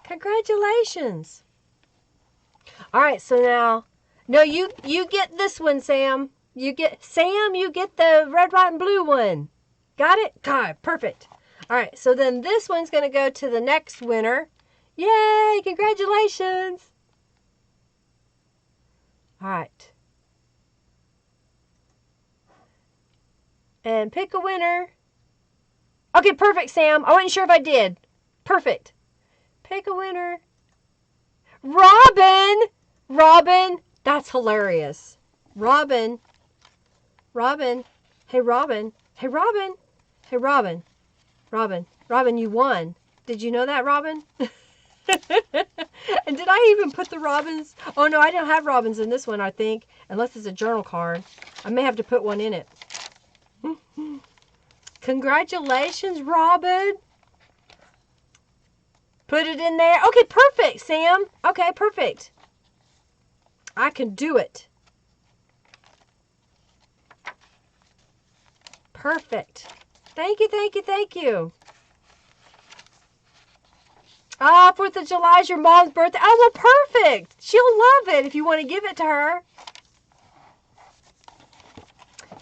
Congratulations. All right, so now, no, you get this one, Sam. You get the red, white, and blue one. Got it? God, perfect. All right, so then this one's going to go to the next winner. Yay, congratulations. All right. And pick a winner. Okay, perfect, Sam. I wasn't sure if I did. Perfect. Pick a winner. Robin! Robin, That's hilarious. Robin. Robin. Hey, Robin. Hey, Robin. Hey, Robin. Robin. Robin, you won. Did you know that, Robin? And did I even put the robins? Oh, no, I don't have robins in this one, I think. Unless it's a journal card. I may have to put one in it. Congratulations, Robin. Put it in there. Okay, perfect, Sam. Okay, perfect. I can do it. Perfect. Thank you, thank you, thank you. Ah, 4th of July is your mom's birthday. Oh, well, perfect. She'll love it if you want to give it to her.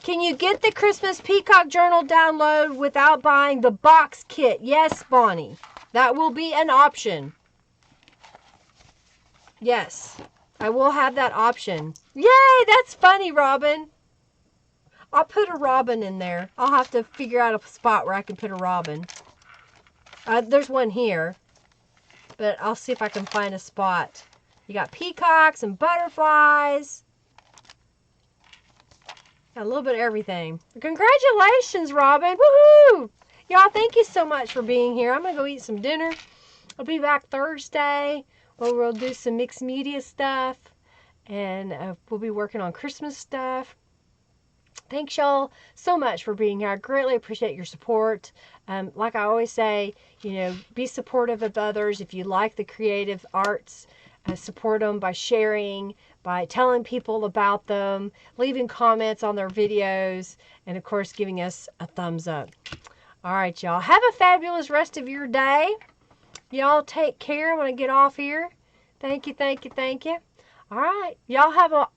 Can you get the Christmas Peacock Journal download without buying the box kit? Yes, Bonnie. That will be an option. Yes, I will have that option. Yay, that's funny, Robin. I'll put a robin in there. I'll have to figure out a spot where I can put a robin. There's one here, but I'll see if I can find a spot. You got peacocks and butterflies. Got a little bit of everything. Congratulations, Robin. Woohoo! Y'all, thank you so much for being here. I'm going to go eat some dinner. I'll be back Thursday where we'll do some mixed media stuff. And we'll be working on Christmas stuff. Thanks, y'all, so much for being here. I greatly appreciate your support. Like I always say, you know, be supportive of others. If you like the creative arts, support them by sharing, by telling people about them, leaving comments on their videos, and, of course, giving us a thumbs up. All right, y'all. Have a fabulous rest of your day. Y'all take care. I'm going to get off here. Thank you, thank you, thank you. All right. Y'all have a